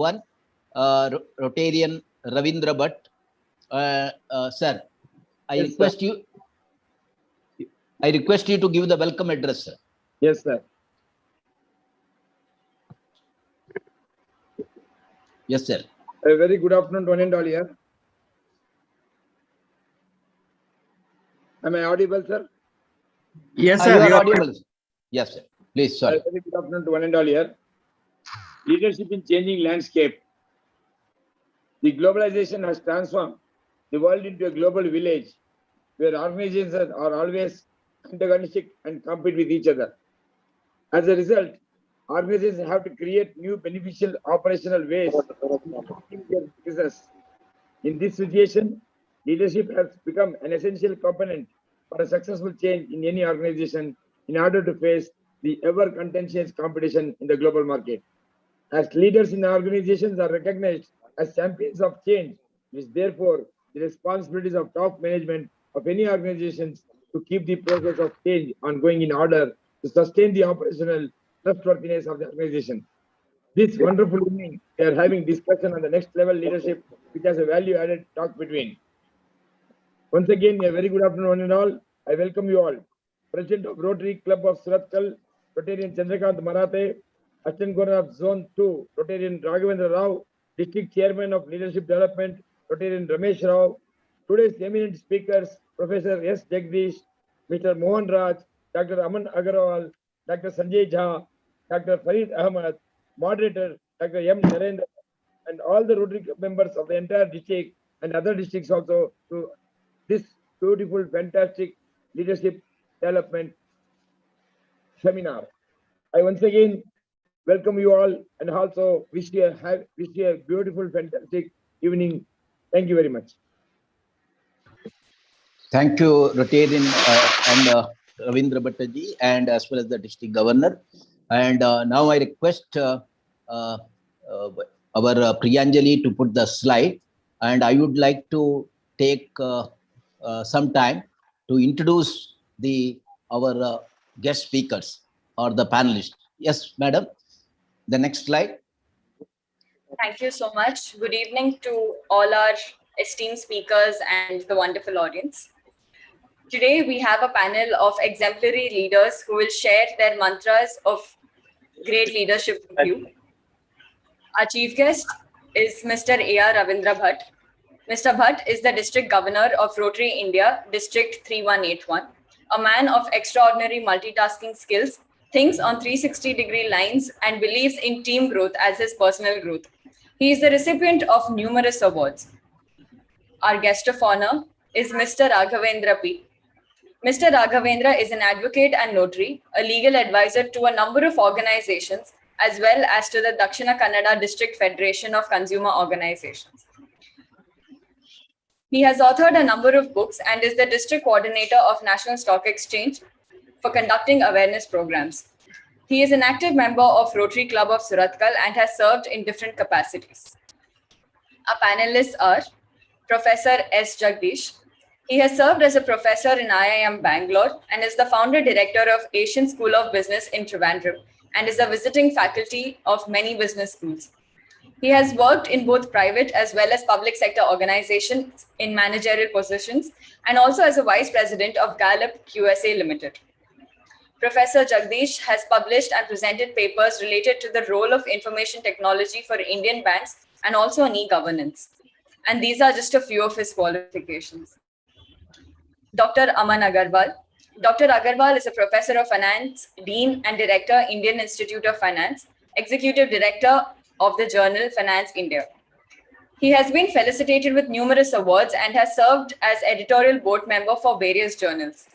one, Rotarian Ravindra Bhatt. Sir, I request you to give the welcome address, sir. Yes, sir. Yes, sir. A very good afternoon to one and all here. Am I audible, sir? Yes, sir. You are audible. Yes, sir. Please, sorry. A very good afternoon to one and all here. Leadership in changing landscape. The globalization has transformed the world into a global village where organizations are always antagonistic and compete with each other. As a result, organizations have to create new beneficial operational ways to keep their business. In this situation, leadership has become an essential component for a successful change in any organization in order to face the ever contentious competition in the global market. As leaders in organizations are recognized as champions of change, it is therefore the responsibilities of top management of any organizations to keep the process of change ongoing in order to sustain the operational trustworthiness of the organization. This wonderful evening, we are having discussion on the next level leadership, which has a value-added talk between. Once again, a very good afternoon, one and all. I welcome you all. President of Rotary Club of Surathkal, Rotarian Chandrakant Marathe, Assistant Governor of Zone 2, Rotarian Raghavendra Rao, District Chairman of Leadership Development, Rotarian Ramesh Rao. Today's eminent speakers, Professor S. Jagdish, Mr. Mohan Raju, Dr. Aman Agarwal, Dr. Sanjay Jha, Dr. Farid Ahmad, Moderator, Dr. M. Narendra, and all the Rotary Club members of the entire district and other districts also to this beautiful, fantastic leadership development seminar. I once again welcome you all and also wish you a beautiful, fantastic evening. Thank you very much. Thank you, Rotarian and Ravindra Bhattaji, and as well as the district governor. And now I request our Priyanjali to put the slide, and I would like to take some time to introduce our guest speakers or the panelists. Yes, madam. The next slide. Thank you so much. Good evening to all our esteemed speakers and the wonderful audience. Today, we have a panel of exemplary leaders who will share their mantras of great leadership with you. Our chief guest is Mr. A.R. Ravindra Bhatt. Mr. Bhatt is the District Governor of Rotary India, District 3181, a man of extraordinary multitasking skills, thinks on 360-degree lines, and believes in team growth as his personal growth. He is the recipient of numerous awards. Our guest of honor is Mr. Raghavendra P. Mr. Raghavendra is an advocate and notary, a legal advisor to a number of organizations, as well as to the Dakshina Kannada District Federation of Consumer Organizations. He has authored a number of books and is the district coordinator of National Stock Exchange for conducting awareness programs. He is an active member of Rotary Club of Surathkal and has served in different capacities. Our panelists are Professor S. Jagdish. He has served as a professor in IIM Bangalore and is the founder director of Asian School of Business in Trivandrum and is a visiting faculty of many business schools. He has worked in both private as well as public sector organizations in managerial positions and also as a vice president of Gallup QSA Limited. Professor Jagdish has published and presented papers related to the role of information technology for Indian banks and also on e-governance. And these are just a few of his qualifications. Dr. Aman Agarwal. Dr. Agarwal is a professor of finance, dean and director, Indian Institute of Finance, executive director of the journal Finance India. He has been felicitated with numerous awards and has served as editorial board member for various journals.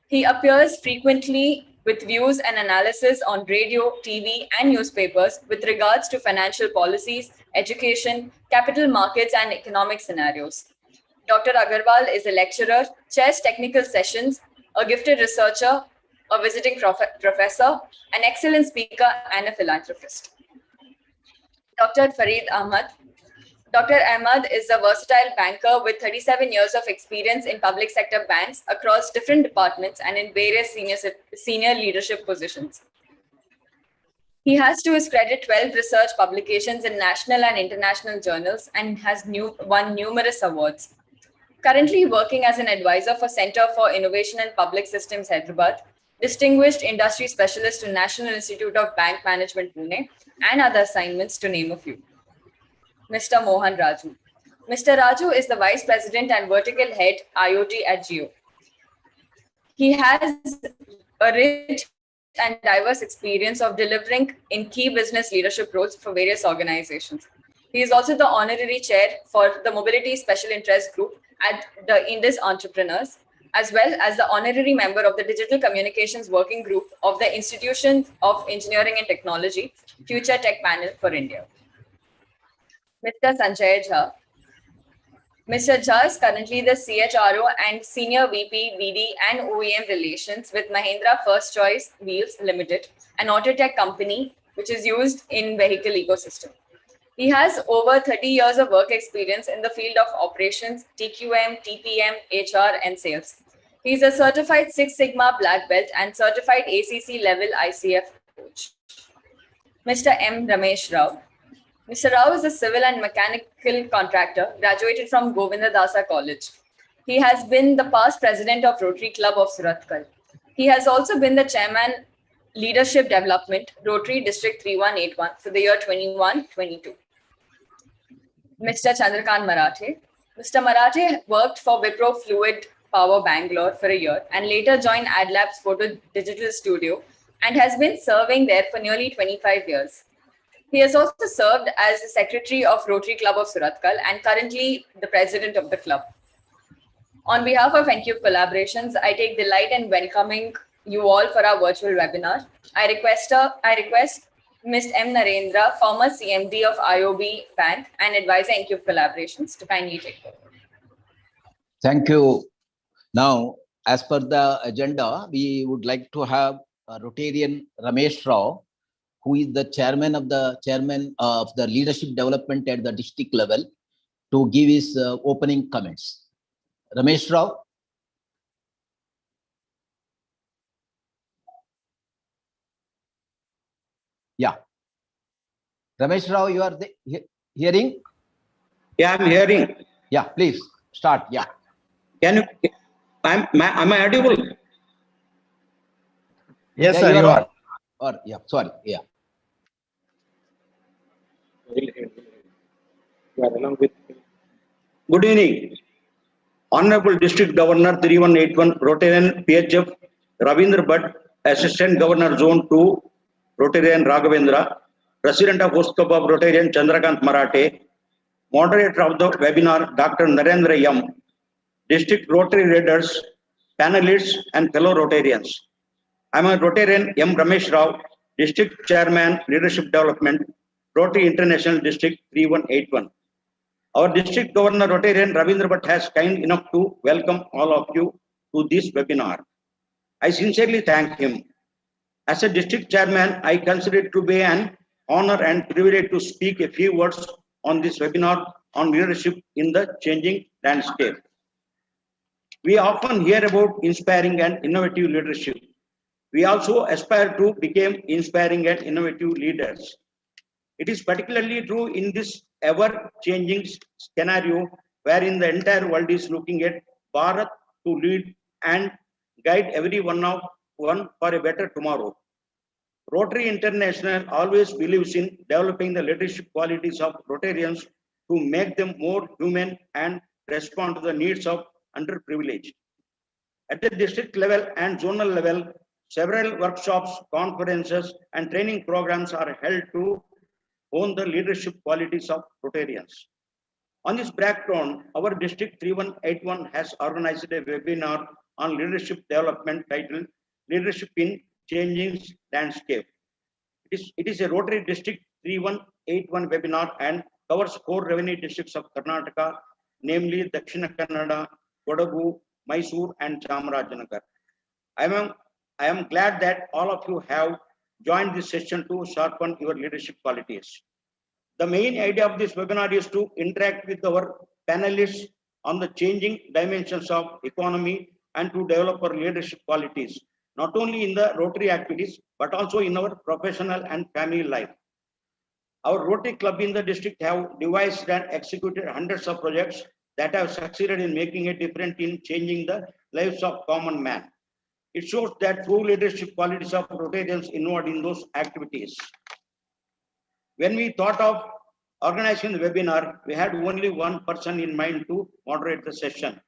He appears frequently with views and analysis on radio, TV, and newspapers with regards to financial policies, education, capital markets, and economic scenarios. Dr. Agarwal is a lecturer, chairs technical sessions, a gifted researcher, a visiting professor, an excellent speaker, and a philanthropist. Dr. Farid Ahmad. Dr. Ahmad is a versatile banker with 37 years of experience in public sector banks across different departments and in various senior leadership positions. He has to his credit 12 research publications in national and international journals and has won numerous awards. Currently working as an advisor for Center for Innovation and Public Systems, Hyderabad, distinguished industry specialist to National Institute of Bank Management, Pune, and other assignments to name a few. Mr. Mohan Raju. Mr. Raju is the Vice President and Vertical Head IoT at Jio. He has a rich and diverse experience of delivering in key business leadership roles for various organizations. He is also the honorary chair for the Mobility Special Interest Group at the Indus Entrepreneurs, as well as the honorary member of the Digital Communications Working Group of the Institution of Engineering and Technology, Future Tech Panel for India. Mr. Sanjay Jha. Mr. Jha is currently the CHRO and Senior VP, VD and OEM Relations with Mahindra First Choice Wheels Limited, an auto tech company which is used in vehicle ecosystem. He has over 30 years of work experience in the field of operations, TQM, TPM, HR, and sales. He is a certified Six Sigma Black Belt and certified ACC level ICF coach. Mr. M. Ramesh Rao. Mr. Rao is a civil and mechanical contractor, graduated from Govindadasa College. He has been the past president of Rotary Club of Surathkal. He has also been the chairman Leadership Development, Rotary District 3181 for the year 21-22. Mr. Chandrakant Marathe. Mr. Marathe worked for Wipro Fluid Power Bangalore for a year and later joined AdLab's Photo Digital Studio and has been serving there for nearly 25 years. He has also served as the secretary of Rotary Club of Surathkal and currently the president of the club. On behalf of NCube Collaborations, I take delight in welcoming you all for our virtual webinar. I request Ms. M. Narendra, former CMD of IOB Bank and advisor NCube Collaborations, to kindly take over. Thank you. Now, as per the agenda, we would like to have Rotarian Ramesh Rao, who is the chairman of the leadership development at the district level, to give his opening comments. Ramesh Rao. Yeah. Ramesh Rao, you are hearing? Yeah, I'm hearing. Yeah, please start. Yeah. Can you? Am I audible? Yes, Yeah, sir, you are. Or yeah, sorry. Yeah. Good evening. Honorable District Governor 3181 Rotarian PHF Ravindra Bhatt, Assistant Governor Zone 2 Rotarian Raghavendra, President of Host Club of Rotarian Chandrakant Marathe, Moderator of the webinar Dr. Narendra M, District Rotary Leaders, panelists and fellow Rotarians. I am a Rotarian M. Ramesh Rao, District Chairman, Leadership Development, Rotary International District 3181. Our District Governor Rotarian Ravindra Bhatt has kind enough to welcome all of you to this webinar. I sincerely thank him. As a District Chairman, I consider it to be an honor and privilege to speak a few words on this webinar on leadership in the changing landscape. We often hear about inspiring and innovative leadership. We also aspire to become inspiring and innovative leaders. It is particularly true in this ever-changing scenario wherein the entire world is looking at Bharat to lead and guide every one for a better tomorrow. Rotary International always believes in developing the leadership qualities of Rotarians to make them more human and respond to the needs of underprivileged. At the district level and zonal level, several workshops, conferences, and training programs are held to hone the leadership qualities of Rotarians. On this background, our District 3181 has organized a webinar on leadership development titled Leadership in Changing Landscape. It is a Rotary District 3181 webinar and covers 4 revenue districts of Karnataka, namely Dakshina Kannada, Godot, Mysore, and Chamarajanagar. I am glad that all of you have joined this session to sharpen your leadership qualities. The main idea of this webinar is to interact with our panelists on the changing dimensions of economy and to develop our leadership qualities not only in the Rotary activities, but also in our professional and family life. Our Rotary Club in the district have devised and executed hundreds of projects that have succeeded in making a difference in changing the lives of common man. It shows that true leadership qualities of Rotarians involved in those activities. When we thought of organizing the webinar, we had only one person in mind to moderate the session.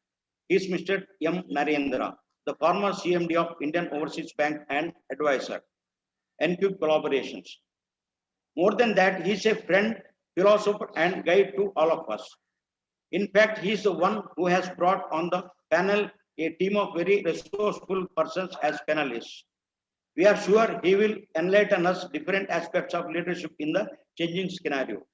He is Mr. M. Narendra, the former CMD of Indian Overseas Bank and advisor, NQ Collaborations. More than that, he is a friend, philosopher, and guide to all of us. In fact, he is the one who has brought on the panel a team of very resourceful persons as panelists. We are sure he will enlighten us different aspects of leadership in the changing scenario.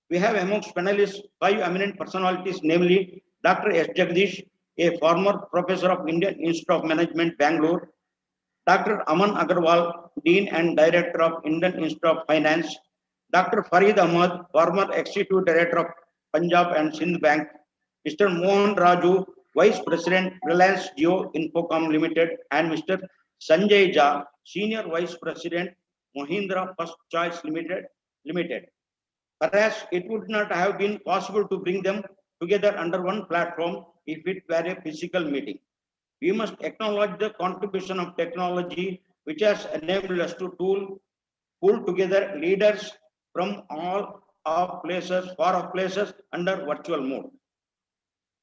We have amongst panelists 5 eminent personalities, namely Dr. S. Jagdish, a former professor of Indian Institute of Management, Bangalore; Dr. Aman Agarwal, Dean and Director of Indian Institute of Finance; Dr. Farid Ahmad, former Executive Director of Punjab and Sindh Bank; Mr. Mohan Raju, Vice President, Reliance Jio Infocom Limited; and Mr. Sanjay Jha, Senior Vice President, Mahindra First Choice Limited. Perhaps it would not have been possible to bring them together under one platform if it were a physical meeting. We must acknowledge the contribution of technology, which has enabled us to pull together leaders from all of places, far off places under virtual mode.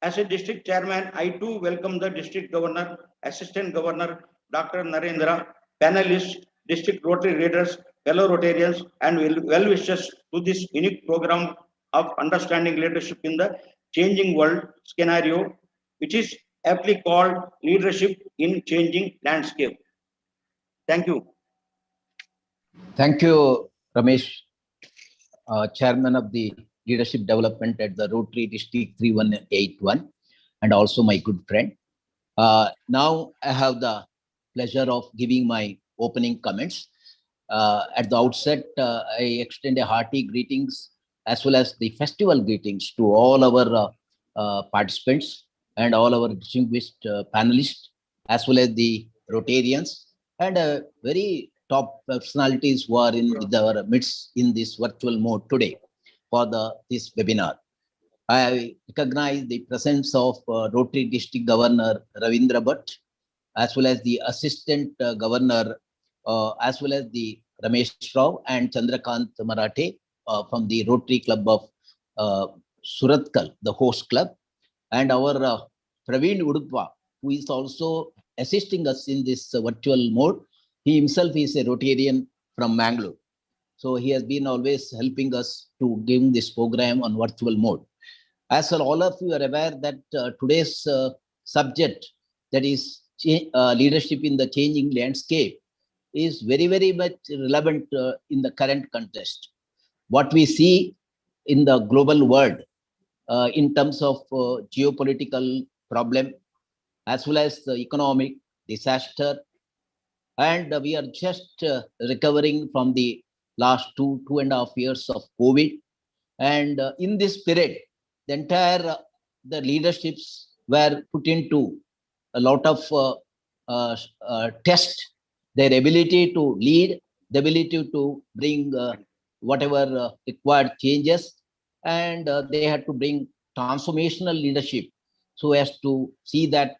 As a district chairman, I too welcome the district governor, assistant governor, Dr. Narendra, panelists, district Rotary leaders, fellow Rotarians, and well-wishers to this unique program of understanding leadership in the changing world scenario, which is aptly called Leadership in Changing Landscape. Thank you. Thank you, Ramesh, Chairman of the Leadership Development at the Rotary District 3181, and also my good friend. Now I have the pleasure of giving my opening comments. At the outset, I extend a hearty greetings as well as the festival greetings to all our participants and all our distinguished panelists, as well as the Rotarians and very top personalities who are in our midst in this virtual mode today for this webinar. I recognize the presence of Rotary District Governor Ravindra Bhatt, as well as the Assistant Governor, as well as the Ramesh Rao and Chandrakant Marathe from the Rotary Club of Suratkal, the host club, and our Praveen Udupwa, who is also assisting us in this virtual mode. He himself is a Rotarian from Mangalore. So he has been always helping us to give this program on virtual mode. As all of you are aware that today's subject, that is leadership in the changing landscape, is very, very much relevant in the current context. What we see in the global world in terms of geopolitical problem, as well as the economic disaster, and we are just recovering from the last 2.5 years of COVID. And in this period, the entire the leaderships were put into a lot of test their ability to lead, the ability to bring whatever required changes, and they had to bring transformational leadership so as to see that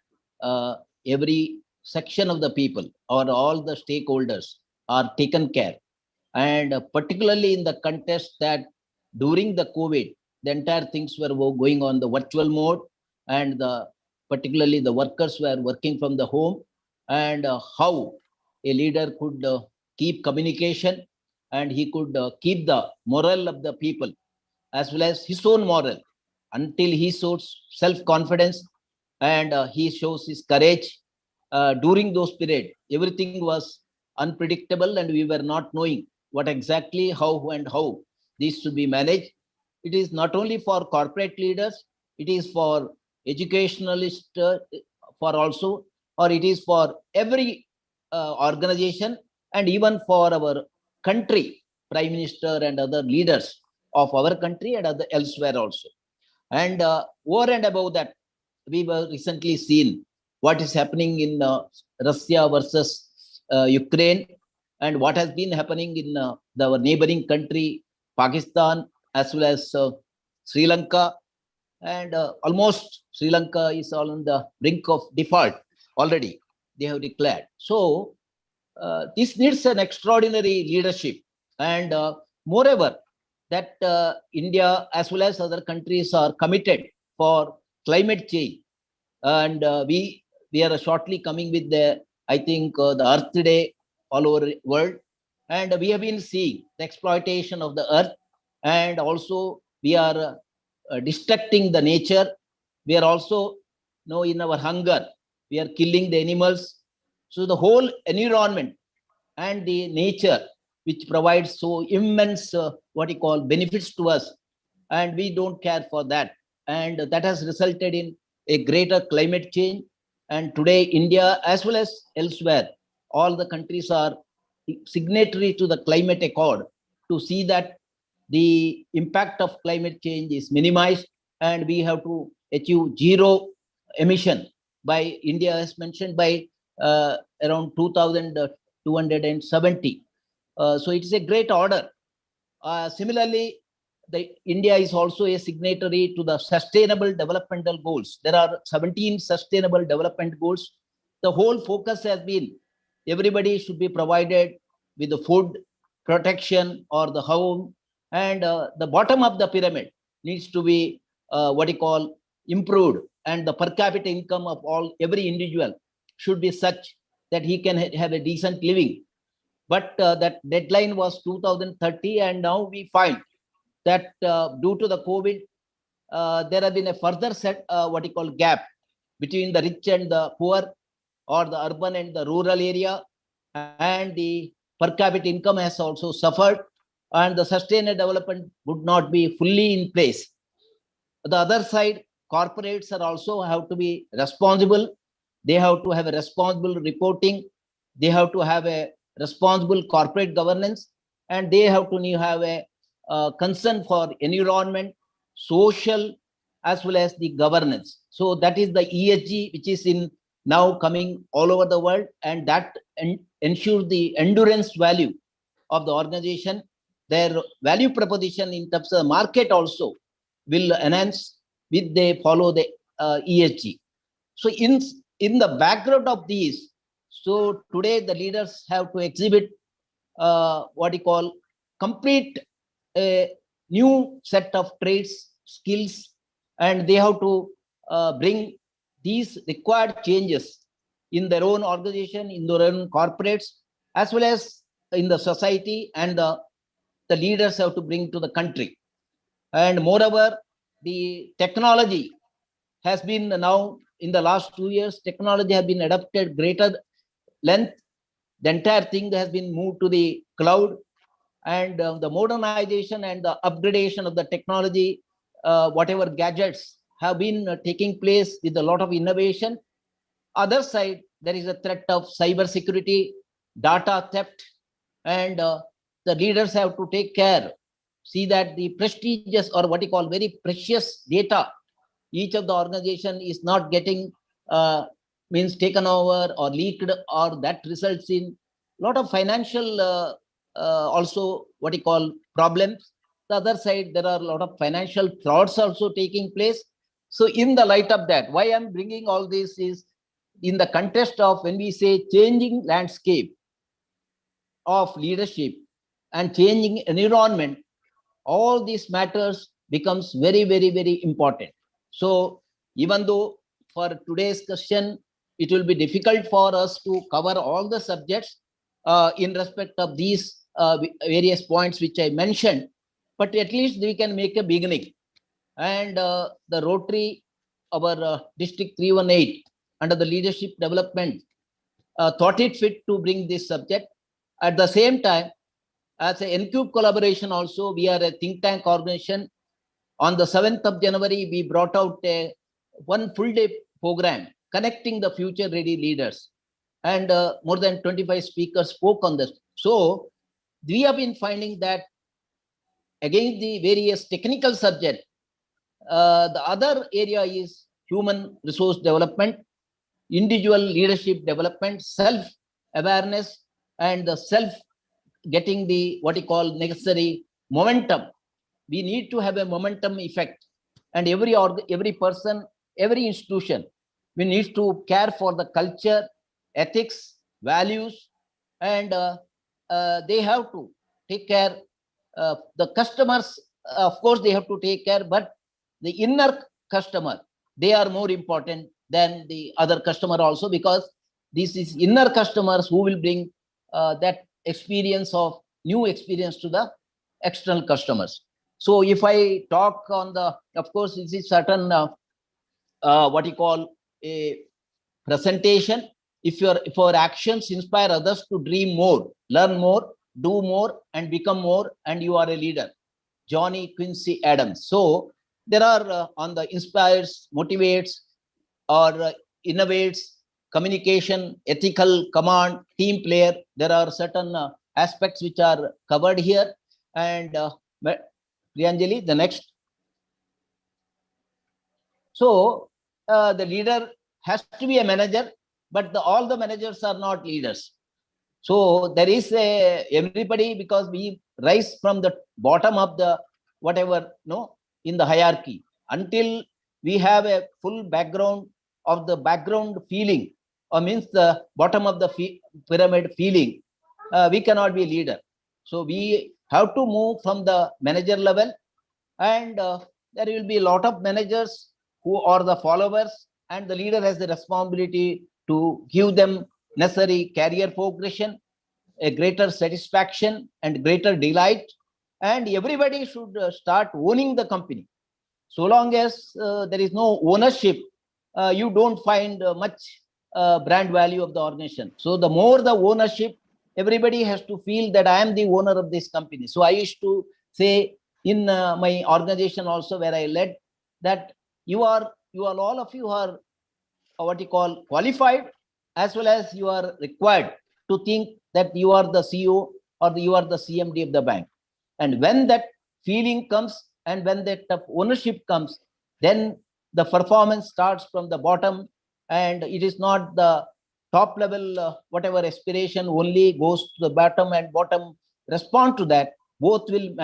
every section of the people or all the stakeholders are taken care. And particularly in the context that during the COVID, the entire things were going on the virtual mode, and particularly the workers were working from the home, and how a leader could keep communication, and he could keep the morale of the people as well as his own morale until he shows self-confidence and he shows his courage. During those periods, everything was unpredictable and we were not knowing what exactly, how and how these should be managed. It is not only for corporate leaders, it is for educationalists, for also, or it is for every organization, and even for our country, Prime Minister and other leaders of our country and other elsewhere also. And over and above that, we were recently seen what is happening in Russia versus Ukraine, and what has been happening in our neighboring country, Pakistan, as well as Sri Lanka. And almost Sri Lanka is on the brink of default already. They have declared. So this needs an extraordinary leadership. And moreover, that India as well as other countries are committed for climate change. And we are shortly coming with I think, the Earth Day all over the world. And we have been seeing the exploitation of the earth. And also we are destructing the nature. We are also, in our hunger, we are killing the animals. So the whole environment and the nature, which provides so immense, benefits to us, and we don't care for that. And that has resulted in a greater climate change. And today, India, as well as elsewhere, all the countries are signatory to the climate accord to see that the impact of climate change is minimized, and we have to achieve zero emission by India, as mentioned, by around 2270. So it's a great order. Similarly, India is also a signatory to the Sustainable Developmental Goals. There are 17 Sustainable Development Goals. The whole focus has been everybody should be provided with the food, protection, or the home, and the bottom of the pyramid needs to be improved, and the per capita income of every individual should be such that he can have a decent living. But that deadline was 2030, and now we find that due to the COVID, there has been a further gap between the rich and the poor, or the urban and the rural area, and the per capita income has also suffered, and the sustainable development would not be fully in place. The other side, corporates are also have to be responsible. They have to have a responsible reporting. They have to have a responsible corporate governance, and they have to have a concern for environment, social, as well as the governance. So that is the ESG, which is in now coming all over the world, and that ensures the endurance value of the organization. Their value proposition in terms of the market also will enhance with they follow the ESG. So in the background of these, so today the leaders have to exhibit complete a new set of traits, skills, and they have to bring these required changes in their own organization, in their own corporates, as well as in the society, and the leaders have to bring to the country. And moreover, the technology has been now, in the last 2 years, technology has been adopted greater length. The entire thing has been moved to the cloud, and the modernization and the upgradation of the technology, whatever gadgets have been taking place with a lot of innovation. Other side, there is a threat of cyber security, data theft, and the leaders have to take care, see that the prestigious, or very precious data, each of the organization is not getting taken over or leaked, or that results in a lot of financial also problems. The other side, there are a lot of financial frauds also taking place. So in the light of that, why I'm bringing all this is in the context of when we say changing landscape of leadership and changing environment, all these matters becomes very, very, very important. So even though for today's question, it will be difficult for us to cover all the subjects in respect of these various points which I mentioned, but at least we can make a beginning. And the Rotary, our District 318, under the leadership development, thought it fit to bring this subject. At the same time, as a NCube collaboration also, we are a think tank organization. On the 7th of January, we brought out one full day program connecting the future ready leaders. And more than 25 speakers spoke on this. So we have been finding that against the various technical subjects, the other area is human resource development, individual leadership development, self-awareness, and the self getting the what you call necessary momentum. We need to have a momentum effect, and every person, every institution, we need to care for the culture, ethics, values, and they have to take care. The customers, of course, they have to take care, but the inner customer, they are more important than the other customer also, because this is inner customers who will bring that experience of new experience to the external customers. So if I talk on the, of course, this is certain what you call a presentation. If our actions inspire others to dream more, learn more, do more, and become more, and you are a leader. Johnny Quincy Adams. So there are on the inspires, motivates, or innovates, communication, ethical, command, team player. There are certain aspects which are covered here. And Priyanjali, the next. So the leader has to be a manager, but all the managers are not leaders. So there is everybody, because we rise from the bottom of the whatever, no, in the hierarchy, until we have a full background of the background feeling, or means the bottom of the pyramid feeling, we cannot be a leader. So we have to move from the manager level, and there will be a lot of managers who are the followers, and the leader has the responsibility to give them necessary career progression, a greater satisfaction, and greater delight. And everybody should start owning the company. So long as there is no ownership, you don't find much brand value of the organization. So the more the ownership, everybody has to feel that I am the owner of this company. So I used to say in my organization also, where I led, that you are all of you are what you call qualified, as well as you are required to think that you are the CEO or you are the CMD of the bank. And when that feeling comes, and when that ownership comes, then the performance starts from the bottom, and it is not the top level whatever aspiration only goes to the bottom, and bottom respond to that. Both will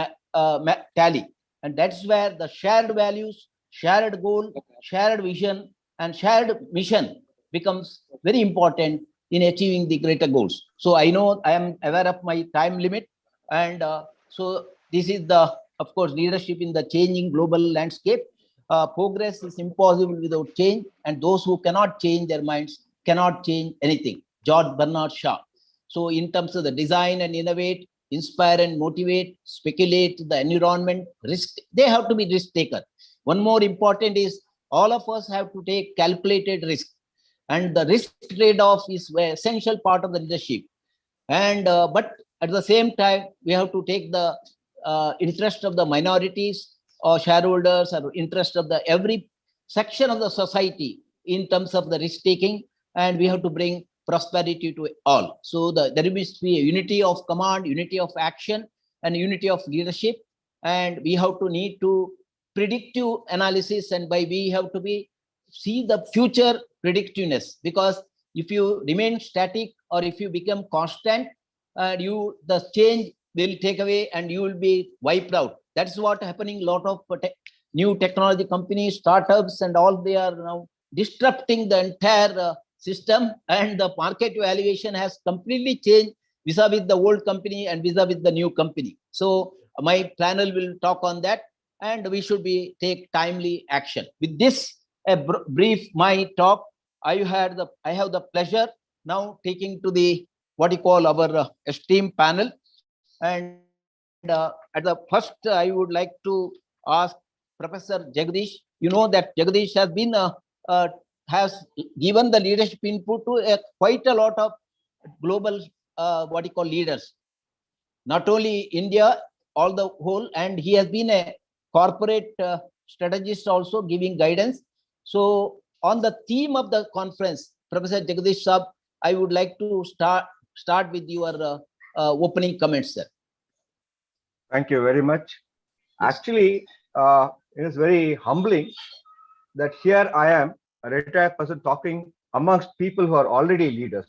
tally, and that's where the shared values, shared goal, shared vision, and shared mission becomes very important in achieving the greater goals. So I know I am aware of my time limit, and so this is the, of course, leadership in the changing global landscape. Progress is impossible without change, and those who cannot change their minds cannot change anything. George Bernard Shaw. So in terms of the design and innovate, inspire and motivate, speculate the environment, risk, they have to be risk taker. One more important is all of us have to take calculated risk, and the risk trade-off is an essential part of the leadership. And but at the same time, we have to take the interest of the minorities or shareholders, or interest of the every section of the society in terms of the risk taking, and we have to bring prosperity to all. So there must be a unity of command, unity of action, and unity of leadership. And we have to need to predictive analysis, and by we have to be see the future predictiveness, because if you remain static or if you become constant, the change will take away and you will be wiped out. That's what happening. A lot of new technology companies, startups, and all, they are now disrupting the entire system, and the market valuation has completely changed vis-a-vis the old company and vis-a-vis the new company. So my panel will talk on that, and we should take timely action. With this brief my talk, I have the pleasure now taking to the what you call our esteemed panel. And at the first, I would like to ask Professor Jagdish. You know that Jagdish has been has given the leadership input to quite a lot of global what you call leaders, not only India, all the whole, and he has been a corporate strategist also, giving guidance. So on the theme of the conference, Professor Jagdish Saab, I would like to start with your opening comments, sir. Thank you very much. Yes. Actually, it is very humbling that here I am, a retired person, talking amongst people who are already leaders.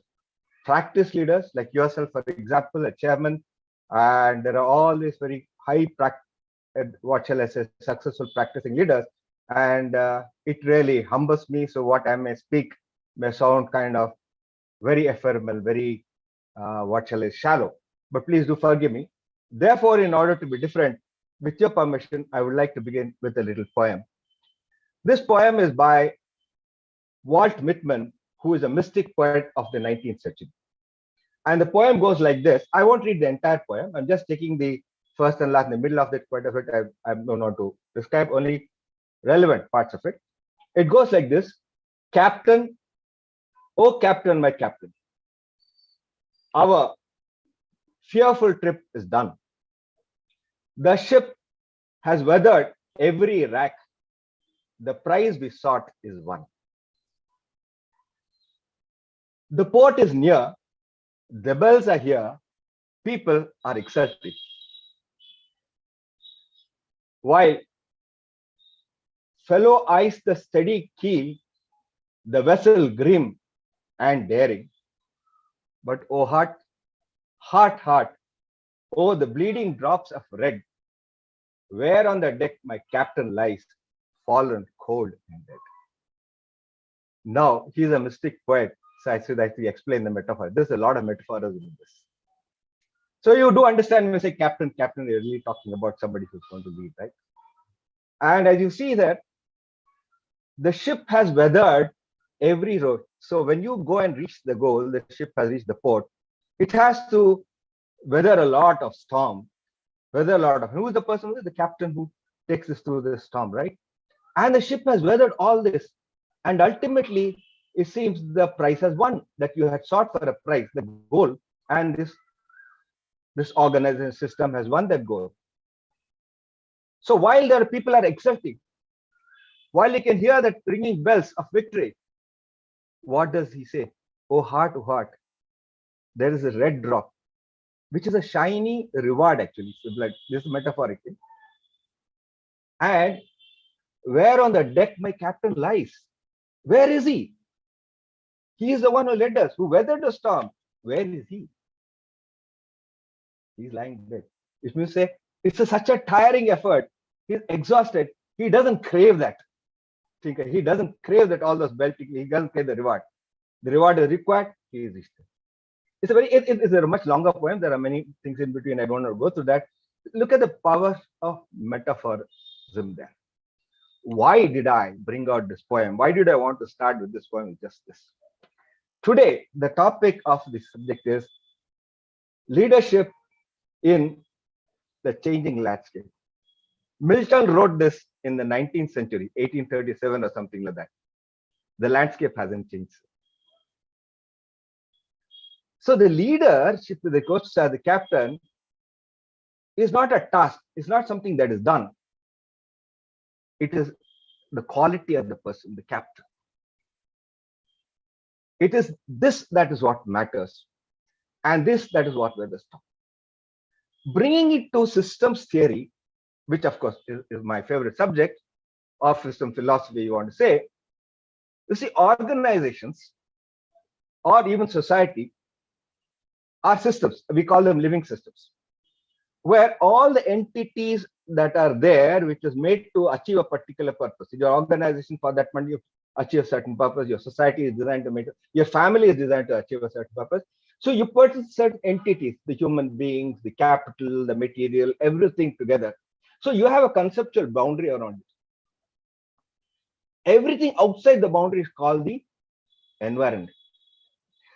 practice leaders like yourself, for example, a chairman, and there are all these very high what shall I say, successful practicing leaders, and it really humbles me. So what I may speak may sound kind of very ephemeral, very what shall I, shallow, but please do forgive me. Therefore, in order to be different, with your permission, I would like to begin with a little poem. This poem is by Walt Whitman, who is a mystic poet of the 19th century. And the poem goes like this. I won't read the entire poem. I'm just taking the first and last, in the middle of that part of it. I don't want to describe only relevant parts of it. It goes like this. Captain, oh Captain, my Captain, our fearful trip is done. The ship has weathered every wreck. The prize we sought is won. The port is near. The bells are here. People are exulting. While fellow eyes the steady keel, the vessel grim and daring. But oh heart, heart, heart, oh the bleeding drops of red, where on the deck my captain lies, fallen cold and dead. Now, he's a mystic poet, so I should actually explain the metaphor. There's a lot of metaphors in this. So you do understand when we say captain, captain, you're really talking about somebody who's going to lead, right? And as you see that, the ship has weathered every road. So when you go and reach the goal, the ship has reached the port, it has to weather a lot of storm, weather a lot of, who is the person? Who is the captain who takes us through this storm, right? And the ship has weathered all this. And ultimately, it seems the prize has won, that you had sought for a prize, the goal, and this organization system has won that goal. So while there are people are exulting, while you can hear the ringing bells of victory, what does he say? Oh heart, there is a red drop, which is a shiny reward actually. So like this is metaphorically. And where on the deck my captain lies? Where is he? He is the one who led us, who weathered the storm. Where is he? He's lying dead. It means say it's such a tiring effort. He's exhausted. He doesn't crave that. He doesn't crave that all those belting. He doesn't crave the reward. The reward is required. He is eaten. It's a much longer poem. There are many things in between. I don't want to go through that. Look at the power of metaphorism there. Why did I bring out this poem? Why did I want to start with this poem? Just this. Today, the topic of the subject is leadership in the changing landscape. Milton wrote this in the 19th century, 1837 or something like that. The landscape hasn't changed. So the leadership, the coach, the captain, is not a task. It's not something that is done. It is the quality of the person, the captain. It is this that is what matters. And this that is what we're the stop. Bringing it to systems theory, which of course is my favorite subject of system philosophy, you want to say, you see, organizations or even society are systems. We call them living systems, where all the entities that are there, which is made to achieve a particular purpose. Your organization, for that matter, you achieve a certain purpose. Your society is designed to make it. Your family is designed to achieve a certain purpose. So you put certain entities, the human beings, the capital, the material, everything together. So you have a conceptual boundary around it. Everything outside the boundary is called the environment.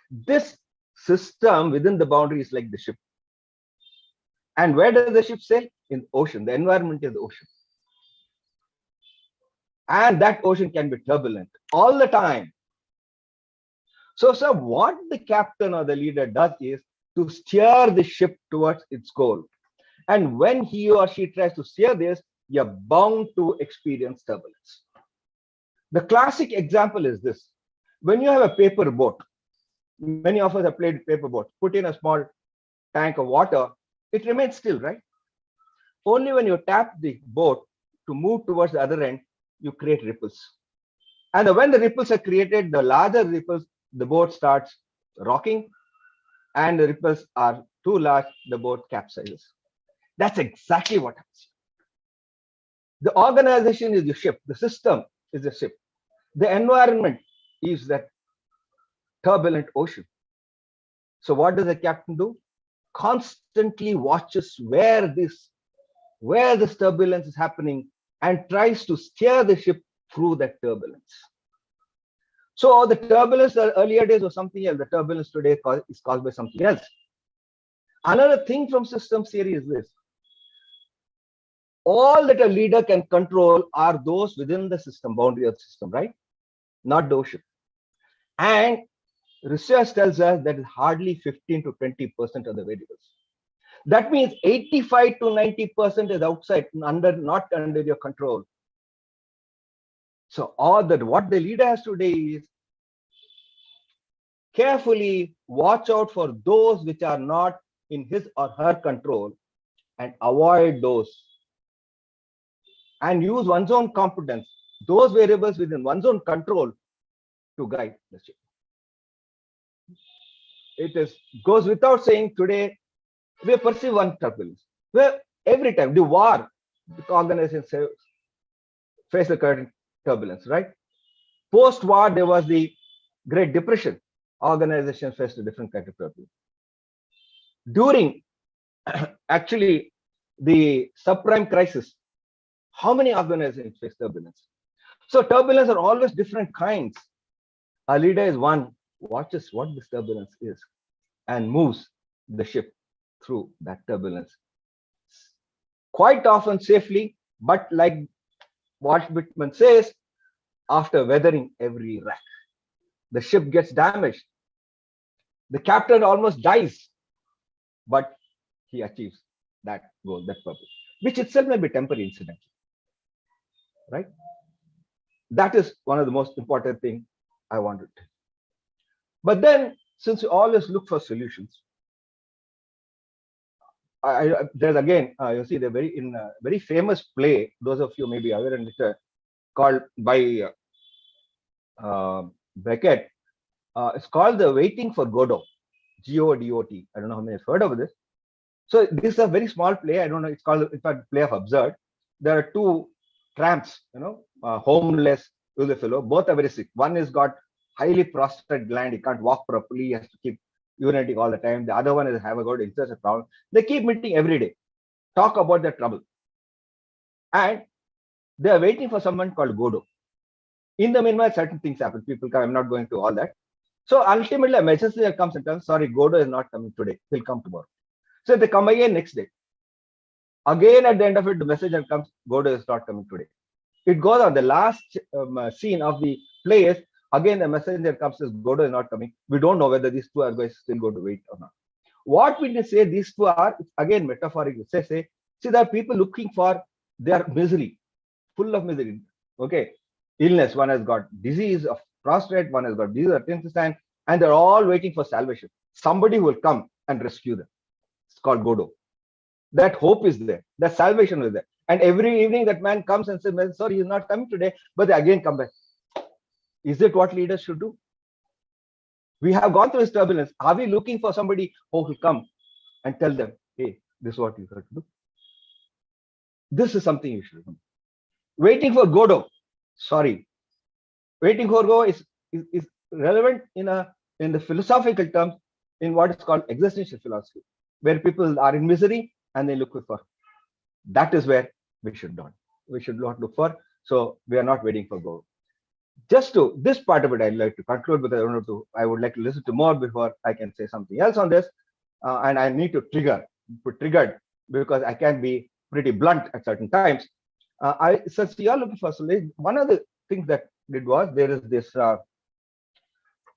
This system within the boundary is like the ship. And where does the ship sail? In the ocean. The environment is the ocean. And that ocean can be turbulent all the time. So, what the captain or the leader does is to steer the ship towards its goal. And when he or she tries to steer this, you're bound to experience turbulence. The classic example is this. When you have a paper boat, many of us have played paper boat, put in a small tank of water, it remains still, right? Only when you tap the boat to move towards the other end, you create ripples. And when the ripples are created, the larger ripples, the boat starts rocking and the ripples are too large, the boat capsizes. That's exactly what happens. The organization is the ship, the system is the ship, the environment is that turbulent ocean. So what does the captain do? Constantly watches where this turbulence is happening and tries to steer the ship through that turbulence. So the turbulence the earlier days was something else. The turbulence today is caused by something else. Another thing from systems theory is this. All that a leader can control are those within the system, boundary of the system, right? Not the ocean. And research tells us that hardly 15 to 20% of the variables. That means 85 to 90% is outside, not under your control. So all that what the leader has to do is carefully watch out for those which are not in his or her control and avoid those. And use one's own competence, those variables within one's own control to guide the ship. It goes without saying today, we perceive one turbulence. Where every time the war, the organization face the current turbulence, right? Post-war, there was the Great Depression. Organization faced a different kind of turbulence. During actually the subprime crisis, how many organizations face turbulence? So turbulence are always different kinds. A leader is one, watches what this turbulence is and moves the ship through that turbulence. Quite often safely, but like what Whitman says, after weathering every wreck, the ship gets damaged. The captain almost dies, but he achieves that goal, that purpose, which itself may be temporary incident, right? That is one of the most important things I wanted to. But then, since we always look for solutions, there's again, you see, the very famous play. Those of you may be aware, and it's called by Beckett. It's called The Waiting for Godot, Godot. I don't know how many have heard of this. So this is a very small play. I don't know. It's called, in fact, play of absurd. There are two tramps, homeless fellow. Both are very sick. One has got highly prostrate gland. He can't walk properly. He has to keep urinating all the time. The other one is have got incest problem. They keep meeting every day, talk about their trouble, and they are waiting for someone called Godot. In the meanwhile, certain things happen. People come. I'm not going to all that. So ultimately, a messenger comes and tells, "Sorry, Godot is not coming today. He'll come tomorrow." So they come again next day. Again, at the end of it, the messenger comes, Godot is not coming today. It goes on. The last scene of the play is, again, the messenger comes, says, Godot is not coming. We don't know whether these two are going to still go to wait or not. What we say these two are, again, metaphorical. See, there are people looking for their misery, full of misery. Okay. Illness. One has got disease of prostate, one has got disease of intestine, and they're all waiting for salvation. Somebody will come and rescue them. It's called Godot. That hope is there. That salvation is there. And every evening that man comes and says, sorry, he's not coming today, but they again come back. Is it what leaders should do? We have gone through this turbulence. Are we looking for somebody who will come and tell them, hey, this is what you have to do? This is something you should do. Waiting for Godot. Sorry. Waiting for Godot is relevant in the philosophical terms in what is called existential philosophy, where people are in misery and they look for. That is where we should not look for. So we are not waiting for Godot. Just to this part of it, I'd like to conclude because I would like to listen to more before I can say something else on this. And I need to put triggered because I can be pretty blunt at certain times. Since you are looking for solution, one of the things that did was there is this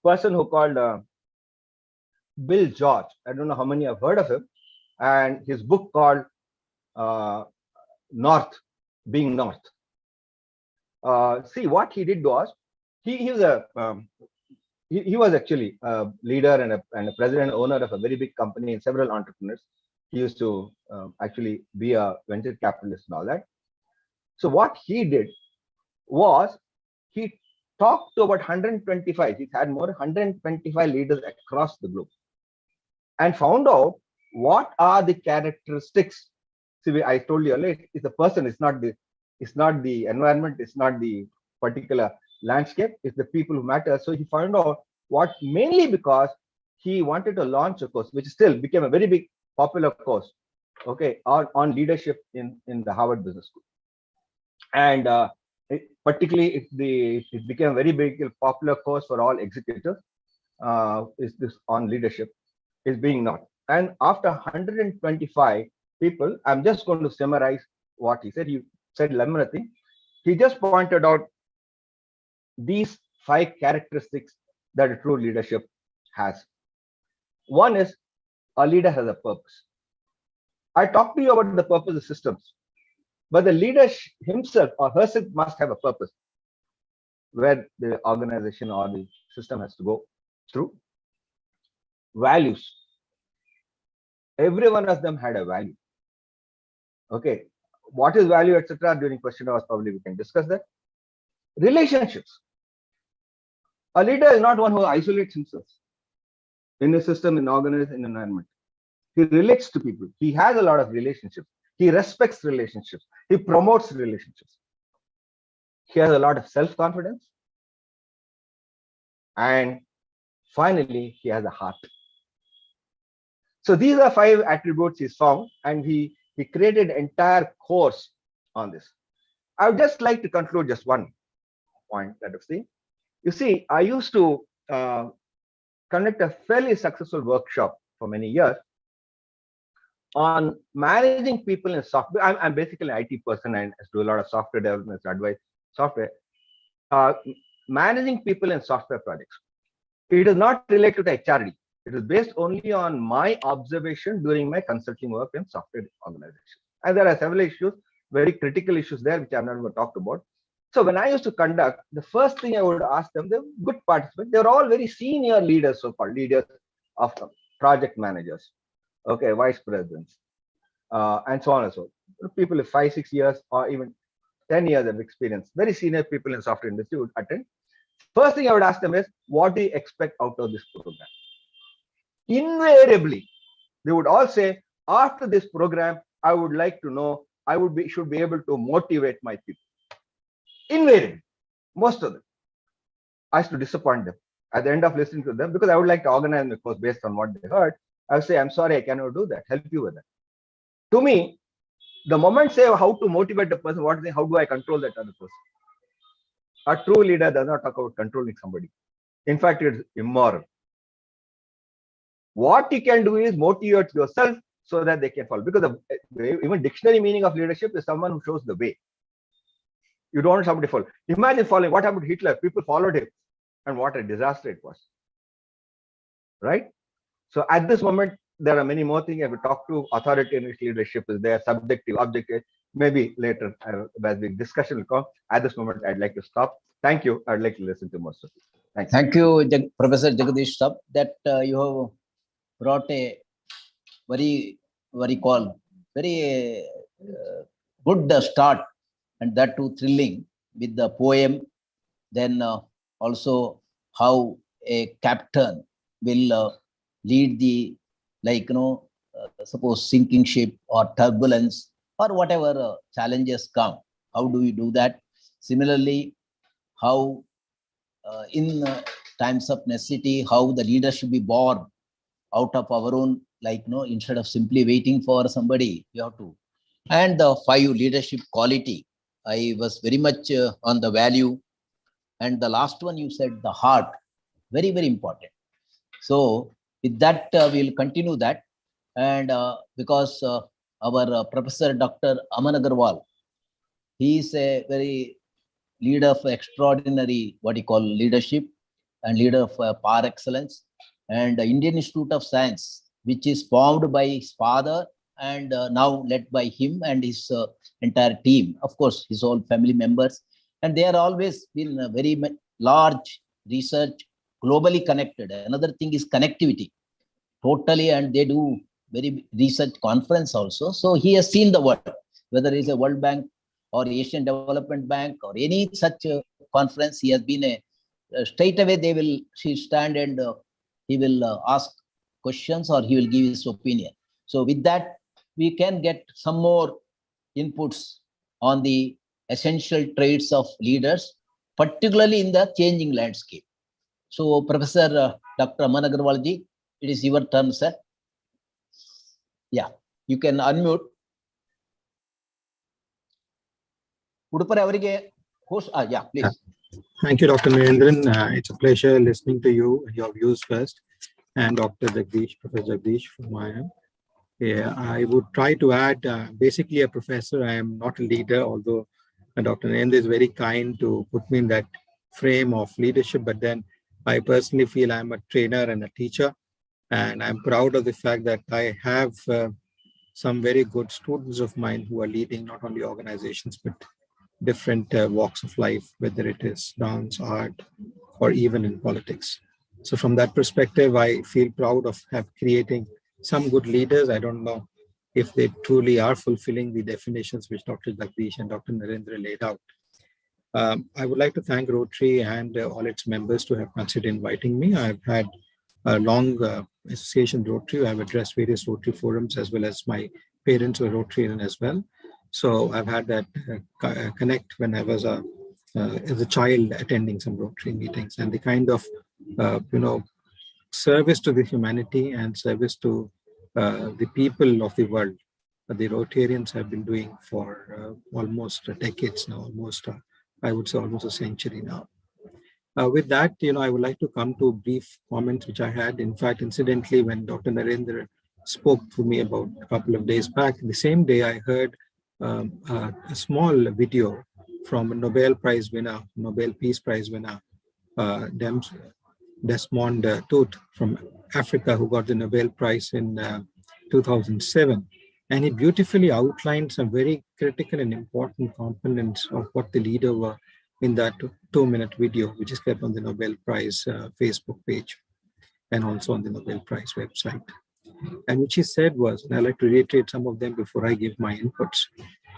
person who called Bill George. I don't know how many have heard of him, and his book called North, Being North. See, what he did was he was actually a leader and a president and owner of a very big company and several entrepreneurs. He used to actually be a venture capitalist and all that. So what he did was he talked to about 125. He's had more than 125 leaders across the globe. and found out what are the characteristics. See, I told you earlier, it's the person, it's not the environment, it's not the particular landscape, it's the people who matter. So he found out what, mainly because he wanted to launch a course, which still became a very big popular course, okay, on leadership in the Harvard Business School. And particularly it became a very big popular course for all executives. Is this on leadership is being known. And after 125 people, I'm just going to summarize what he said. He said nothing. He just pointed out these 5 characteristics that a true leadership has. One is, a leader has a purpose. I talked to you about the purpose of systems, but the leader himself or herself must have a purpose where the organization or the system has to go through. Values. Every one of them had a value. Okay, what is value, etc. During question hours, probably we can discuss that. Relationships. A leader is not one who isolates himself in a system, in organization, environment. He relates to people. He has a lot of relationships. He respects relationships. He promotes relationships. He has a lot of self-confidence. And finally, he has a heart. So these are 5 attributes he's found, and he created an entire course on this. I would just like to conclude just one point that I've seen. You see, I used to conduct a fairly successful workshop for many years on managing people in software. I'm basically an IT person and do a lot of software development, advice software. Managing people in software projects. It is not related to HRD. It is based only on my observation during my consulting work in software organizations. And there are several issues, very critical issues there, which I'm not going to talk about. So when I used to conduct, the first thing I would ask them, they're good participants. They're all very senior leaders, so-called leaders of project managers, okay, vice presidents, and so on and so on. People with 5-6 years or even 10 years of experience, very senior people in software industry would attend. First thing I would ask them is, what do you expect out of this program? Invariably, they would all say, after this program, I would like to know, should be able to motivate my people. Invariably, most of them. I used to disappoint them at the end of listening to them, because I would like to organize the course based on what they heard. I would say, I'm sorry, I cannot do that. Help you with that. To me, the moment say how to motivate the person, what is how do I control that other person? A true leader does not talk about controlling somebody. In fact, it's immoral. What you can do is motivate yourself so that they can follow. Because even dictionary meaning of leadership is someone who shows the way. You don't want somebody to follow. Imagine following. What happened to Hitler? People followed him, and what a disaster it was. Right? So at this moment, there are many more things I will talk to. Authoritarian leadership is there, subjective, objective. Maybe later, as the discussion will come. At this moment, I'd like to stop. Thank you. I'd like to listen to most of you. Thanks. Thank you, Professor Jagadish Sab, that you have brought a very good start, and that too thrilling with the poem. Then also how a captain will lead the, suppose sinking ship or turbulence or whatever challenges come. How do we do that? Similarly, how in times of necessity, how the leader should be born out of our own, instead of simply waiting for somebody, you have to. And the 5 leadership quality, I was very much on the value. And the last one you said, the heart, very, very important. So with that, we'll continue that. And because our Professor Dr. Aman Agarwal, he is a very leader of extraordinary, leadership, and leader of par excellence. And the Indian Institute of Science, which is formed by his father and now led by him and his entire team, of course, his whole family members. And they are always been a very large research, globally connected. Another thing is connectivity, totally, and they do very research conference also. So he has seen the world, whether it's a World Bank or Asian Development Bank or any such conference. He has been straight away, he stand and he will ask questions or he will give his opinion. So with that, we can get some more inputs on the essential traits of leaders, particularly in the changing landscape. So Professor Dr. Aman Agarwal ji, it is your turn, sir. Yeah, you can unmute. Yeah, please. Thank you, Dr. Narendran. It's a pleasure listening to you and your views first, and Dr. Jagdish, Professor Jagdish from my end. Yeah, I would try to add, basically a professor. I am not a leader, although Dr. Narendran is very kind to put me in that frame of leadership. But then I personally feel I'm a trainer and a teacher, and I'm proud of the fact that I have some very good students of mine who are leading not only organizations, but different walks of life, whether it is dance, art, or even in politics. So from that perspective, I feel proud of creating some good leaders. I don't know if they truly are fulfilling the definitions which Dr. Jagdish and Dr. Narendra laid out. I would like to thank Rotary and all its members to have considered inviting me. I've had a long association with Rotary. I've addressed various Rotary forums, as well as my parents were Rotarian as well. So I've had that connect when I was as a child attending some Rotary meetings, and the kind of service to the humanity and service to the people of the world the Rotarians have been doing for almost decades now, almost I would say almost a century now. With that, I would like to come to brief comments which I had. In fact, incidentally, when Dr. Narendra spoke to me about a couple of days back, the same day I heard a small video from a Nobel Prize winner, Nobel Peace Prize winner, Desmond Tutu from Africa, who got the Nobel Prize in 2007. And he beautifully outlined some very critical and important components of what the leader were in that 2-minute video, which is kept on the Nobel Prize Facebook page and also on the Nobel Prize website. And which he said was, and I'd like to reiterate some of them before I give my inputs,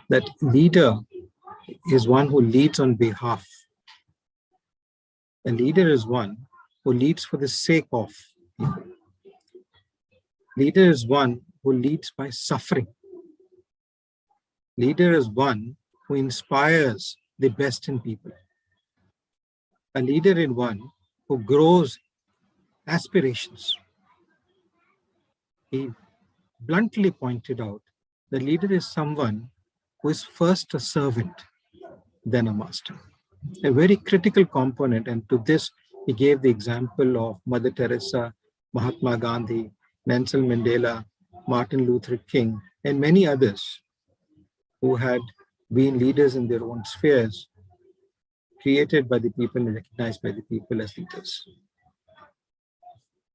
that leader is one who leads on behalf. A leader is one who leads for the sake of people. Leader is one who leads by suffering. Leader is one who inspires the best in people. A leader is one who grows aspirations. He bluntly pointed out the leader is someone who is first a servant, then a master. A very critical component, and to this he gave the example of Mother Teresa, Mahatma Gandhi, Nelson Mandela, Martin Luther King, and many others who had been leaders in their own spheres, created by the people and recognized by the people as leaders.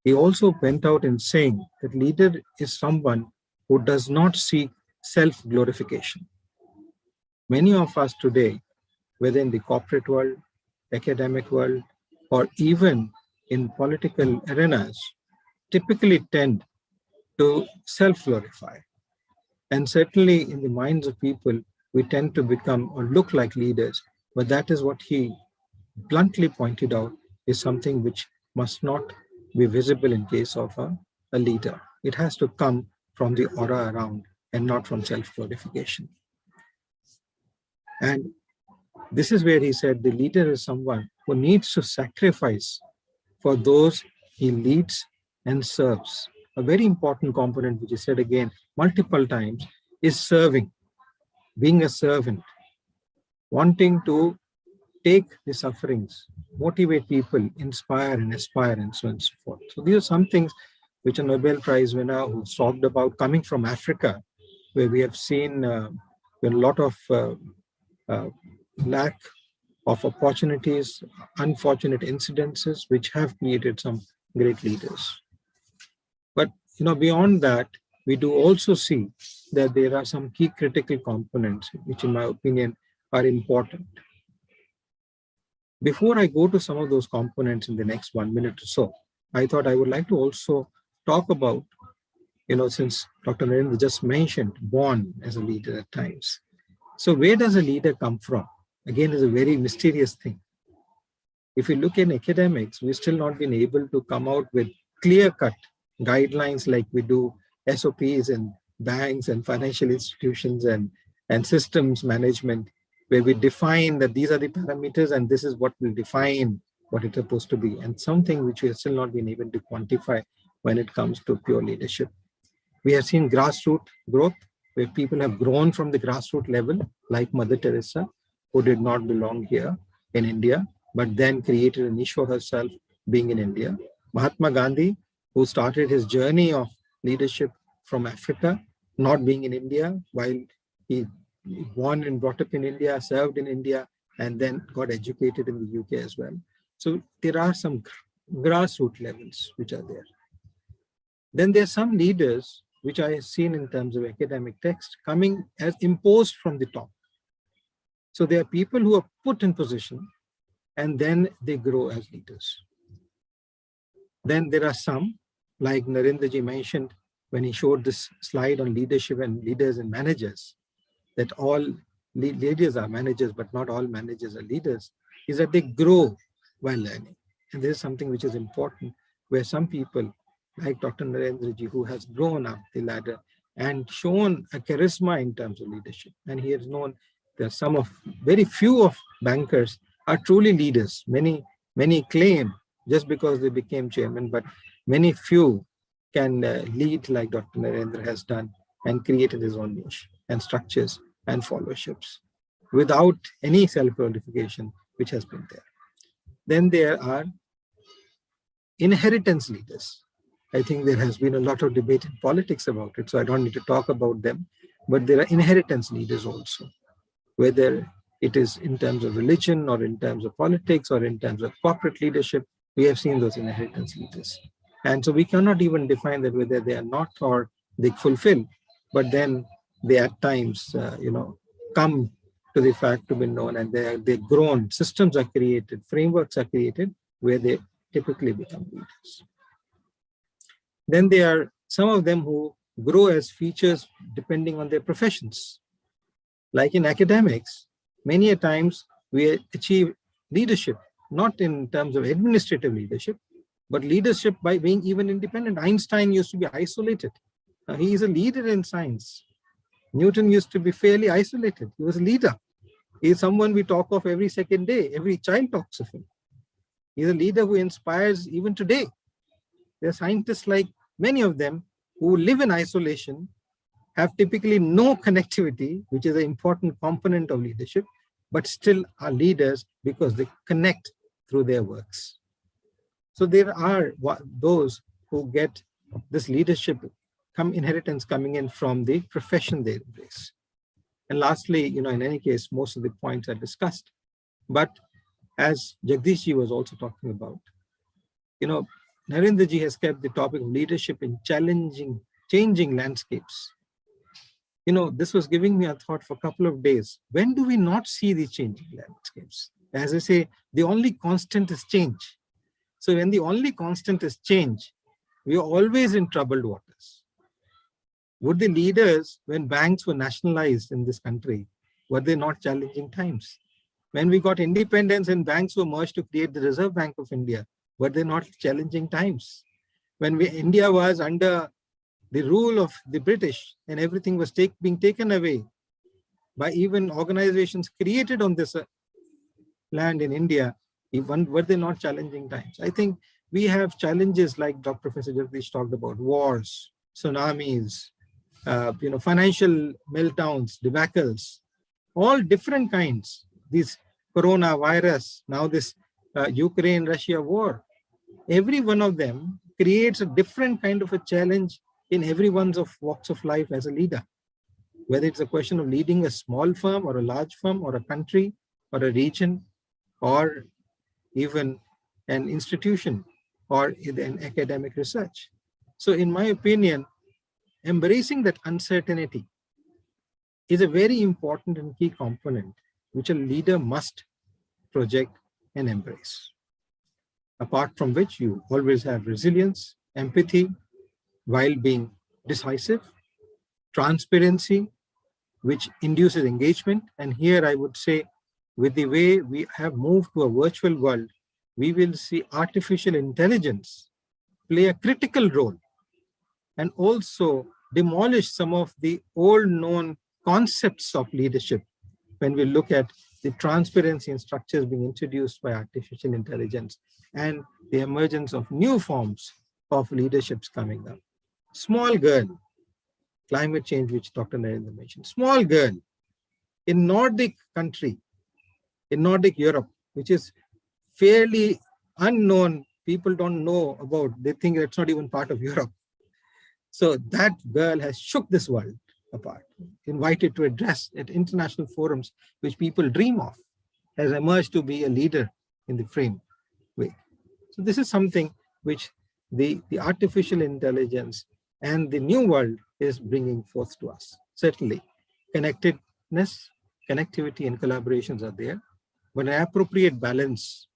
He also went out in saying that leader is someone who does not seek self-glorification. Many of us today, whether in the corporate world, academic world, or even in political arenas, typically tend to self-glorify. And certainly in the minds of people, we tend to become or look like leaders, but that is what he bluntly pointed out is something which must not be visible in case of a leader. It has to come from the aura around and not from self-glorification. And this is where he said the leader is someone who needs to sacrifice for those he leads and serves. A very important component, which he said again multiple times, is serving, being a servant, wanting to take the sufferings, motivate people, inspire and aspire, and so on and so forth. So these are some things which a Nobel Prize winner who talked about coming from Africa, where we have seen a lot of lack of opportunities, unfortunate incidences, which have created some great leaders. But beyond that, we do also see that there are some key critical components, which in my opinion are important. Before I go to some of those components in the next 1 minute or so, I thought I would like to also talk about, since Dr. Narendra just mentioned born as a leader at times. So where does a leader come from? Again, is a very mysterious thing. If you look in academics, we've still not been able to come out with clear-cut guidelines like we do SOPs in banks and financial institutions and systems management, where we define that these are the parameters and this is what will define what it's supposed to be, and something which we have still not been able to quantify when it comes to pure leadership. We have seen grassroots growth, where people have grown from the grassroots level, like Mother Teresa, who did not belong here in India, but then created a niche for herself being in India. Mahatma Gandhi, who started his journey of leadership from Africa, not being in India, while he born and brought up in India, served in India, and then got educated in the UK as well. So there are some grassroots levels which are there. Then there are some leaders which I have seen in terms of academic text coming as imposed from the top. So there are people who are put in position and then they grow as leaders. Then there are some, like Narendra ji mentioned when he showed this slide on leadership and leaders and managers, that all leaders are managers, but not all managers are leaders, is that they grow while learning. And this is something which is important, where some people like Dr. Narendra ji, who has grown up the ladder and shown a charisma in terms of leadership. And he has known that some of, very few of bankers are truly leaders. Many claim just because they became chairman, but many few can lead like Dr. Narendra has done and created his own niche and structures and followerships without any self-glorification which has been there. Then there are inheritance leaders. I think there has been a lot of debate in politics about it, so I don't need to talk about them, but there are inheritance leaders also, whether it is in terms of religion or in terms of politics or in terms of corporate leadership. We have seen those inheritance leaders. And so we cannot even define that whether they are not or they fulfill, but then they at times, come to the fact to be known, and they've grown, systems are created, frameworks are created where they typically become leaders. Then there are some of them who grow as features depending on their professions. Like in academics, many a times we achieve leadership, not in terms of administrative leadership, but leadership by being even independent. Einstein used to be isolated. Now, he is a leader in science. Newton used to be fairly isolated. He was a leader. He is someone we talk of every second day. Every child talks of him. He is a leader who inspires even today. There are scientists like many of them who live in isolation, have typically no connectivity, which is an important component of leadership, but still are leaders because they connect through their works. So there are those who get this leadership inheritance coming in from the profession they embrace. And lastly, in any case, most of the points are discussed. But as Jagdish ji was also talking about, Narendra ji has kept the topic of leadership in changing landscapes. This was giving me a thought for a couple of days. When do we not see these changing landscapes? As I say, the only constant is change. So when the only constant is change, we are always in troubled waters. Would the leaders, when banks were nationalized in this country, were they not challenging times? When we got independence and banks were merged to create the Reserve Bank of India, were they not challenging times? When India was under the rule of the British and everything was being taken away by even organizations created on this land in India, were they not challenging times? I think we have challenges like Professor Jagdish talked about: wars, tsunamis, financial meltdowns, debacles, all different kinds. These coronavirus, now this Ukraine-Russia war, every one of them creates a different kind of a challenge in everyone's walks of life as a leader. Whether it's a question of leading a small firm or a large firm or a country or a region or even an institution or an academic research. So in my opinion, embracing that uncertainty is a very important and key component which a leader must project and embrace. Apart from which you always have resilience, empathy, while being decisive, transparency, which induces engagement. And here I would say, with the way we have moved to a virtual world, we will see artificial intelligence play a critical role and also demolish some of the old known concepts of leadership when we look at the transparency and structures being introduced by artificial intelligence and the emergence of new forms of leaderships coming up. Small girl, climate change, which Dr. Narendra mentioned, small girl in Nordic country, in Nordic Europe, which is fairly unknown, people don't know about, they think it's not even part of Europe. So that girl has shook this world apart, invited to address at international forums, which people dream of, has emerged to be a leader in the frame way. So this is something which the artificial intelligence and the new world is bringing forth to us. Certainly, connectedness, connectivity and collaborations are there, but an appropriate balance,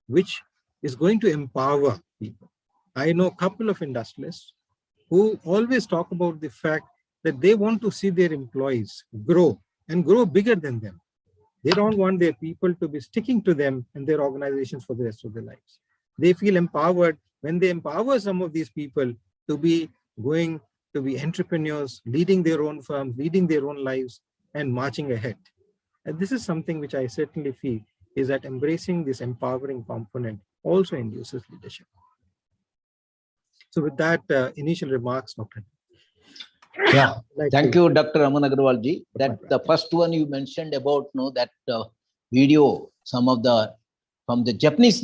which is going to empower people. I know a couple of industrialists who always talk about the fact that they want to see their employees grow and grow bigger than them. They don't want their people to be sticking to them and their organizations for the rest of their lives. They feel empowered when they empower some of these people to be going to be entrepreneurs, leading their own firms, leading their own lives and marching ahead. And this is something which I certainly feel is that embracing this empowering component also induces leadership. So with that initial remarks, Dr. Yeah, thank you, Dr. Aman Agarwal ji. That the first one you mentioned about that video, some of the from the Japanese,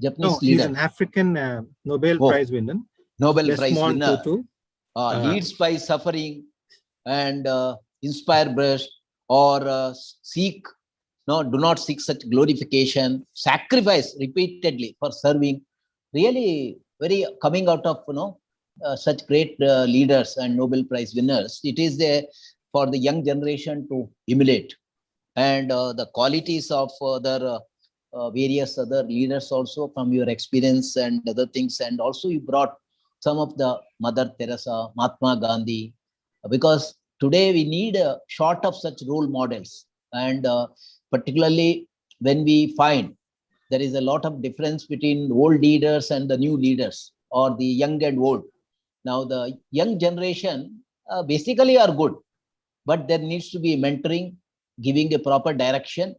Japanese leader. He's an African Nobel Prize winner. Nobel Prize winner. Tutu. Leads by suffering and inspire breast or do not seek such glorification, sacrifice repeatedly for serving. Really, very coming out of such great leaders and Nobel Prize winners. It is there for the young generation to emulate, and the qualities of other various other leaders also from your experience and other things, and also you brought some of the Mother Teresa, Mahatma Gandhi, because today we need a short of such role models, and particularly when we find there is a lot of difference between old leaders and the new leaders or the young and old. Now the young generation basically are good, but there needs to be mentoring, giving a proper direction,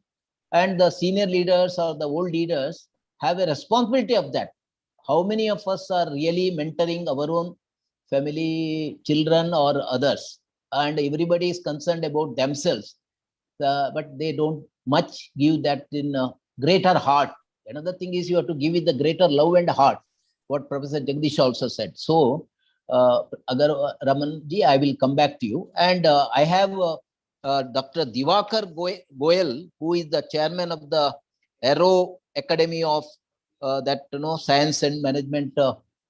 and the senior leaders or the old leaders have a responsibility of that. How many of us are really mentoring our own family, children or others? And everybody is concerned about themselves, but they don't much give that in a greater heart. Another thing is you have to give it the greater love and heart, what Professor Jagdish also said. So, Agar Ramanji, I will come back to you. And I have Dr. Diwakar Goyal, who is the chairman of the Aero Academy of Science and Management,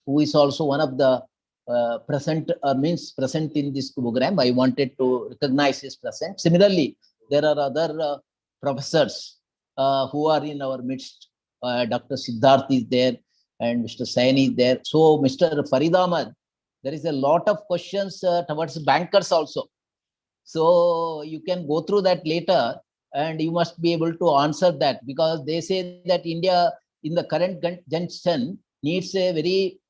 who is also one of the present in this program. I wanted to recognize his presence. Similarly, there are other professors who are in our midst. Dr. Siddharth is there and Mr. Saini is there. So Mr. Farid Ahmad, there is a lot of questions towards bankers also. So you can go through that later and you must be able to answer that, because they say that India in the current junction needs a very,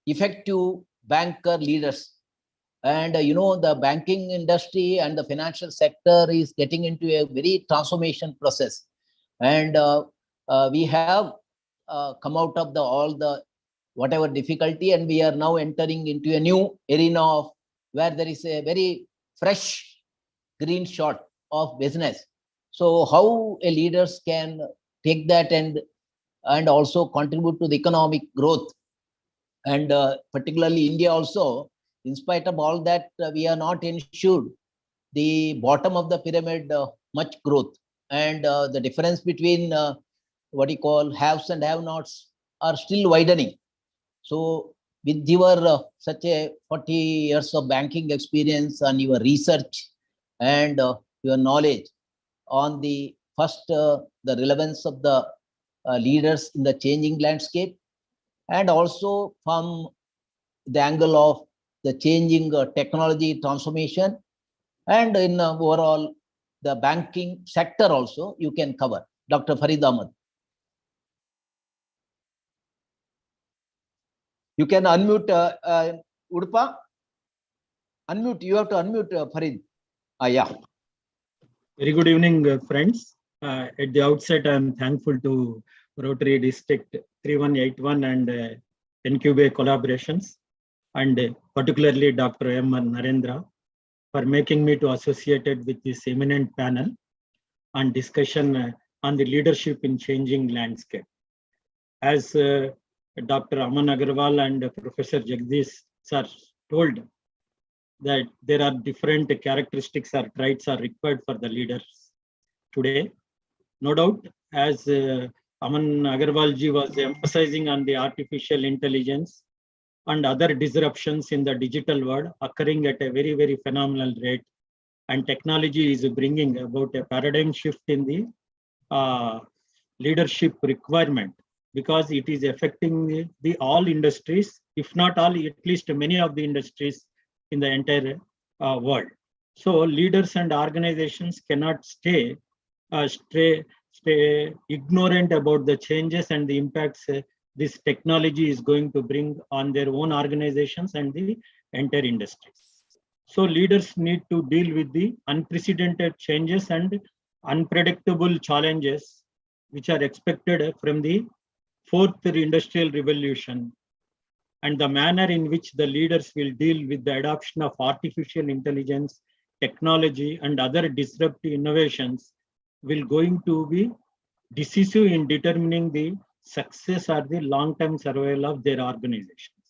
effective banker leaders. And the banking industry and the financial sector is getting into a very transformation process. And we have come out of all the whatever difficulty, and we are now entering into a new arena of where there is a very fresh green shot of business. So how a leaders can take that and also contribute to the economic growth, and particularly India also, in spite of all that, we are not ensured the bottom of the pyramid much growth, and the difference between haves and have-nots are still widening. So with your such a 40 years of banking experience and your research and your knowledge on the first the relevance of the leaders in the changing landscape, and also from the angle of the changing technology transformation, and in overall the banking sector also you can cover. Dr. Farid Ahmad. You can unmute Udpa. Unmute. You have to unmute Farid. Yeah. Very good evening, friends. At the outset, I am thankful to Rotary District 3181 and NQB collaborations, and particularly Dr. Aman Narendra for making me to associated with this eminent panel on discussion on the leadership in changing landscape. As Dr. Aman Agarwal and Professor Jagdish sir told, that there are different characteristics or traits are required for the leaders today. No doubt, as Aman Agarwal ji was emphasizing on the artificial intelligence and other disruptions in the digital world occurring at a very, very phenomenal rate. And technology is bringing about a paradigm shift in the leadership requirement, because it is affecting the all industries, if not all, at least many of the industries in the entire world. So leaders and organizations cannot stay ignorant about the changes and the impacts this technology is going to bring on their own organizations and the entire industries. So leaders need to deal with the unprecedented changes and unpredictable challenges which are expected from the fourth industrial revolution, and the manner in which the leaders will deal with the adoption of artificial intelligence, technology, and other disruptive innovations will going to be decisive in determining the success or the long-term survival of their organizations.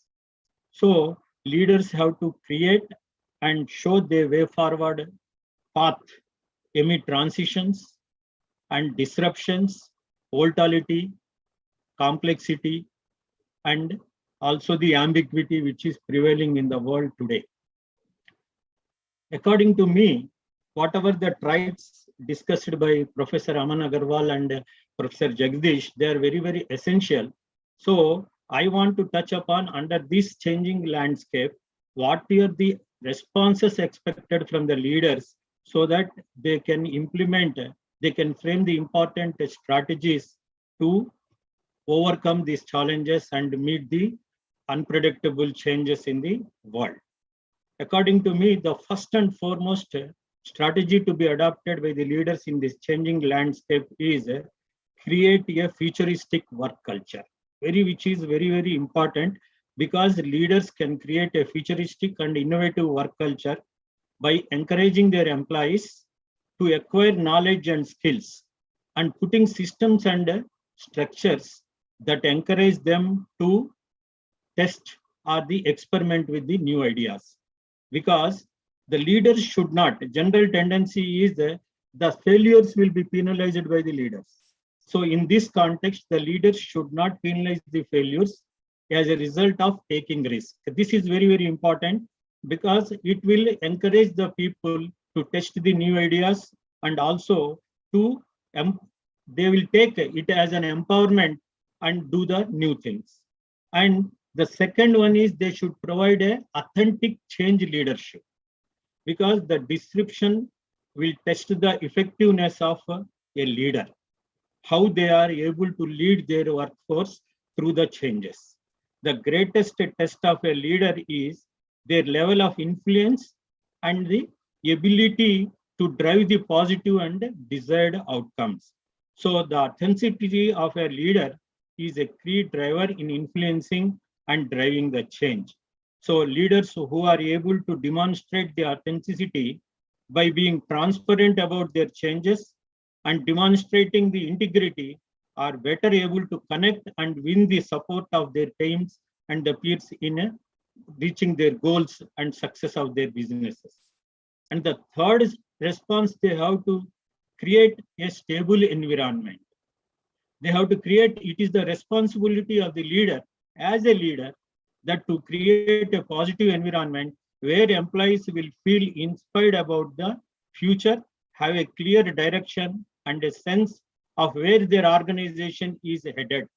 So leaders have to create and show their way forward path amid transitions and disruptions, volatility, complexity, and also the ambiguity which is prevailing in the world today. According to me, whatever the traits discussed by Professor Aman Agarwal and Professor Jagdish, they are very, very essential. So I want to touch upon, under this changing landscape, what are the responses expected from the leaders so that they can implement, they can frame the important strategies to overcome these challenges and meet the unpredictable changes in the world. According to me, the first and foremost strategy to be adopted by the leaders in this changing landscape is create a futuristic work culture, which is very, very important, because leaders can create a futuristic and innovative work culture by encouraging their employees to acquire knowledge and skills and putting systems and structures that encourage them to test or the experiment with the new ideas. Because the leaders should not, general tendency is the failures will be penalized by the leaders. So in this context, the leaders should not penalize the failures as a result of taking risk. This is very, very important, because it will encourage the people to test the new ideas, and also to they will take it as an empowerment and do the new things. And the second one is they should provide a authentic change leadership, because the disruption will test the effectiveness of a leader, how they are able to lead their workforce through the changes. The greatest test of a leader is their level of influence and the ability to drive the positive and desired outcomes. So the authenticity of a leader is a key driver in influencing and driving the change. So leaders who are able to demonstrate the authenticity by being transparent about their changes and demonstrating the integrity are better able to connect and win the support of their teams and the peers in reaching their goals and success of their businesses. And the third response, they have to create a stable environment. They have to create, it is the responsibility of the leader as a leader that to create a positive environment where employees will feel inspired about the future, have a clear direction and a sense of where their organization is headed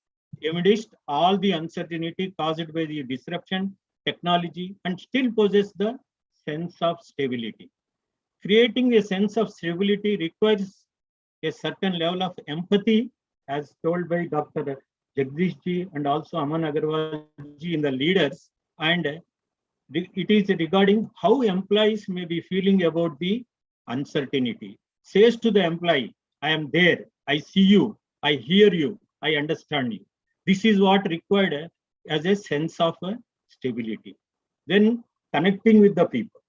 amidst all the uncertainty caused by the disruption, technology, and still possess the sense of stability. Creating a sense of stability requires a certain level of empathy, as told by Dr. Jagdish ji and also Aman Agarwal ji in the leaders, and it is regarding how employees may be feeling about the uncertainty. Says to the employee, I am there, I see you, I hear you, I understand you. This is what required as a sense of stability. Then connecting with the people.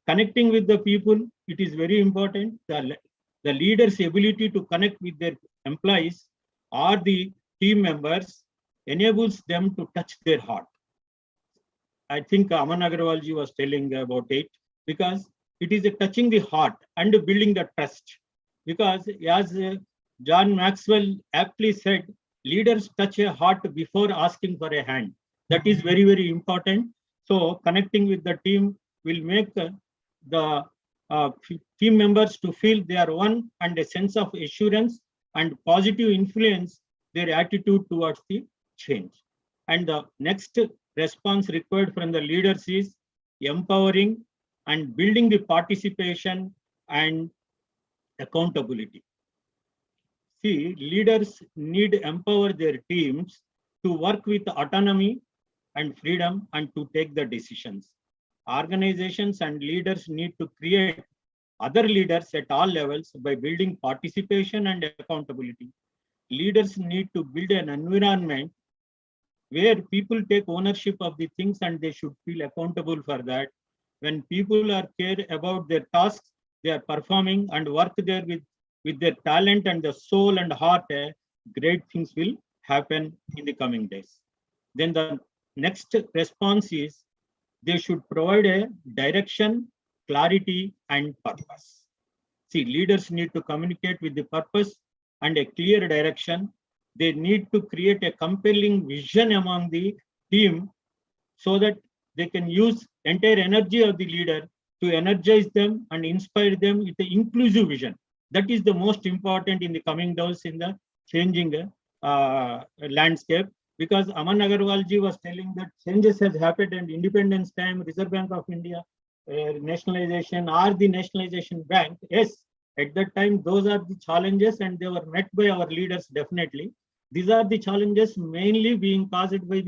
Connecting with the people, it is very important. The leader's ability to connect with their employees or the team members enables them to touch their heart. I think Aman Agarwal ji was telling about it, because it is a touching the heart and building the trust. Because as John Maxwell aptly said, leaders touch a heart before asking for a hand. That is very, very important. So connecting with the team will make the team members to feel they are one, and a sense of assurance and positive influence their attitude towards the change. And the next response required from the leaders is empowering and building the participation and accountability. See, leaders need to empower their teams to work with autonomy and freedom and to take the decisions. Organizations and leaders need to create other leaders at all levels by building participation and accountability. Leaders need to build an environment where people take ownership of the things and they should feel accountable for that. When people are care about their tasks, they are performing and work there with their talent and the soul and heart, great things will happen in the coming days. Then the next response is they should provide a direction, clarity, and purpose. See, leaders need to communicate with the purpose and a clear direction. They need to create a compelling vision among the team so that they can use entire energy of the leader to energize them and inspire them with the inclusive vision. That is the most important in the coming days in the changing landscape. Because Aman Agarwal ji was telling that changes has happened in independence time, Reserve Bank of India, nationalization or the nationalization bank. Yes, at that time, those are the challenges and they were met by our leaders definitely. These are the challenges mainly being caused by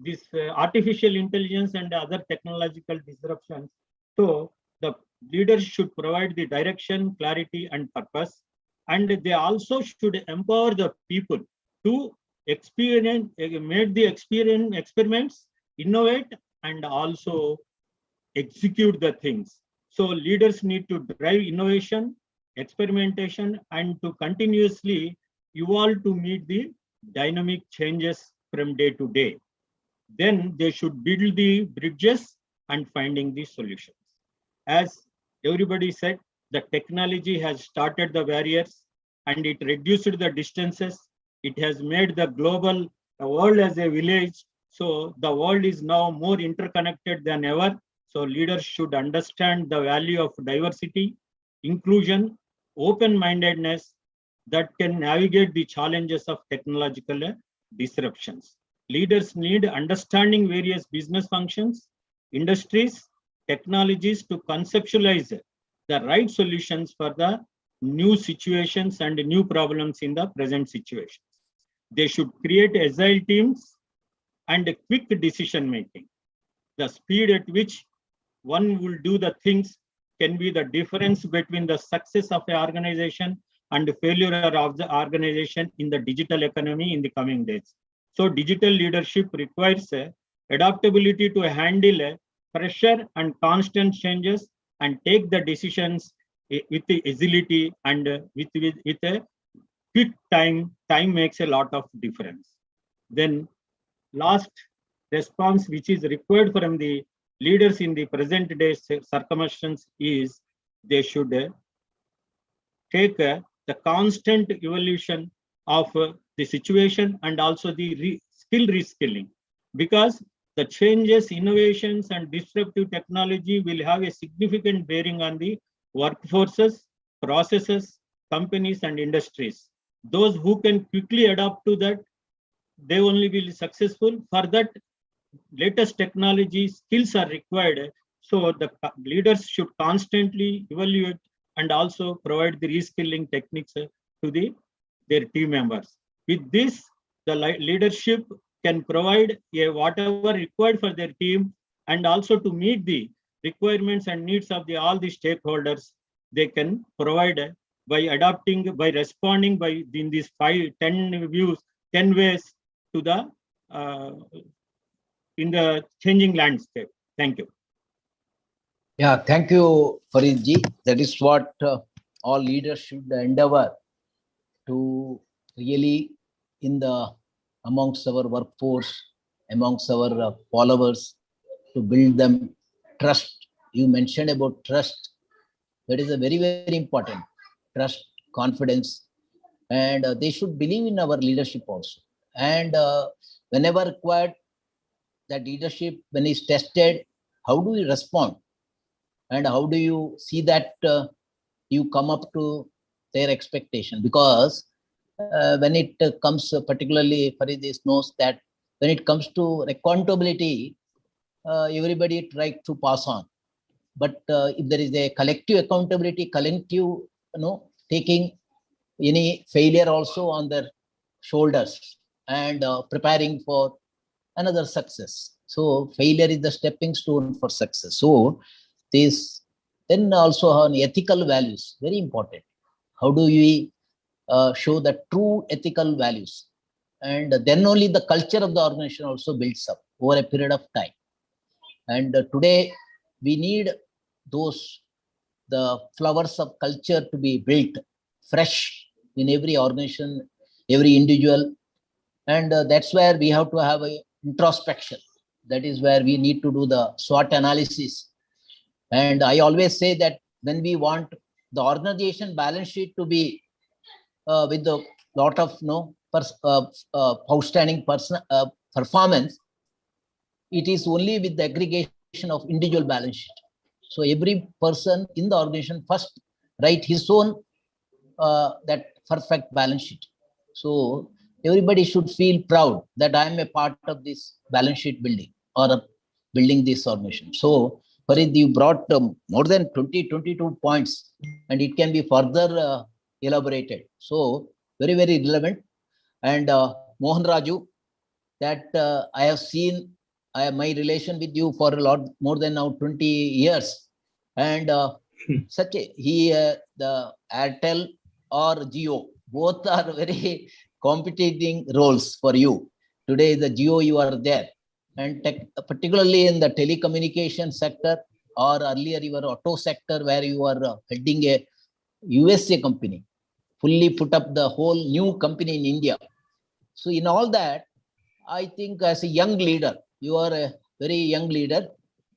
this artificial intelligence and other technological disruptions. So the leaders should provide the direction, clarity, and purpose. And they also should empower the people to experience, make the experiments, innovate, and also execute the things. So leaders need to drive innovation, experimentation, and to continuously evolve to meet the dynamic changes from day to day. Then they should build the bridges and finding the solutions. As everybody said, the technology has started the barriers and it reduced the distances. It has made the global world as a village. So the world is now more interconnected than ever. So leaders should understand the value of diversity, inclusion, open-mindedness that can navigate the challenges of technological disruptions. Leaders need understanding various business functions, industries, technologies to conceptualize the right solutions for the new situations and new problems in the present situations. They should create agile teams and a quick decision making. The speed at which one will do the things can be the difference between the success of an organization and the failure of the organization in the digital economy in the coming days. So digital leadership requires adaptability to handle pressure and constant changes and take the decisions with the agility and with a quick time. Time makes a lot of difference. Then last response which is required from the leaders in the present day circumstances is they should take the constant evolution of the situation and also the skill reskilling, because the changes, innovations, and disruptive technology will have a significant bearing on the workforces, processes, companies, and industries. Those who can quickly adapt to that, they only will be successful. For that, latest technology skills are required. So the leaders should constantly evaluate and also provide the reskilling techniques to their team members. With this, the leadership can provide whatever required for their team, and also to meet the requirements and needs of all the stakeholders. They can provide by adapting, by responding in these 10 views, 10 ways to the in the changing landscape. Thank you. Yeah, thank you, Faridji. That is what all leaders should endeavor to really amongst our workforce, amongst our followers, to build them trust. You mentioned about trust. That is a very, very important. Trust, confidence, and they should believe in our leadership also. And whenever required, that leadership, when it's tested, how do you respond? And how do you see that you come up to their expectation? Because when it comes, particularly Farid knows that when it comes to accountability, everybody tries to pass on. But if there is a collective accountability, collective, taking any failure also on their shoulders and preparing for another success. So failure is the stepping stone for success. So this, then also on ethical values, very important. How do we show the true ethical values? And then only the culture of the organization also builds up over a period of time. And today we need the flowers of culture to be built fresh in every organization, every individual. And that's where we have to have a introspection. That is where we need to do the SWOT analysis. And I always say that when we want the organization balance sheet to be with a lot of outstanding performance, it is only with the aggregation of individual balance sheet. So every person in the organization first write his own that perfect balance sheet. So everybody should feel proud that I am a part of this balance sheet building or building this organization. So Farid, you brought more than 22 points, and it can be further elaborated. So very, very relevant. And Mohan Raju, that I have seen my relation with you for a lot more than now 20 years. And the Airtel or Geo, both are very competing roles for you. Today, the Geo, you are there. And particularly in the telecommunication sector, or earlier your auto sector, where you are heading a USA company, fully put up the whole new company in India. So in all that, I think as a young leader, you are a very young leader,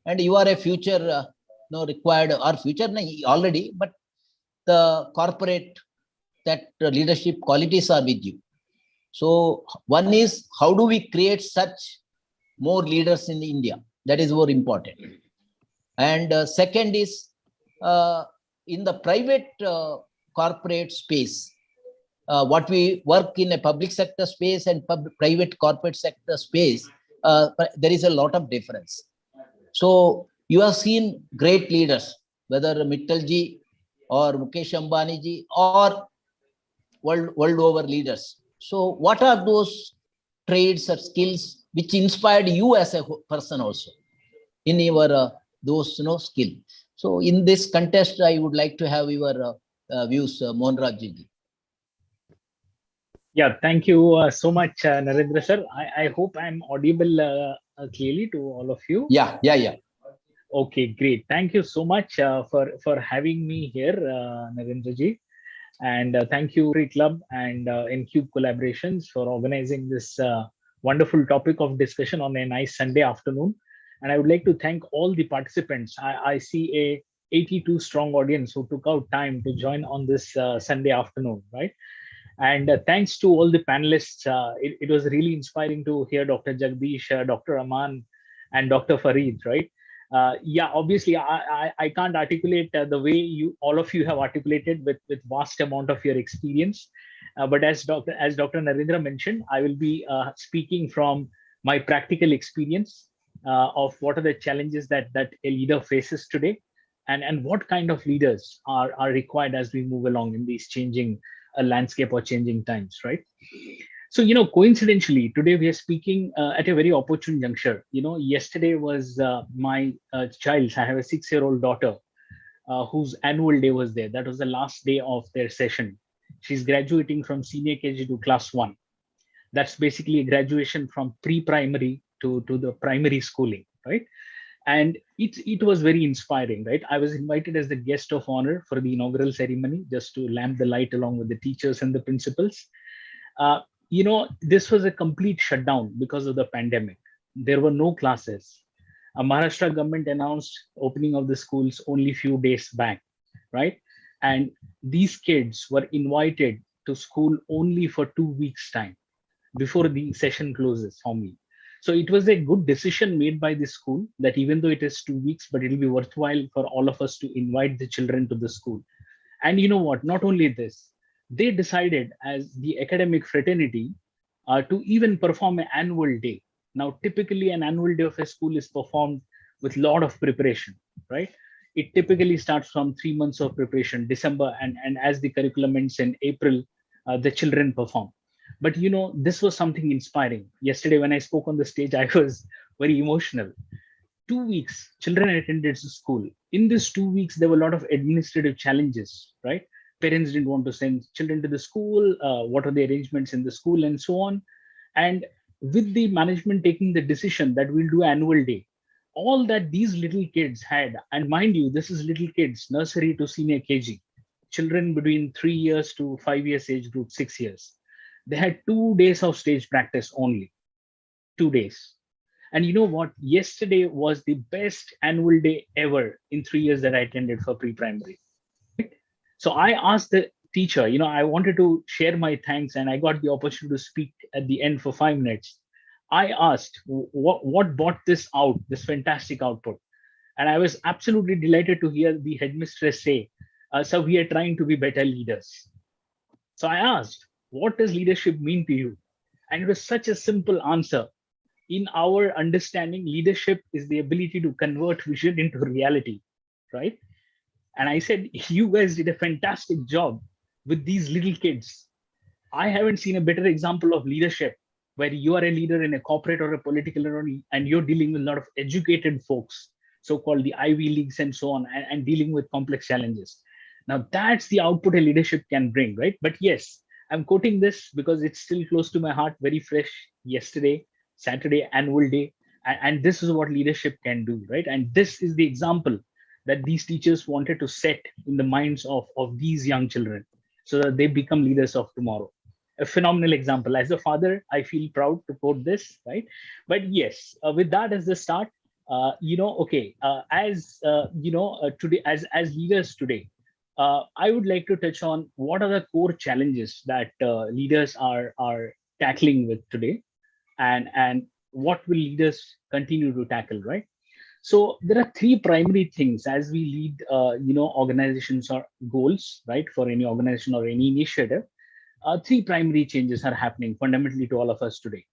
and you are a future required, or future already, but the corporate, that leadership qualities are with you. So one is, how do we create such more leaders in India? That is more important. And second is, in the private corporate space, what we work in a public sector space and private corporate sector space, there is a lot of difference. So you have seen great leaders, whether Mittalji or Mukesh Ambani or world over leaders. So what are those traits or skills which inspired you as a person also in your those skill? So in this contest, I would like to have your views, Mohan Raju. Yeah, thank you so much, Narendra sir. I hope I'm audible clearly to all of you. Yeah. Okay, great. Thank you so much for having me here, Narendra ji. And thank you, Rotary Club and InCube Collaborations for organizing this wonderful topic of discussion on a nice Sunday afternoon. And I would like to thank all the participants. I see a 82 strong audience who took out time to join on this Sunday afternoon, right? And thanks to all the panelists. It was really inspiring to hear Dr. Jagdish, Dr. Aman, and Dr. Farid, right? Yeah, obviously, I can't articulate the way all of you have articulated with vast amount of your experience. But as Dr. Narendra mentioned, I will be speaking from my practical experience of what are the challenges that a leader faces today, and what kind of leaders are required as we move along in these changing landscape or changing times, right? So, coincidentally, today we are speaking at a very opportune juncture. Yesterday was my child's, I have a 6-year-old daughter whose annual day was there. That was the last day of their session. She's graduating from senior KG to class 1. That's basically a graduation from pre-primary to the primary schooling, right? And it was very inspiring, right? I was invited as the guest of honor for the inaugural ceremony, just to lamp the light along with the teachers and the principals. uh, this was a complete shutdown because of the pandemic. There were no classes. Maharashtra government announced opening of the schools only few days back, right? And these kids were invited to school only for 2 weeks time before the session closes for me. So it was a good decision made by the school that even though it is 2 weeks, but it'll be worthwhile for all of us to invite the children to the school. And you know what? Not only this, they decided as the academic fraternity to even perform an annual day. Now, typically, an annual day of a school is performed with a lot of preparation, right? It typically starts from 3 months of preparation, December, and as the curriculum ends in April, the children perform. But this was something inspiring. Yesterday, when I spoke on the stage, I was very emotional. 2 weeks, children attended school. In this 2 weeks, there were a lot of administrative challenges, right? Parents didn't want to send children to the school. What are the arrangements in the school and so on? And with the management taking the decision that we'll do annual day, all that these little kids had, and mind you, this is little kids, nursery to senior KG, children between 3 years to 5 years age group, 6 years. They had 2 days of stage practice only, 2 days. And you know what? Yesterday was the best annual day ever in 3 years that I attended for pre-primary. So I asked the teacher, I wanted to share my thanks and I got the opportunity to speak at the end for 5 minutes. I asked what brought this out, this fantastic output. And I was absolutely delighted to hear the headmistress say, so we are trying to be better leaders. So I asked, what does leadership mean to you? And it was such a simple answer. In our understanding, leadership is the ability to convert vision into reality, right? And I said, you guys did a fantastic job with these little kids. I haven't seen a better example of leadership where you are a leader in a corporate or a political arena and you're dealing with a lot of educated folks, so-called the Ivy Leagues and so on, and dealing with complex challenges. Now that's the output a leadership can bring, right? But yes, I'm quoting this because it's still close to my heart, very fresh. Yesterday, Saturday, annual day. And this is what leadership can do, right? And this is the example that these teachers wanted to set in the minds of these young children so that they become leaders of tomorrow. A phenomenal example. As a father, I feel proud to quote this, right? But yes, with that as the start, today, as leaders today, I would like to touch on what are the core challenges that leaders are tackling with today, and what will leaders continue to tackle, right? So there are three primary things as we lead, organizations or goals, right? For any organization or any initiative, three primary changes are happening fundamentally to all of us today.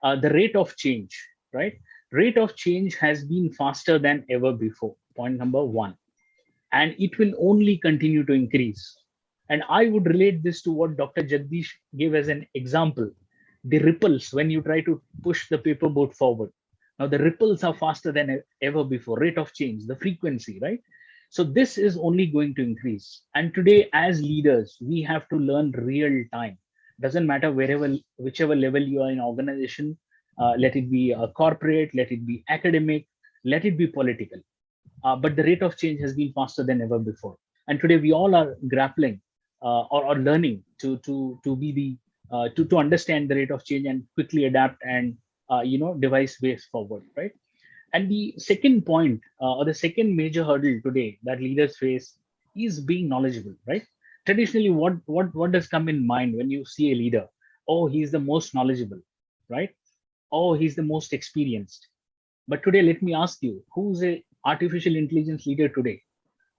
The rate of change, right? Rate of change has been faster than ever before. Point number one, and it will only continue to increase. And I would relate this to what Dr. Jagdish gave as an example: the ripples when you try to push the paper boat forward. Now the ripples are faster than ever before. Rate of change, the frequency, right? So this is only going to increase. And today, as leaders, we have to learn real time. Doesn't matter whichever level you are in organization, let it be a corporate, let it be academic, let it be political. But the rate of change has been faster than ever before. And today we all are grappling or learning to be to understand the rate of change and quickly adapt and devise ways forward, right? And the second point, or the second major hurdle today that leaders face is being knowledgeable, right? Traditionally, what does come in mind when you see a leader? Oh, he's the most knowledgeable, right? Oh, he's the most experienced. But today, let me ask you, who's a artificial intelligence leader today?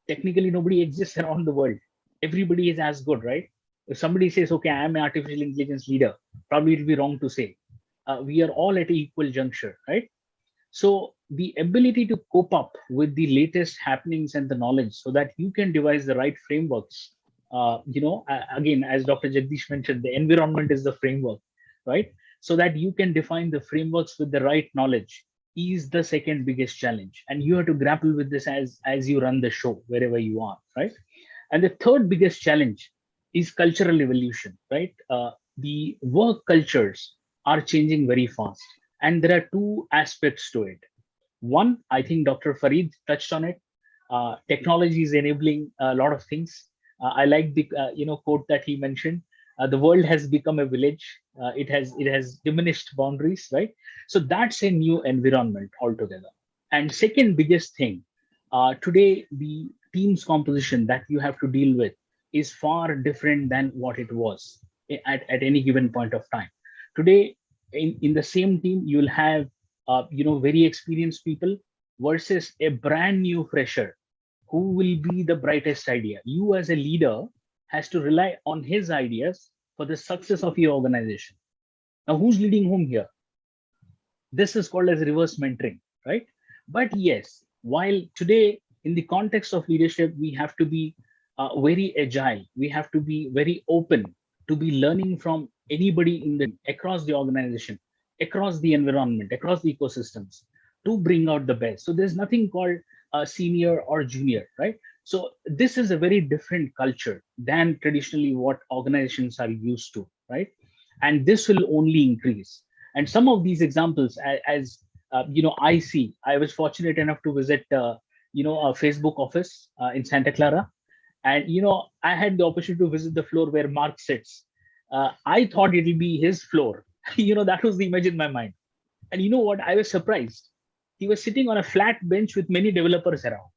Technically, nobody exists around the world. Everybody is as good, right? If somebody says, okay, I'm an artificial intelligence leader, probably it'll be wrong to say. We are all at an equal juncture, right? So the ability to cope up with the latest happenings and the knowledge so that you can devise the right frameworks. Again, as Dr. Jagdish mentioned, the environment is the framework. right? So that you can define the frameworks with the right knowledge is the second biggest challenge. And you have to grapple with this as you run the show, wherever you are, right? And the third biggest challenge is cultural evolution, right? The work cultures are changing very fast. And there are two aspects to it. One, I think Dr. Farid touched on it. Technology is enabling a lot of things. I like the quote that he mentioned. The world has become a village. It has diminished boundaries, right? So that's a new environment altogether. And second biggest thing, today the team's composition that you have to deal with is far different than what it was at any given point of time. Today, in the same team, you'll have very experienced people versus a brand new fresher who will be the brightest idea. You as a leader has to rely on his ideas for the success of your organization. Now, who's leading whom here? This is called as reverse mentoring, right? But yes, while today in the context of leadership, we have to be very agile. We have to be very open to be learning from anybody across the organization, across the environment, across the ecosystems to bring out the best. So there's nothing called senior or junior, right? So this is a very different culture than traditionally what organizations are used to, right? And this will only increase. And some of these examples, I see, I was fortunate enough to visit, a Facebook office in Santa Clara. And, I had the opportunity to visit the floor where Mark sits. I thought it would be his floor. That was the image in my mind. And you know what? I was surprised. He was sitting on a flat bench with many developers around.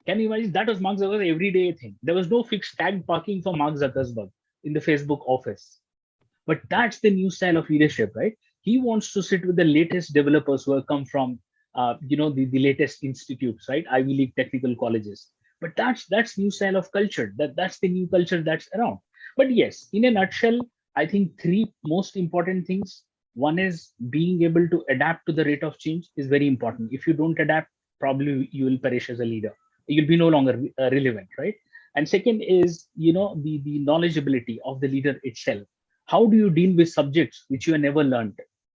Can you imagine? That was Mark Zuckerberg's everyday thing. There was no fixed tag parking for Mark Zuckerberg in the Facebook office. But that's the new style of leadership, right? He wants to sit with the latest developers who have come from, the latest institutes, right? Ivy League technical colleges. But that's new style of culture. That's the new culture that's around. But yes, in a nutshell, I think three most important things. One is being able to adapt to the rate of change is very important. If you don't adapt, probably you will perish as a leader. You'll be no longer relevant, right? And second is, the knowledgeability of the leader itself. How do you deal with subjects which you have never learned?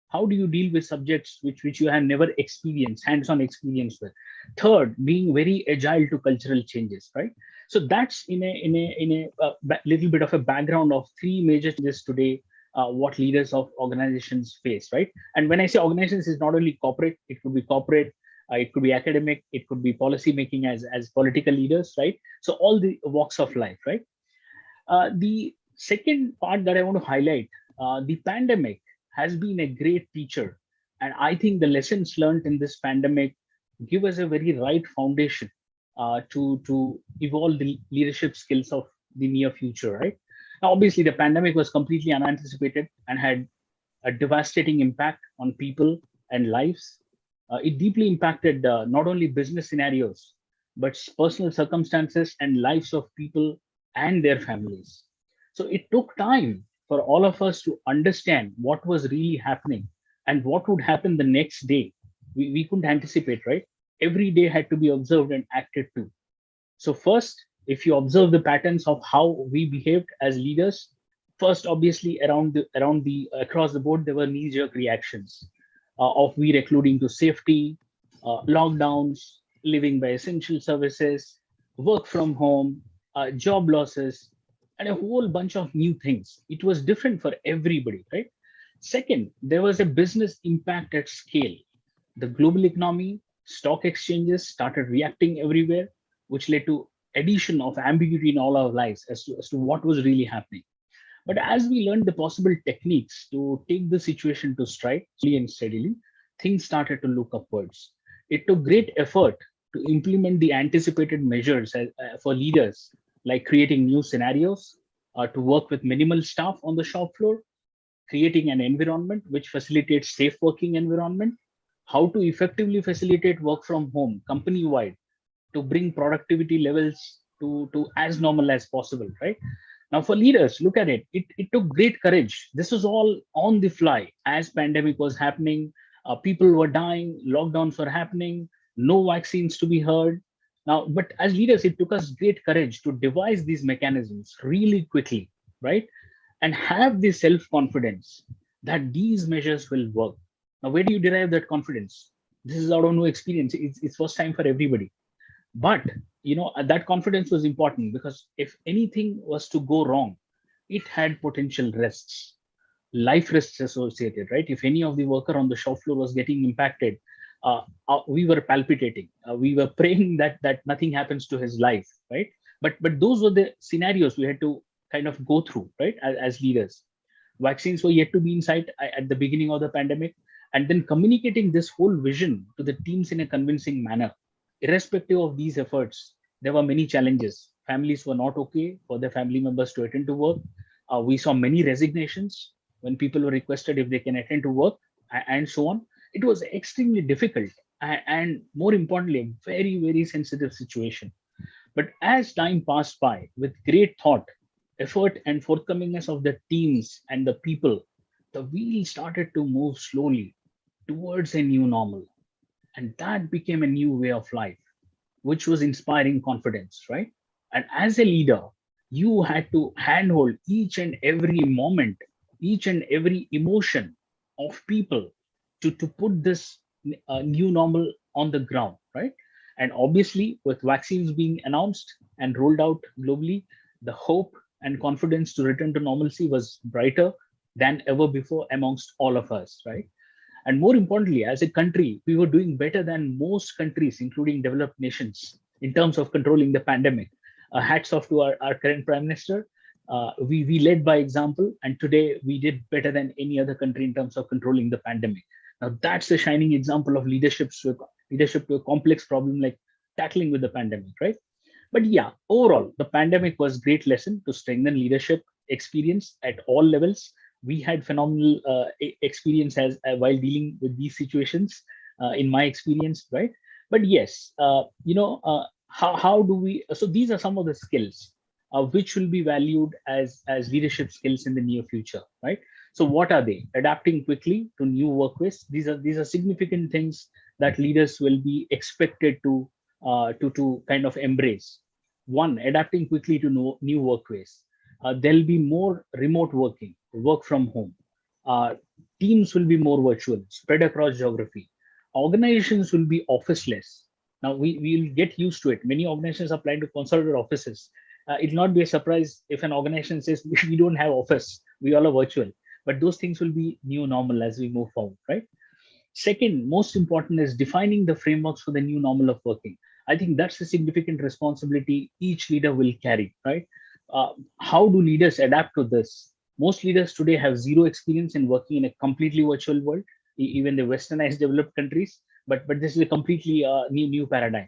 How do you deal with subjects which you have never experienced, hands-on experience with? Third, being very agile to cultural changes, right? So that's in a little bit of a background of three major changes today, what leaders of organizations face, right? And when I say organizations, it's not only corporate, it could be corporate, it could be academic, it could be policy making as political leaders, right? So all the walks of life, right? The second part that I want to highlight, the pandemic has been a great teacher. And I think the lessons learned in this pandemic give us a very right foundation to evolve the leadership skills of the near future, right? Now, obviously, the pandemic was completely unanticipated and had a devastating impact on people and lives. It deeply impacted not only business scenarios, but personal circumstances and lives of people and their families. So it took time for all of us to understand what was really happening and what would happen the next day. We couldn't anticipate, right? Every day had to be observed and acted to. So first, if you observe the patterns of how we behaved as leaders, first, obviously, across the board, there were knee-jerk reactions of we recluding to safety, lockdowns, living by essential services, work from home, job losses, and a whole bunch of new things. It was different for everybody, right? Second, there was a business impact at scale. The global economy, stock exchanges started reacting everywhere, which led to addition of ambiguity in all our lives as to what was really happening. But as we learned the possible techniques to take the situation to stride slowly and steadily, things started to look upwards. It took great effort to implement the anticipated measures for leaders, like creating new scenarios, to work with minimal staff on the shop floor, creating an environment which facilitates safe working environment, how to effectively facilitate work from home company-wide to bring productivity levels to as normal as possible, right? Now for leaders, look at it. It took great courage. This was all on the fly as pandemic was happening. People were dying, lockdowns were happening, no vaccines to be heard. Now, but as leaders, it took us great courage to devise these mechanisms really quickly, right? and have the self-confidence that these measures will work. Now, where do you derive that confidence? This is out of no experience. It's first time for everybody. But that confidence was important because if anything was to go wrong, it had potential risks, life risks associated, right? If any of the worker on the shop floor was getting impacted, we were palpitating. We were praying that nothing happens to his life, right? But those were the scenarios we had to kind of go through, right? As leaders, vaccines were yet to be in sight at the beginning of the pandemic, and then communicating this whole vision to the teams in a convincing manner. Irrespective of these efforts, there were many challenges. Families were not okay for their family members to attend to work. We saw many resignations when people were requested if they can attend to work, and so on. It was extremely difficult and more importantly, a very, very sensitive situation. But as time passed by, with great thought, effort, and forthcomingness of the teams and the people, the wheel started to move slowly towards a new normal. And that became a new way of life, which was inspiring confidence, right? And as a leader, you had to handhold each and every moment, each and every emotion of people to put this new normal on the ground, right? And obviously, with vaccines being announced and rolled out globally, the hope and confidence to return to normalcy was brighter than ever before amongst all of us, right? And more importantly, as a country, we were doing better than most countries, including developed nations, in terms of controlling the pandemic. Hats off to our current Prime Minister. We led by example, and today we did better than any other country in terms of controlling the pandemic. Now, that's a shining example of leadership to a complex problem like tackling with the pandemic, right? But yeah, overall, the pandemic was great lesson to strengthen leadership experience at all levels. We had phenomenal experience as while dealing with these situations, in my experience, right? But yes, how do we? So these are some of the skills which will be valued as leadership skills in the near future, right? So what are they? Adapting quickly to new workways. These are significant things that leaders will be expected to kind of embrace. One, adapting quickly to new workways. There'll be more remote working, work from home. Uh, Teams will be more virtual, spread across geography. Organizations will be officeless. Now we'll get used to it. Many organizations are planning to consolidate offices. It'll not be a surprise if an organization says we don't have office, we all are virtual. But those things will be new normal as we move forward, right? Second, most important is defining the frameworks for the new normal of working. I think that's a significant responsibility each leader will carry, right? How do leaders adapt to this? Most leaders today have zero experience in working in a completely virtual world, even the westernized developed countries. But this is a completely new paradigm.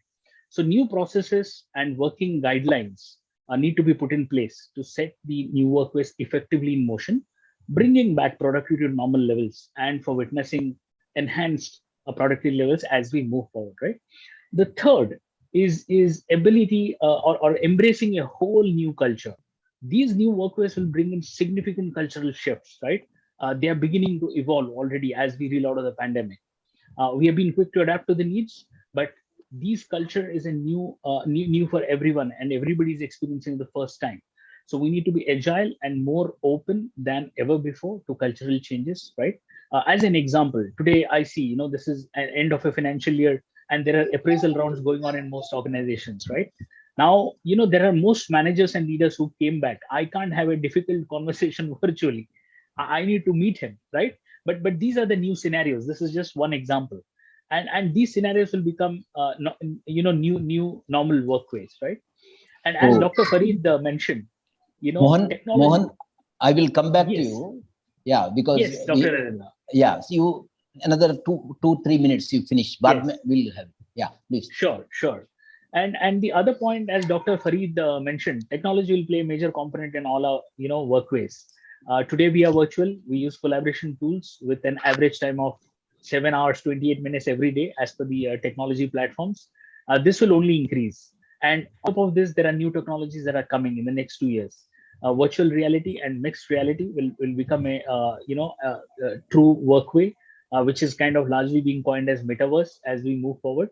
So new processes and working guidelines need to be put in place to set the new workplace effectively in motion, bringing back productivity to normal levels and for witnessing enhanced productivity levels as we move forward, right? The third is ability or embracing a whole new culture. These new workplaces will bring in significant cultural shifts, right? They are beginning to evolve already as we reel out of the pandemic. We have been quick to adapt to the needs, but these culture is a new for everyone, and everybody is experiencing the first time. So we need to be agile and more open than ever before to cultural changes, right? As an example, today I see, this is an end of a financial year, and there are appraisal rounds going on in most organizations, right? Now, there are most managers and leaders who came back. I can't have a difficult conversation virtually. I need to meet him, right? But these are the new scenarios. This is just one example, and these scenarios will become new normal workways, right? And as So, Dr. Farid mentioned, technology. Mohan, I will come back to Yes, you. Yeah, because yes, Dr. Ravindra. yeah, so you another 2-3 minutes you finish. But Yes, we'll have. Yeah, please. sure. And the other point, as Dr. Farid mentioned, technology will play a major component in all our workways. Today we are virtual. We use collaboration tools with an average time of 7 hours 28 minutes every day, as per the technology platforms. This will only increase. And on top of this, there are new technologies that are coming in the next 2 years. Virtual reality and mixed reality will become a true workway, which is kind of largely being coined as metaverse as we move forward.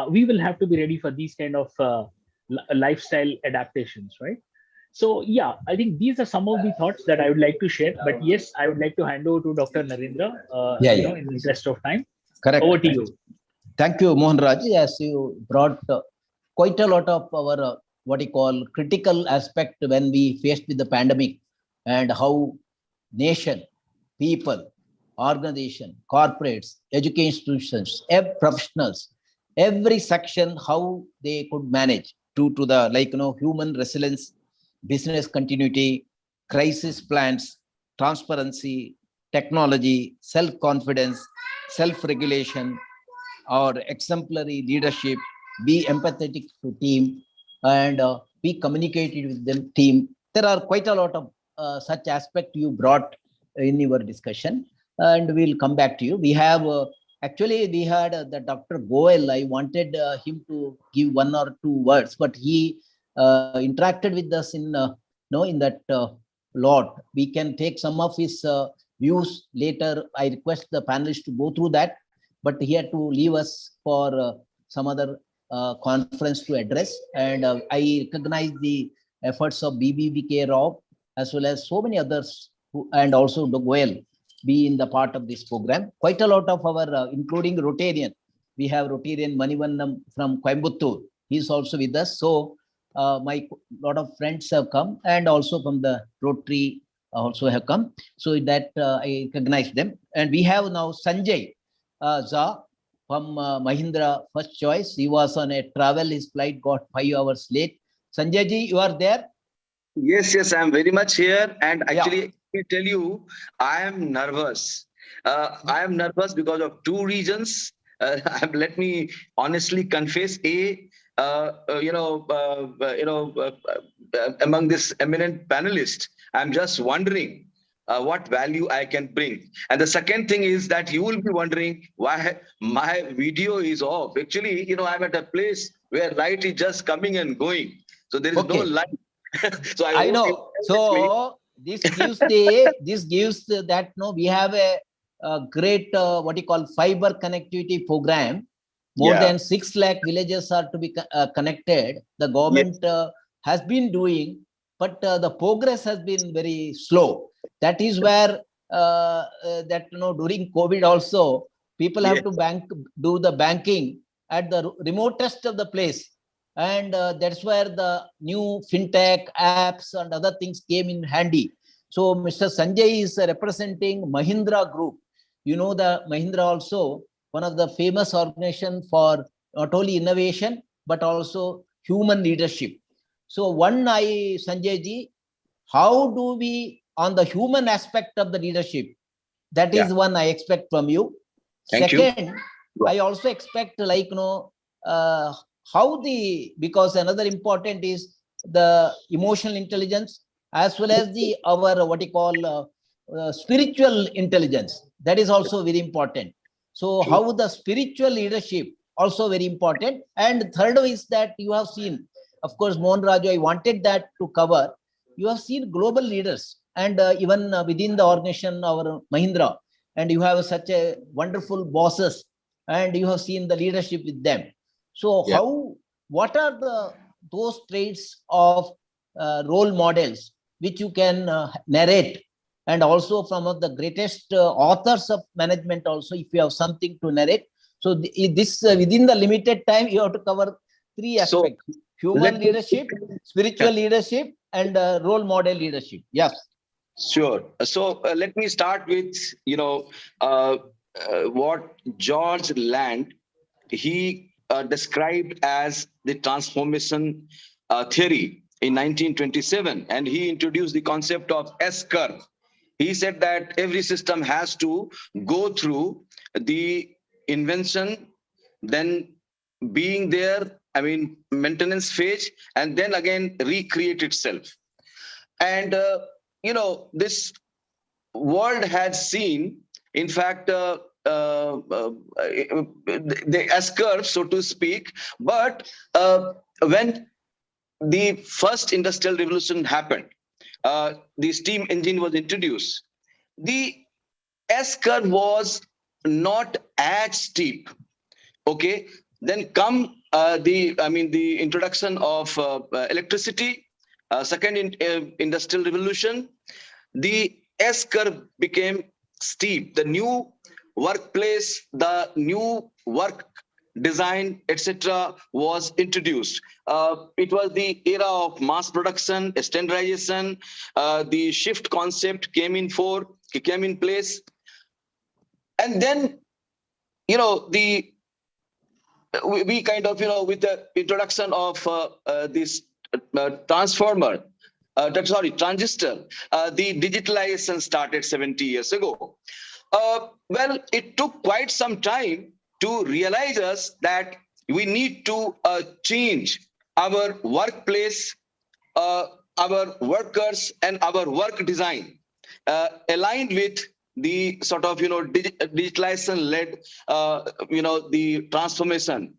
We will have to be ready for these kind of lifestyle adaptations, right? So yeah, I think these are some of the thoughts that I would like to share. But yes, I would like to hand over to Dr. Narendra, Yeah, yeah. in the interest of time. Correct. Over to you. Thank you, Mohan Raju. Yes, you brought quite a lot of our what you call critical aspect when we faced with the pandemic, and how nation, people, organization, corporates, education institutions, professionals, every section, how they could manage to the human resilience, business continuity, crisis plans, transparency, technology, self-confidence, self-regulation, or exemplary leadership, be empathetic to team, and be communicated with them team. There are quite a lot of such aspect you brought in your discussion, and we'll come back to you. We have actually we had the Dr. Goel. I wanted him to give one or two words, but he interacted with us in in that lot. We can take some of his views later. I request the panelists to go through that, but he had to leave us for some other conference to address. And I recognize the efforts of BBVK Rao, as well as so many others, and also the Goel, be in the part of this program. Quite a lot of our, including Rotarian. We have Rotarian Manivannam from Coimbatore. He's also with us. So my lot of friends have come, and also from the Rotary also have come. So that I recognize them. And we have now Sanjay Za from Mahindra First Choice. He was on a travel. His flight got 5 hours late. Sanjay ji, you are there? Yes, I'm very much here. And actually, let me tell you, I am nervous. I am nervous because of two reasons. Let me honestly confess. Among this eminent panelist, I'm just wondering what value I can bring. And the second thing is that you will be wondering why my video is off. Actually, I'm at a place where light is just coming and going. So there is no light. So I know. So this gives that we have a great fiber connectivity program. More than 6 lakh villages are to be connected. The government has been doing, but the progress has been very slow. That is where during COVID also, people have to do the banking at the remotest of the place. And that's where the new fintech apps and other things came in handy. So Mr. Sanjay is representing Mahindra Group. You know, the Mahindra also one of the famous organization for not only innovation, but also human leadership. So Sanjay ji, how do we, on the human aspect of the leadership, that is one I expect from you. Second, I also expect because another important is the emotional intelligence, as well as our spiritual intelligence. That is also very important. So how the spiritual leadership also very important. And third is that you have seen, of course, Mohan Raju, I wanted that to cover. You have seen global leaders, and even within the organization, our Mahindra, and you have such a wonderful bosses, and you have seen the leadership with them. So what are those traits of role models which you can narrate, and also from the greatest authors of management also, if you have something to narrate. So this within the limited time, you have to cover 3 aspects: human leadership, spiritual leadership, and role model leadership. Yes. Sure. So let me start with, what George Land, he described as the transformation theory in 1927. And he introduced the concept of S-curve. He said that every system has to go through the invention, then being there, maintenance phase, and then again recreate itself. And, this world has seen, in fact, the S-curve, so to speak. But when the first industrial revolution happened, the steam engine was introduced, the S-curve was not as steep. Okay, then come the introduction of electricity, second industrial revolution, the S curve became steep. The new workplace, the new work design, etc., was introduced. It was the era of mass production, standardization. The shift concept came in place, and then we kind of with the introduction of this transistor, the digitalization started 70 years ago. Well, it took quite some time to realize us that we need to change our workplace, our workers, and our work design aligned with the sort of digitalization led the transformation.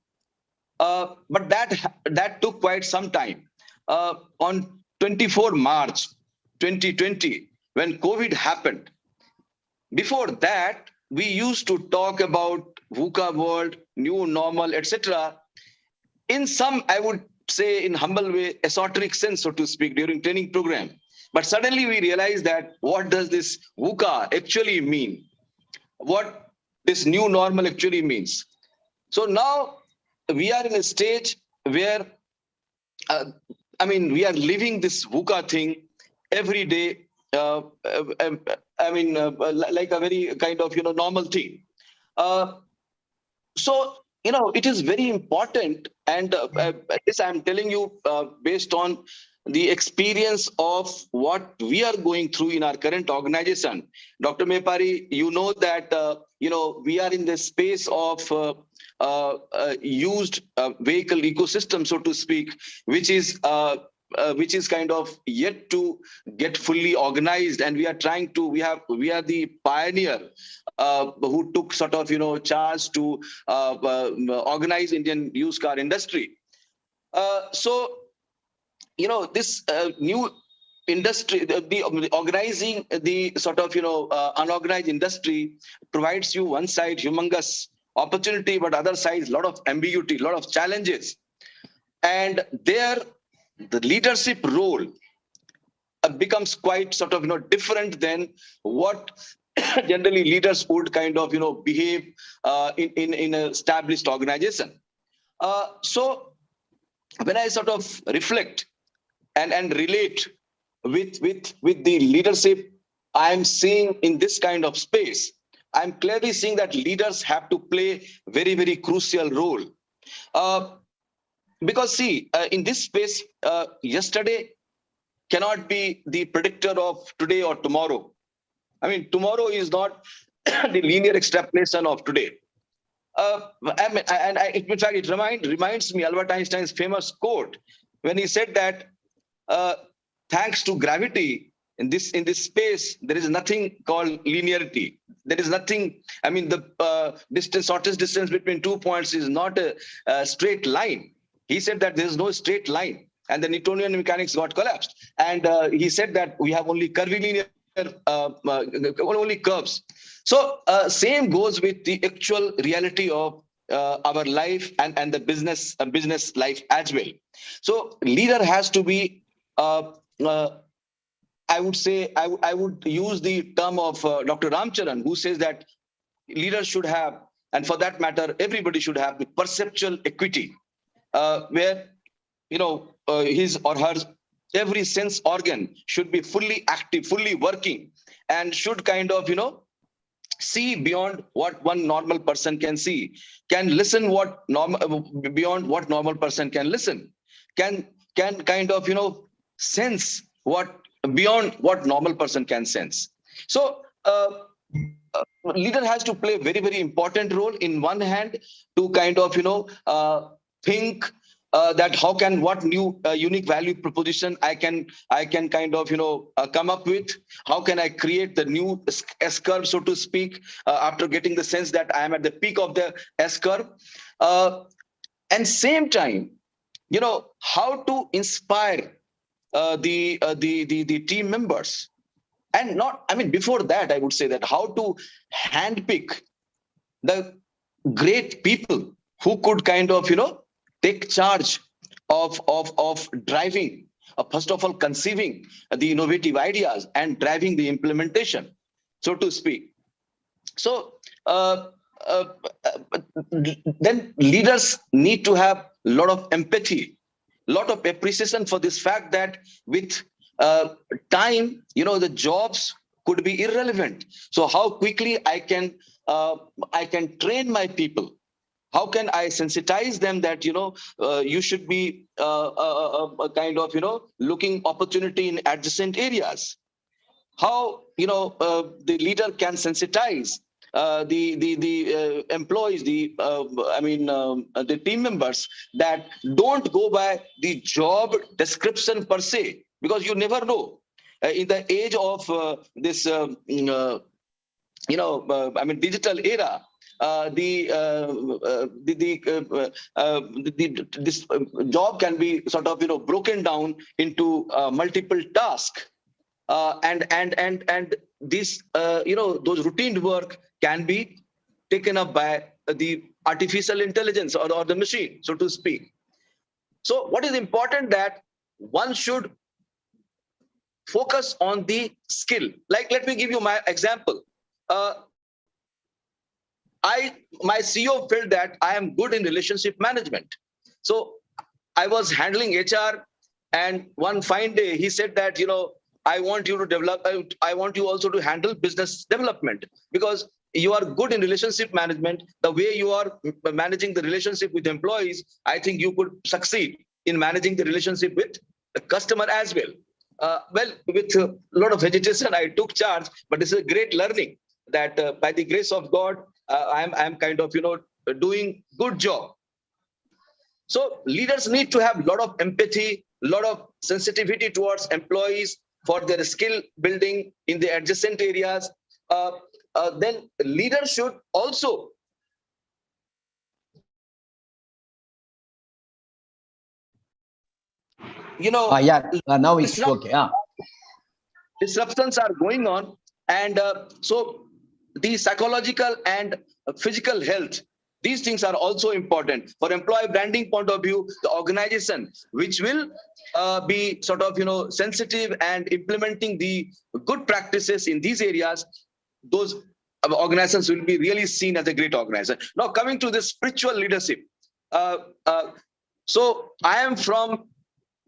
But that took quite some time. On 24 March 2020, when COVID happened, before that, we used to talk about VUCA world, new normal, etc. In some, I would say, in humble way, esoteric sense, so to speak, during training program. But suddenly we realized that what does this VUCA actually mean? What this new normal actually means? So now we are in a stage where, we are living this VUCA thing every day. Like a very kind of normal thing. So it is very important, and this I'm telling you based on the experience of what we are going through in our current organization. Dr. Mepari, you know that we are in the space of used vehicle ecosystem, so to speak, which is kind of yet to get fully organized, and we are trying to. We are the pioneer who took sort of charge to organize Indian used car industry. So this new industry, the organizing the sort of unorganized industry provides you one side humongous opportunity, but other side a lot of ambiguity, a lot of challenges, and there the leadership role becomes quite sort of different than what generally leaders would kind of behave in an established organization. So when I sort of reflect and relate with the leadership I'm seeing in this kind of space, I'm clearly seeing that leaders have to play very, very crucial role. Because see, in this space, yesterday cannot be the predictor of today or tomorrow. I mean, tomorrow is not the linear extrapolation of today. In fact, it reminds me Albert Einstein's famous quote when he said that thanks to gravity in this space, there is nothing called linearity. There is nothing. I mean, the shortest distance between 2 points is not a straight line. He said that there is no straight line, and the Newtonian mechanics got collapsed. And he said that we have only curvilinear, only curves. So same goes with the actual reality of our life and the business life as well. So leader has to be, I would say, I would use the term of Dr. Ramcharan, who says that leaders should have, and for that matter, everybody should have the perceptual equity, where his or her every sense organ should be fully active, fully working, and should kind of see beyond what one normal person can see, can listen beyond what normal person can listen, can kind of sense what beyond what normal person can sense. So leader has to play a very, very important role. In one hand, to kind of think that how can, what new unique value proposition I can kind of come up with. How can I create the new S curve, so to speak, after getting the sense that I am at the peak of the S curve, and same time how to inspire the team members. And not, I mean, before that, I would say that how to handpick the great people who could kind of take charge of driving first of all, conceiving the innovative ideas and driving the implementation, so to speak. So then leaders need to have a lot of empathy, a lot of appreciation for this fact that with time, the jobs could be irrelevant. So how quickly I can train my people. How can I sensitize them that, you should be kind of, looking opportunity in adjacent areas? How, the leader can sensitize the employees, the team members, that don't go by the job description per se, because you never know. In the age of this, digital era, this job can be sort of broken down into multiple tasks, and this those routine work can be taken up by the artificial intelligence or the machine, so to speak. So what is important that one should focus on the skill. Like, let me give you my example. My CEO felt that I am good in relationship management. So I was handling HR, and one fine day he said that, I want you to develop, I want you also to handle business development, because you are good in relationship management. The way you are managing the relationship with employees, I think you could succeed in managing the relationship with the customer as well. Well, with a lot of hesitation, I took charge, but this is a great learning that by the grace of God, I'm kind of, doing good job. So leaders need to have a lot of empathy, a lot of sensitivity towards employees for their skill building in the adjacent areas. Then leaders should also now it's okay. Disruptions are going on, and so the psychological and physical health, these things are also important. For employee branding point of view, the organization which will be sort of sensitive and implementing the good practices in these areas, those organizations will be really seen as a great organization. Now, coming to the spiritual leadership, so I am from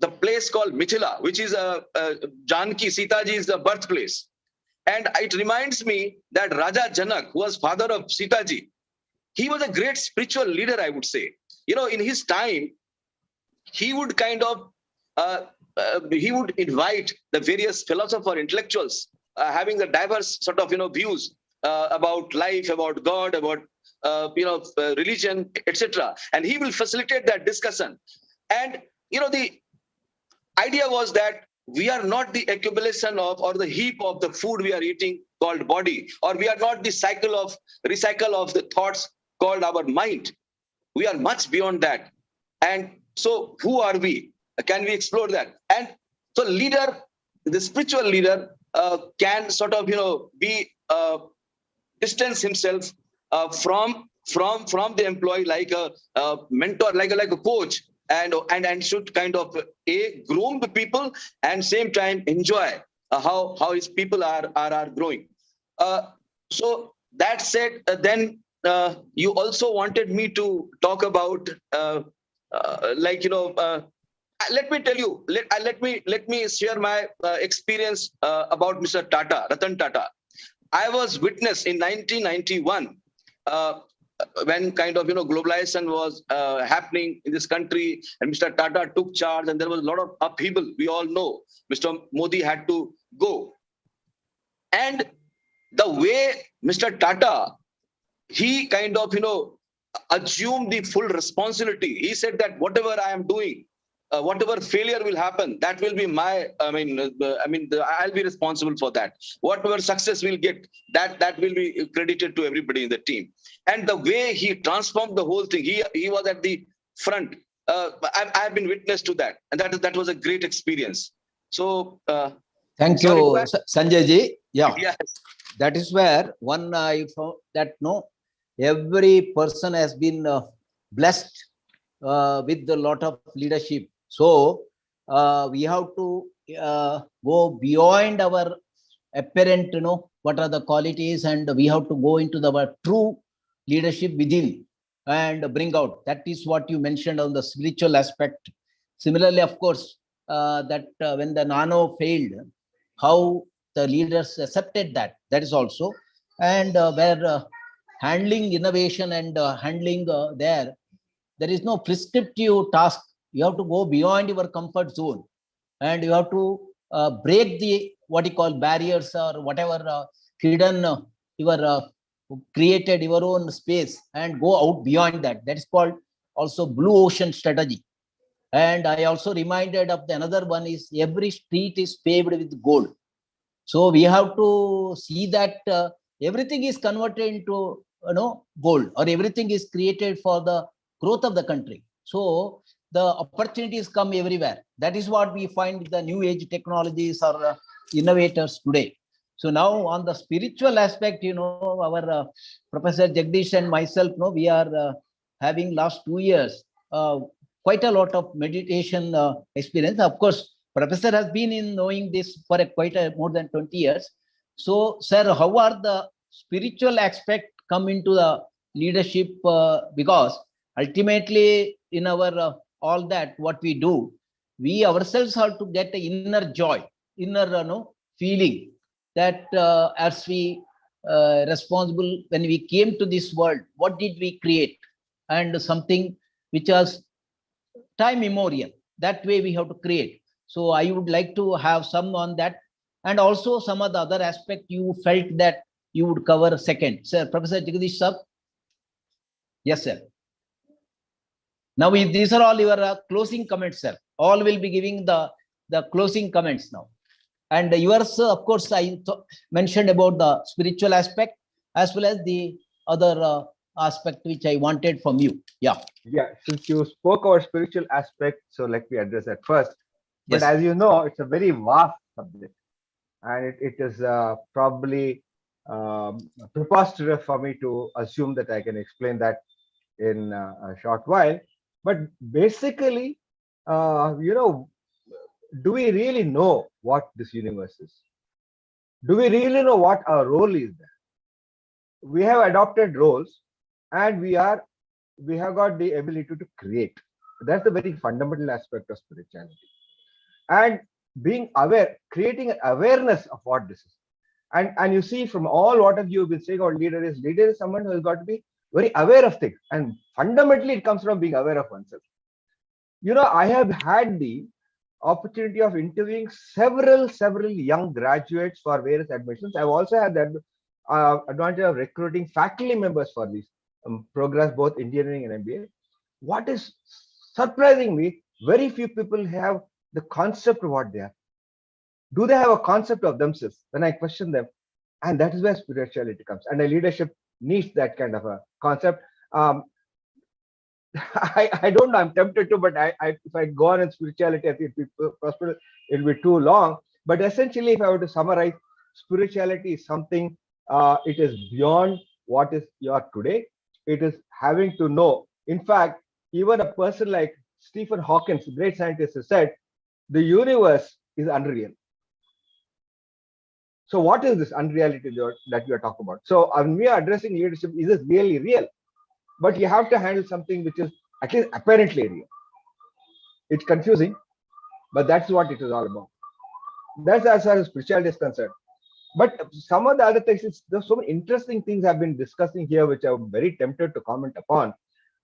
the place called Mithila, which is Janki, Sitaji's birthplace. And it reminds me that Raja Janak, who was father of Sitaji, he was a great spiritual leader, I would say. In his time, he would kind of, he would invite the various philosopher intellectuals, having the diverse sort of, views about life, about God, about, religion, etc. And he will facilitate that discussion. And, the idea was that we are not the accumulation of or the heap of the food we are eating called body, or we are not the recycle of the thoughts called our mind. We are much beyond that. And so who are we? Can we explore that? And so leader, the spiritual leader can sort of, be distance himself from the employee, like a mentor, like a coach, and should kind of groom the people and same time enjoy how his people are growing. So that said, then you also wanted me to talk about let me tell you, let me share my experience about Mr. Tata, Ratan Tata. I was witness in 1991 when kind of globalization was happening in this country, and Mr. Tata took charge, and there was a lot of upheaval. We all know Mr. Modi had to go, and the way Mr. Tata, he kind of assumed the full responsibility. He said that whatever I am doing, whatever failure will happen, that will be my, I'll be responsible for that. Whatever success we'll get, that will be credited to everybody in the team. And the way he transformed the whole thing, he was at the front. I've been witness to that, and that was a great experience. So thank you, Sanjay ji. Yeah, yes. That is where one I found that every person has been blessed with a lot of leadership. So we have to go beyond our apparent, what are the qualities, and we have to go into our true leadership within and bring out. That is what you mentioned on the spiritual aspect. Similarly, of course, that when the nano failed, how the leaders accepted that. That is also, and where handling innovation and handling there is no prescriptive task. You have to go beyond your comfort zone, and you have to break the what you call barriers or whatever hidden your created your own space and go out beyond that. That is called also blue ocean strategy. And I also reminded of the another one is every street is paved with gold. So we have to see that everything is converted into gold, or everything is created for the growth of the country. So the opportunities come everywhere. That is what we find the new age technologies or innovators today. So now on the spiritual aspect, our Professor Jagdish and myself, we are having last 2 years quite a lot of meditation experience. Of course, Professor has been in knowing this for more than 20 years. So, sir, how are the spiritual aspect come into the leadership? Because ultimately, in our all that what we do, we ourselves have to get an inner joy, inner feeling that as we responsible when we came to this world, what did we create, and something which was time immemorial. That way we have to create. So I would like to have some on that, and also some of the other aspect you felt that you would cover second. Sir, Professor Jagdish sir. Yes, sir. Now, if these are all your closing comments, sir. All will be giving the closing comments now. And yours, of course, I mentioned about the spiritual aspect as well as the other aspect which I wanted from you. Yeah. Yeah, since you spoke about spiritual aspect, so let me address that first. But Yes. as you know, it's a very vast subject, and it is probably preposterous for me to assume that I can explain that in a short while. But basically, do we really know what this universe is? Do we really know what our role is there? We have adopted roles, and we have got the ability to create. That's the very fundamental aspect of spirituality. And being aware, creating an awareness of what this is. And you see, from all what of you have been saying about leader is someone who has got to be very aware of things. And fundamentally, it comes from being aware of oneself. I have had the opportunity of interviewing several young graduates for various admissions. I've also had that advantage of recruiting faculty members for these programs, both engineering and MBA. What is surprising me, very few people have the concept of what they are. Do they have a concept of themselves? When I question them, and that is where spirituality comes. And a leadership needs that kind of a concept. I don't know, I'm tempted to, but if I go on in spirituality, I think it'll be too long. But essentially, if I were to summarize, spirituality is something, it is beyond what is you are today. It is having to know. In fact, even a person like Stephen Hawking, a great scientist, has said, the universe is unreal. So what is this unreality that you are talking about? So when we are addressing leadership, is this really real? But you have to handle something which is at least apparently real. It's confusing, but that's what it is all about. That's as far as spirituality is concerned. But some of the other things, there's so many interesting things I've been discussing here, which I'm very tempted to comment upon.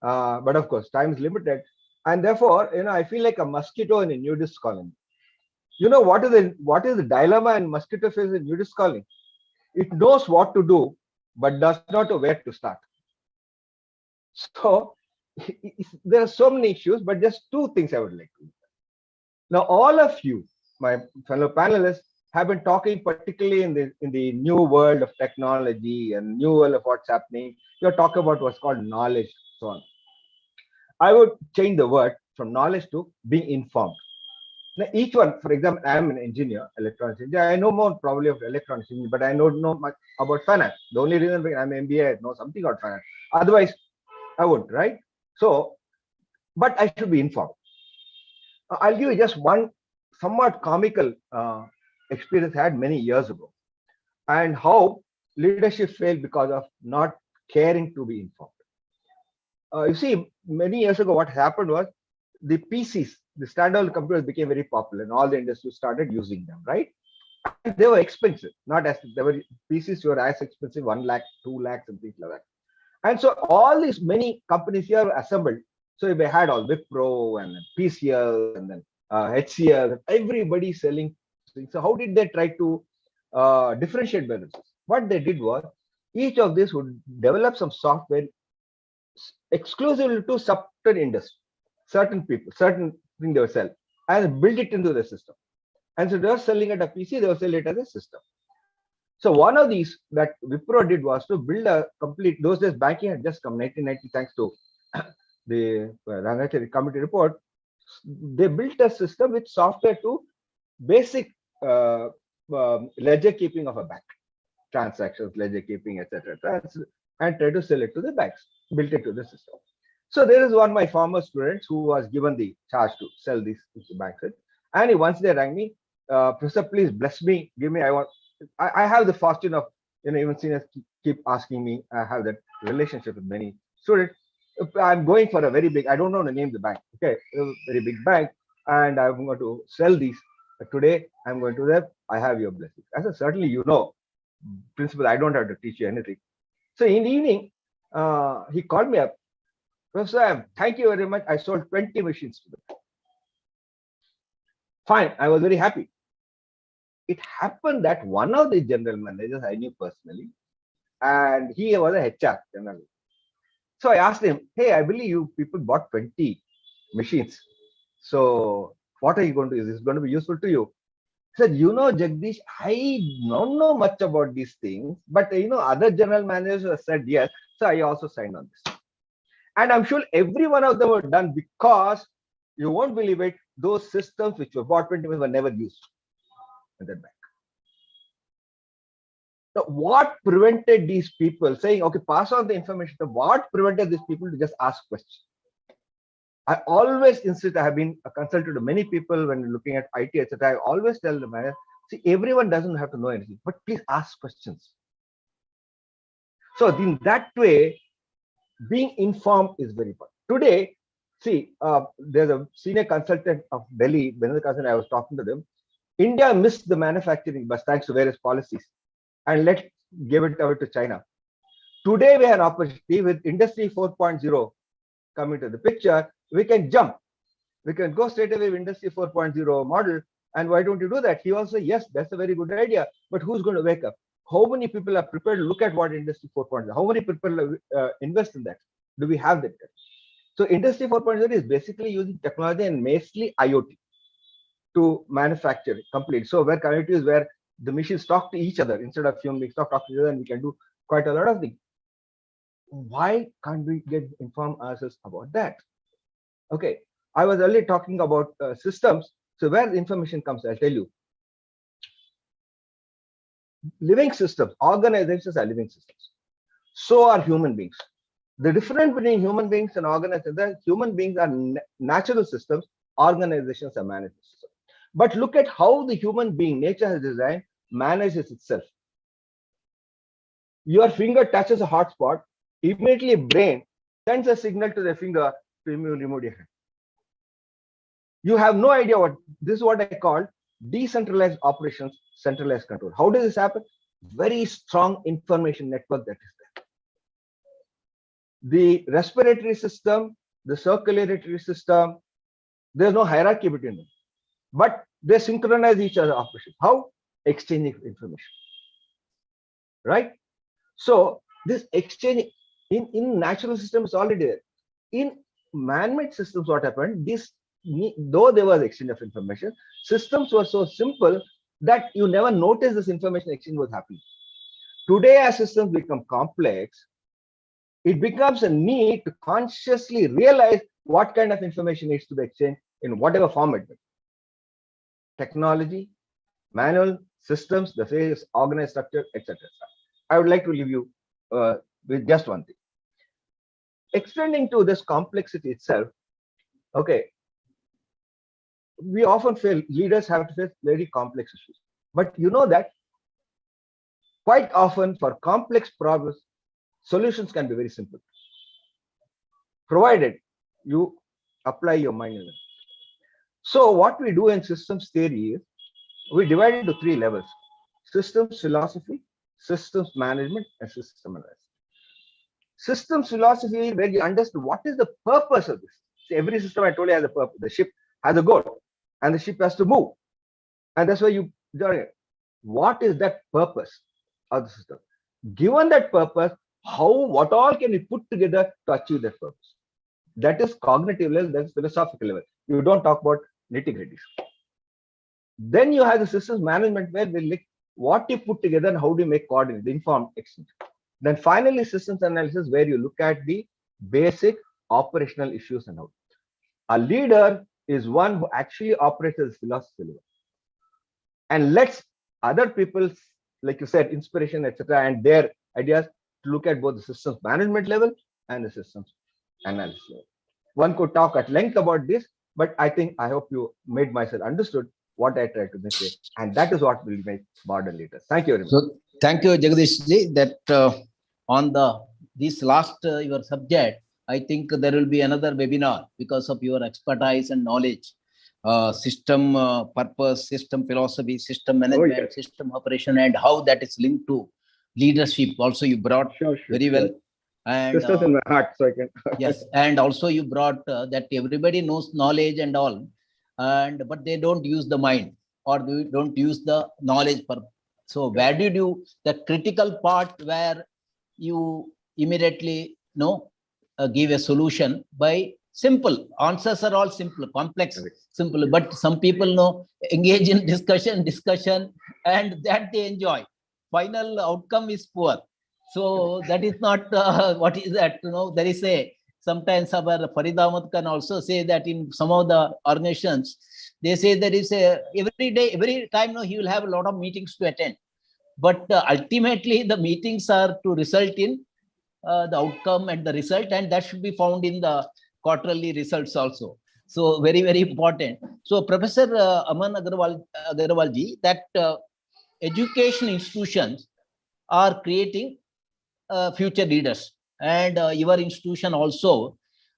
But of course, time is limited. And therefore, I feel like a mosquito in a nudist colony. What is the dilemma in mosquito face in nudist colony? It knows what to do, but does not know where to start. So there are so many issues, but just two things I would like to. Now, all of you, my fellow panelists, have been talking particularly in the new world of technology and new world of what's happening. You're talking about what's called knowledge, so on. I would change the word from knowledge to being informed. Now, each one, for example, I am an engineer, electronics engineer. I know more probably of electronics engineering, but I don't know much about finance. The only reason I'm an MBA, I know something about finance. Otherwise, I wouldn't, right? So, but I should be informed. I'll give you just one somewhat comical experience I had many years ago, and how leadership failed because of not caring to be informed. You see, many years ago, what happened was the PCs, the standalone computers, became very popular, and all the industries started using them, right? And they were expensive, not as they were PCs were as expensive, 1 lakh, 2 lakhs, and things like that. And so all these many companies here were assembled. So they had all Wipro and then PCL and then HCL, everybody selling things. So how did they try to differentiate by themselves? What they did was each of these would develop some software exclusively to certain industry, certain people, certain thing they were selling, and build it into the system. And so they were selling at a PC, they were selling it as a system. So one of these that Wipro did was to build a complete, those days banking had just come, 1990, thanks to the Rangachari committee report. They built a system with software to basic ledger keeping of a bank, transactions, ledger keeping, etc., and try to sell it to the banks, built it to the system. So there is one of my former students who was given the charge to sell these to banks, and once they rang me, Professor, please bless me, give me, I have the fortune of, even seniors keep asking me, I have that relationship with many students. I'm going for a very big, I don't know the name of the bank, okay, a very big bank, and I'm going to sell these. Today, I'm going to them, I have your blessing. I said, certainly, principal, I don't have to teach you anything. So in the evening, he called me up. Professor, thank you very much. I sold 20 machines to them. Fine, I was very happy. It happened that one of the general managers I knew personally, and he was a HR general. So I asked him, hey, I believe you people bought 20 machines. So what are you going to do? Is this going to be useful to you? He said, Jagdish, I don't know much about these things, but other general managers said yes. So I also signed on this. And I'm sure every one of them were done because you won't believe it, those systems which were bought 20 were never used in that bank. So what prevented these people saying, okay, pass on the information? What prevented these people to just ask questions? I always insist, I have been a consultant to many people when looking at IT, etc. I always tell them, see, everyone doesn't have to know anything, but please ask questions. So in that way, being informed is very important. Today, see, there's a senior consultant of Delhi, I was talking to them. India missed the manufacturing bus thanks to various policies, and let's give it over to China. Today, we have an opportunity with Industry 4.0 coming to the picture. We can jump. We can go straight away with Industry 4.0 model. And why don't you do that? He also, yes, that's a very good idea. But who's going to wake up? How many people are prepared to look at what Industry 4.0? How many people invest in that? Do we have that? So Industry 4.0 is basically using technology and mostly IoT to manufacture complete. So where connectivity is where the machines talk to each other instead of human beings talk to each other, and we can do quite a lot of things. Why can't we get informed ourselves about that? Okay, I was earlier talking about systems. So where the information comes, I'll tell you. Living systems, organizations are living systems. So are human beings. The difference between human beings and organizations, human beings are natural systems, organizations are managed systems. But look at how the human being, nature has designed, manages itself. Your finger touches a hot spot, immediately brain sends a signal to the finger to remove your hand. You have no idea what, this is what I call decentralized operations, centralized control. How does this happen? Very strong information network that is there. The respiratory system, the circulatory system, there's no hierarchy between them, but they synchronize each other's operations. How? Exchanging information, right? So this exchange in natural systems already there. In man-made systems, what happened? This, though there was exchange of information, systems were so simple that you never noticed this information exchange was happening. Today, as systems become complex, it becomes a need to consciously realize what kind of information needs to be exchanged in whatever format. Technology, manual, systems, the various organized structure, etc. I would like to leave you with just one thing. Extending to this complexity itself, okay, we often feel leaders have to face very complex issues. But you know that quite often for complex problems, solutions can be very simple, provided you apply your mind in it. So what we do in systems theory is we divide into three levels: systems philosophy, systems management, and system analysis. Systems philosophy, where you understand what is the purpose of this. See, every system I told you has a purpose. The ship has a goal, and the ship has to move. And that's why you join it. What is that purpose of the system? Given that purpose, what all can we put together to achieve that purpose? That is cognitive level, that is philosophical level. You don't talk about nitty-gritties. Then you have the systems management, where we look what you put together and how do you make coordinate, the informed exchange. Then finally, systems analysis, where you look at the basic operational issues and how. A leader is one who actually operates as philosophy level and lets other people, like you said, inspiration, etc., and their ideas to look at both the systems management level and the systems analysis level. One could talk at length about this, but I hope you made myself understood what I tried to say, and that is what will make modern leaders. Thank you very much. So thank you, Jagdish ji, that on this last your subject, I think there will be another webinar because of your expertise and knowledge. System purpose, system philosophy, system management, system operation, and how that is linked to leadership. Also, you brought very well. And sisters in my heart, so I can. Yes, and also you brought that everybody knows knowledge and all, but they don't use the mind, or they don't use the knowledge. So where did you, the critical part where you immediately give a solution by simple answers are all simple, complex, simple, but some people engage in discussion, and that they enjoy. Final outcome is poor. So that is not what is that, there is sometimes our Farid Ahmad can also say that in some of the organizations, they say there is every day, every time he will have a lot of meetings to attend. But ultimately the meetings are to result in the outcome and the result, and that should be found in the quarterly results also. So very, very important. So Professor Aman Agarwal ji, that education institutions are creating future leaders, and your institution also.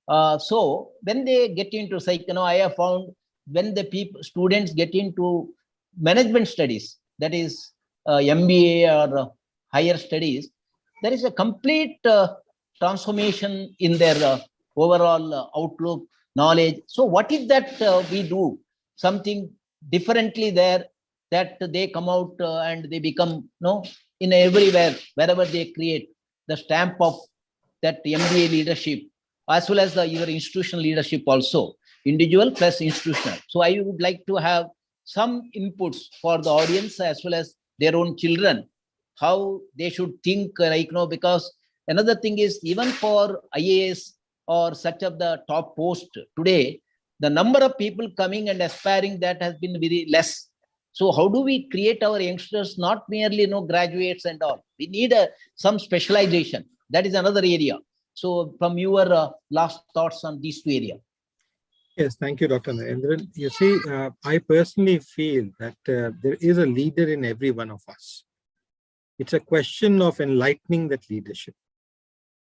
So when they get into I have found when the students get into management studies, that is MBA or higher studies, there is a complete transformation in their overall outlook, knowledge. So what is that we do something differently there, that they come out and they become in everywhere, wherever they create the stamp of that MBA leadership, as well as your institutional leadership also, individual plus institutional. So I would like to have some inputs for the audience as well as their own children, how they should think, because another thing is, even for IAS or such of the top post today, the number of people coming and aspiring, that has been very less. So how do we create our youngsters, not merely graduates and all? We need some specialization. That is another area. So from your last thoughts on these two areas. Yes, thank you, Dr. Narendran. You see, I personally feel that there is a leader in every one of us. It's a question of enlightening that leadership,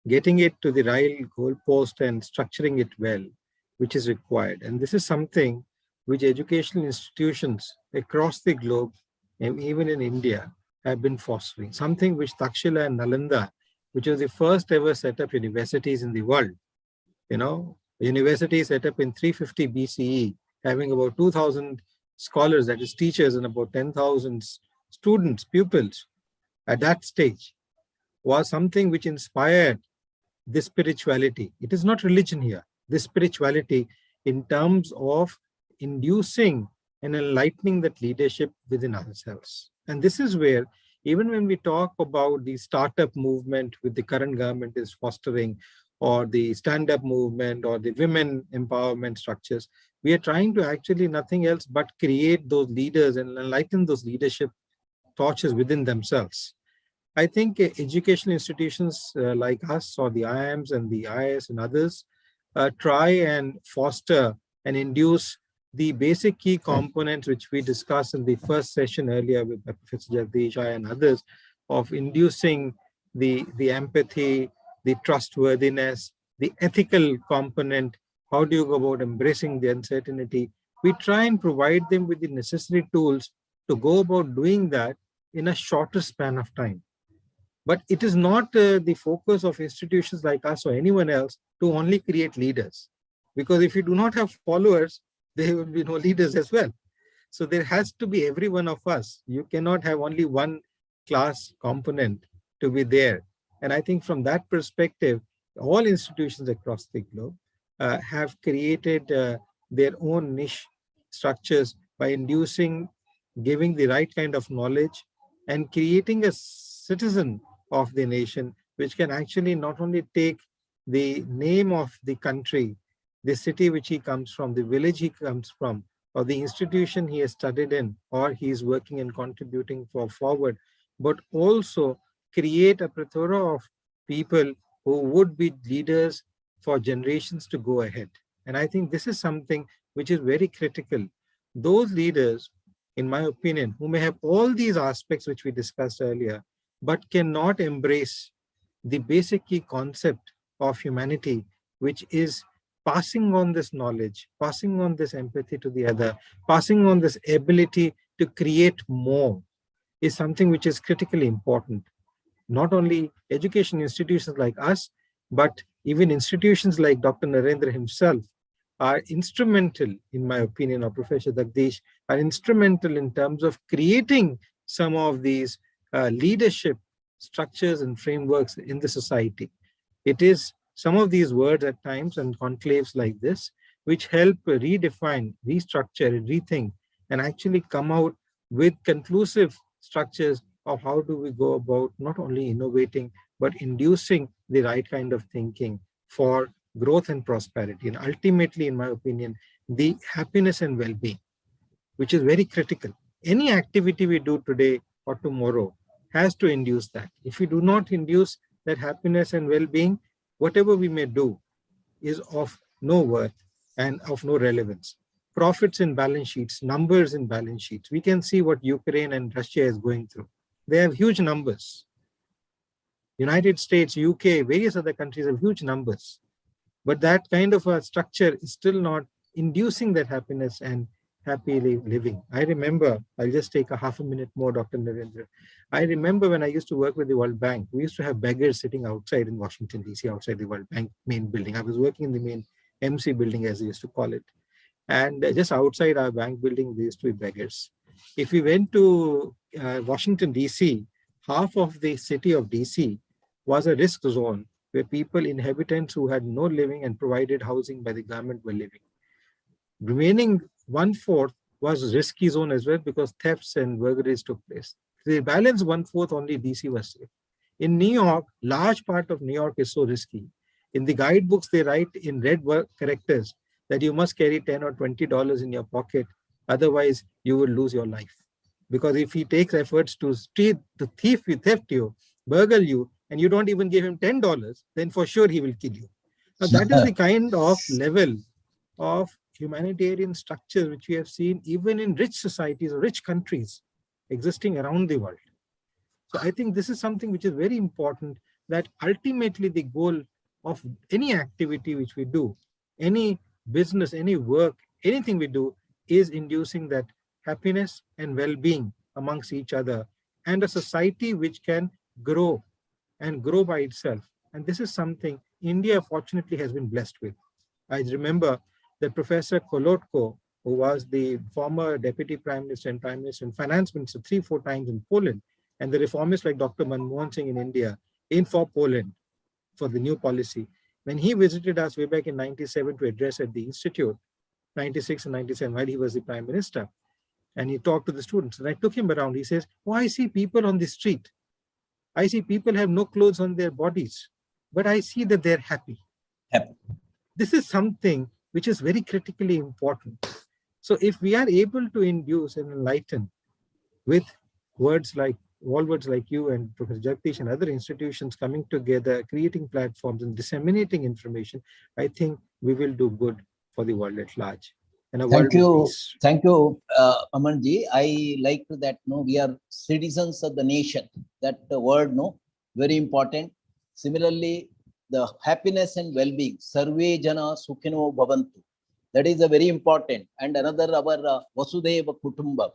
getting it to the right goalpost and structuring it well, which is required. And this is something which educational institutions across the globe, and even in India, have been fostering. Something which Takshila and Nalanda, which was the first ever set up universities in the world, university set up in 350 BCE, having about 2,000 scholars, that is teachers, and about 10,000 students, pupils at that stage, was something which inspired this spirituality. It is not religion here, this spirituality in terms of inducing and enlightening that leadership within ourselves. And this is where, even when we talk about the startup movement with the current government is fostering, or the stand-up movement, or the women empowerment structures, we are trying to actually nothing else but create those leaders and enlighten those leadership torches within themselves. I think educational institutions like us, or the IIMs and the IIS and others, try and foster and induce the basic key components which we discussed in the first session earlier with Professor Jagdish and others of inducing the empathy, the trustworthiness, the ethical component, how do you go about embracing the uncertainty? We try and provide them with the necessary tools to go about doing that in a shorter span of time. But it is not the focus of institutions like us or anyone else to only create leaders. Because if you do not have followers, there will be no leaders as well. So there has to be every one of us. You cannot have only one class component to be there. And I think from that perspective, all institutions across the globe have created their own niche structures by inducing, giving the right kind of knowledge and creating a citizen of the nation, which can actually not only take the name of the country, the city which he comes from, the village he comes from, or the institution he has studied in, or he is working and contributing forward, but also create a plethora of people who would be leaders for generations to go ahead. And I think this is something which is very critical. Those leaders, in my opinion, who may have all these aspects which we discussed earlier, but cannot embrace the basic key concept of humanity, which is passing on this knowledge, passing on this empathy to the other, passing on this ability to create more, is something which is critically important. Not only education institutions like us, but even institutions like Dr. Narendra himself are instrumental, in my opinion, or Professor Jagdish, are instrumental in terms of creating some of these leadership structures and frameworks in the society. It is some of these words at times and conclaves like this, which help redefine, restructure, rethink, and actually come out with conclusive structures of how do we go about not only innovating, but inducing the right kind of thinking for growth and prosperity. And ultimately, in my opinion, the happiness and well-being, which is very critical. Any activity we do today or tomorrow has to induce that. If we do not induce that happiness and well-being, whatever we may do is of no worth and of no relevance. Profits in balance sheets, numbers in balance sheets. We can see what Ukraine and Russia is going through. They have huge numbers. United States, UK, various other countries have huge numbers. But that kind of a structure is still not inducing that happiness and happily living. I remember, I'll just take a half a minute more, Dr. Narendra. I remember when I used to work with the World Bank, we used to have beggars sitting outside in Washington, DC, outside the World Bank main building. I was working in the main MC building, as they used to call it. And just outside our bank building, there used to be beggars. If we went to Washington, DC, half of the city of DC was a risk zone where people, inhabitants who had no living and provided housing by the government were living. Remaining 1/4 was risky zone as well because thefts and burglaries took place. The balance 1/4 only DC was safe. In New York, large part of New York is so risky. In the guidebooks, they write in red characters that you must carry $10 or $20 in your pocket. Otherwise, you will lose your life. Because if he takes efforts to theft you, burgle you, and you don't even give him $10, then for sure he will kill you. Now, that is the kind of level of humanitarian structure which we have seen even in rich societies or rich countries existing around the world. So I think this is something which is very important, that ultimately the goal of any activity which we do, any business, any work, anything we do is inducing that happiness and well-being amongst each other and a society which can grow and grow by itself. And this is something India fortunately has been blessed with. I remember that Professor Kolotko, who was the former Deputy Prime Minister and Prime Minister and Finance Minister 3-4 times in Poland, and the reformists like Dr. Manmohan Singh in India, in for Poland for the new policy. When he visited us way back in 97 to address at the Institute, 96 and 97, while he was the Prime Minister, and he talked to the students, and I took him around. He says, oh, I see people on the street. I see people have no clothes on their bodies, but I see that they're happy. Happy. This is something which is very critically important. So if we are able to induce and enlighten with words like you and Professor Jagdish and other institutions coming together, creating platforms and disseminating information, I think we will do good for the world at large. and a world with peace. Thank you, Amanji. I like that. No, we are citizens of the nation. That word, no, very important. Similarly, the happiness and well-being, Sarve Jana Sukhino Bhavantu. That is a very important. And another, our Vasudeva Kutumbam.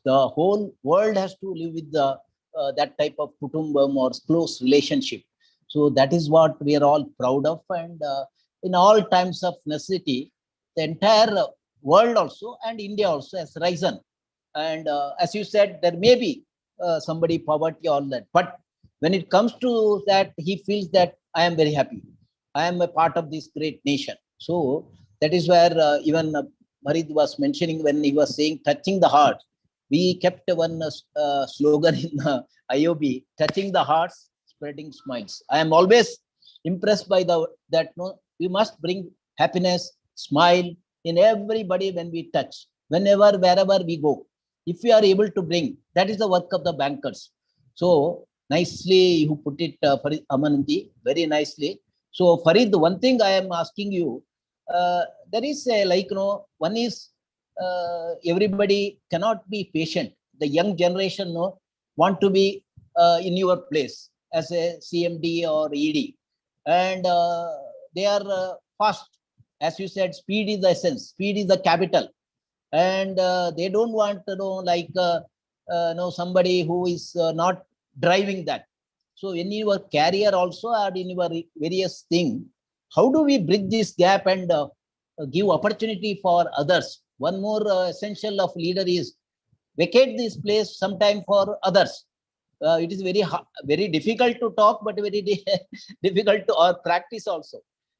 The whole world has to live with the that type of kutumbam or close relationship. So that is what we are all proud of. And in all times of necessity, the entire world also and India also has risen. And as you said, there may be somebody poverty, all that. But when it comes to that, he feels that I am very happy. I am a part of this great nation. So that is where even Farid was mentioning when he was saying touching the heart. We kept one slogan in IOB, touching the hearts, spreading smiles. I am always impressed by that no, we must bring happiness, smile in everybody when we touch, whenever, wherever we go. If we are able to bring, that is the work of the bankers. So nicely you put it, Farid Amanji, very nicely. So Farid, one thing I am asking you, there is a, like, you know, one is everybody cannot be patient. The young generation want to be in your place as a CMD or ED, and they are fast. As you said, speed is the essence, speed is the capital, and they don't want to know, like somebody who is not driving that. So in your career also or in your various thing, how do we bridge this gap and give opportunity for others? One more essential of leader is vacate this place sometime for others. It is very difficult to talk, but very difficult to or practice also.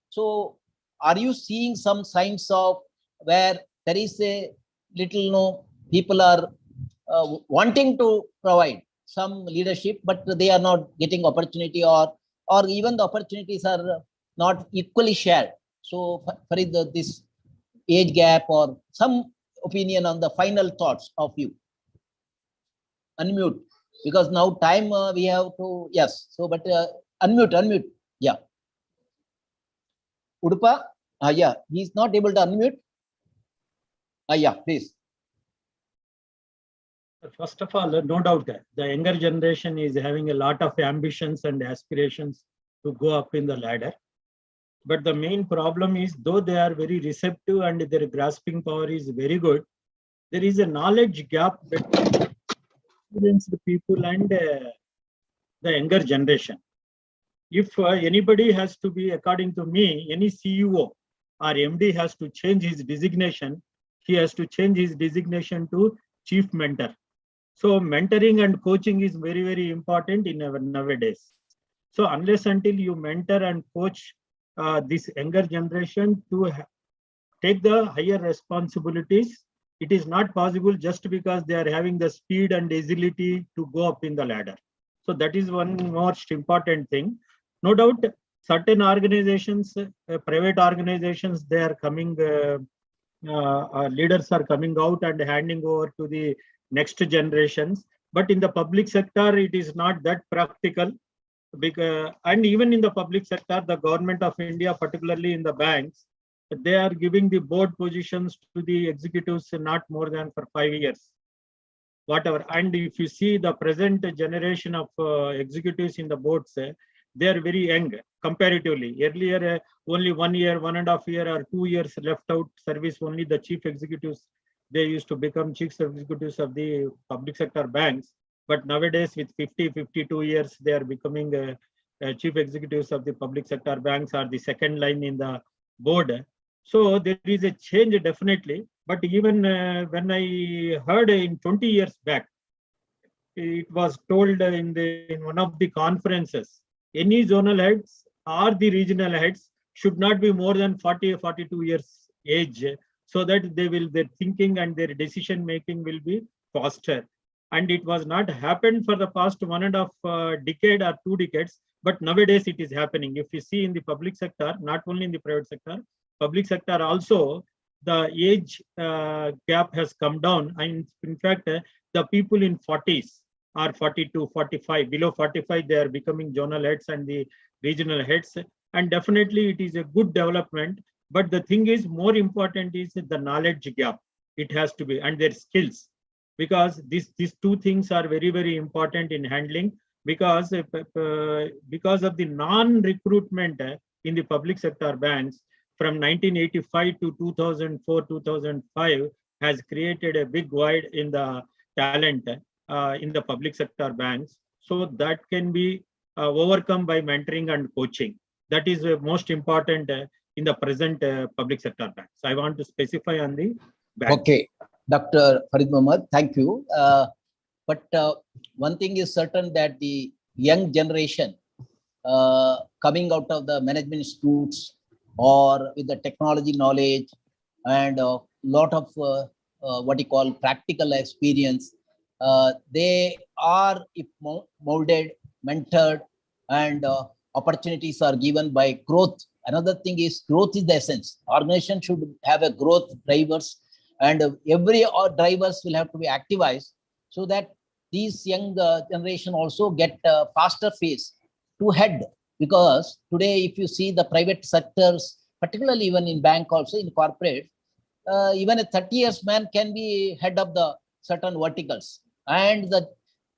So are you seeing some signs of where there is a little, people are wanting to provide some leadership, but they are not getting opportunity, or even the opportunities are not equally shared? So Farid, this age gap or some opinion on the final thoughts of you. Unmute, because now time we have to, yes. So, but unmute. Yeah. Udupa, yeah, he is not able to unmute. Yeah, please. First of all, no doubt, the younger generation is having a lot of ambitions and aspirations to go up in the ladder. But the main problem is, though they are very receptive and their grasping power is very good, there is a knowledge gap between experienced people and the younger generation. If anybody has to be, according to me, any CEO or MD has to change his designation, he has to change his designation to chief mentor. So mentoring and coaching is very, very important in our nowadays. So unless until you mentor and coach this younger generation to take the higher responsibilities, it is not possible just because they are having the speed and agility to go up in the ladder. So that is one most important thing. No doubt, certain organizations, private organizations, they are coming, leaders are coming out and handing over to the next generations. But in the public sector, it is not that practical. Because, and even in the public sector, the government of India, particularly in the banks, they are giving the board positions to the executives not more than for 5 years, whatever. And if you see the present generation of executives in the boards, they are very young comparatively. Earlier, only 1 year, 1.5 years, or 2 years left out service, only the chief executives, they used to become chief executives of the public sector banks. But nowadays, with 50, 52 years, they are becoming chief executives of the public sector banks, or the second line in the board. So there is a change definitely. But even when I heard in 20 years back, it was told in one of the conferences, any zonal heads or the regional heads should not be more than 40 or 42 years age, so that their thinking and their decision making will be faster. And it was not happened for the past 1.5 decade or 2 decades, but nowadays it is happening. If you see in the public sector, not only in the private sector, public sector also, the age gap has come down. And in fact, the people in 40s or 42, 45, below 45, they are becoming zonal heads and the regional heads. And definitely it is a good development. But the thing is, more important is the knowledge gap. It has to be, and their skills, because these two things are very, very important in handling, because of the non-recruitment in the public sector banks from 1985 to 2004, 2005 has created a big void in the talent in the public sector banks. So that can be overcome by mentoring and coaching. That is most important in the present public sector banks. I want to specify on the bank. Okay, Dr. Farid Ahmad, thank you. But one thing is certain, that the young generation coming out of the management institutes or with the technology knowledge and a lot of what you call practical experience, they are, if molded, mentored, and opportunities are given by growth. Another thing is, growth is the essence. Organization should have a growth drivers, and every drivers will have to be activized, so that these young generation also get faster phase to head. Because today, if you see the private sectors, particularly even in bank, also in corporate, even a 30 years man can be head of the certain verticals, and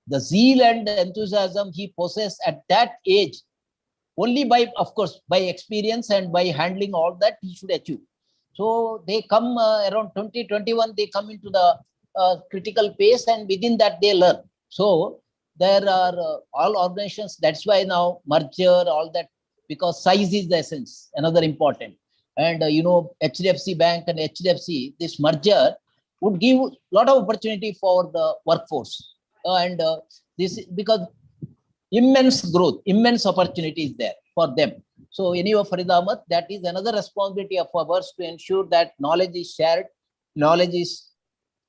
the zeal and enthusiasm he possesses at that age, only by, of course, by experience and by handling all that, he should achieve. So they come around 2021, they come into the critical pace, and within that they learn. So there are all organizations, that's why now merger, all that, because size is the essence, another important. And HDFC Bank and HDFC, this merger would give a lot of opportunity for the workforce. And this, because immense growth, immense opportunity is there for them. So anyway, Farid Ahmad, that is another responsibility of ours, to ensure that knowledge is shared, knowledge is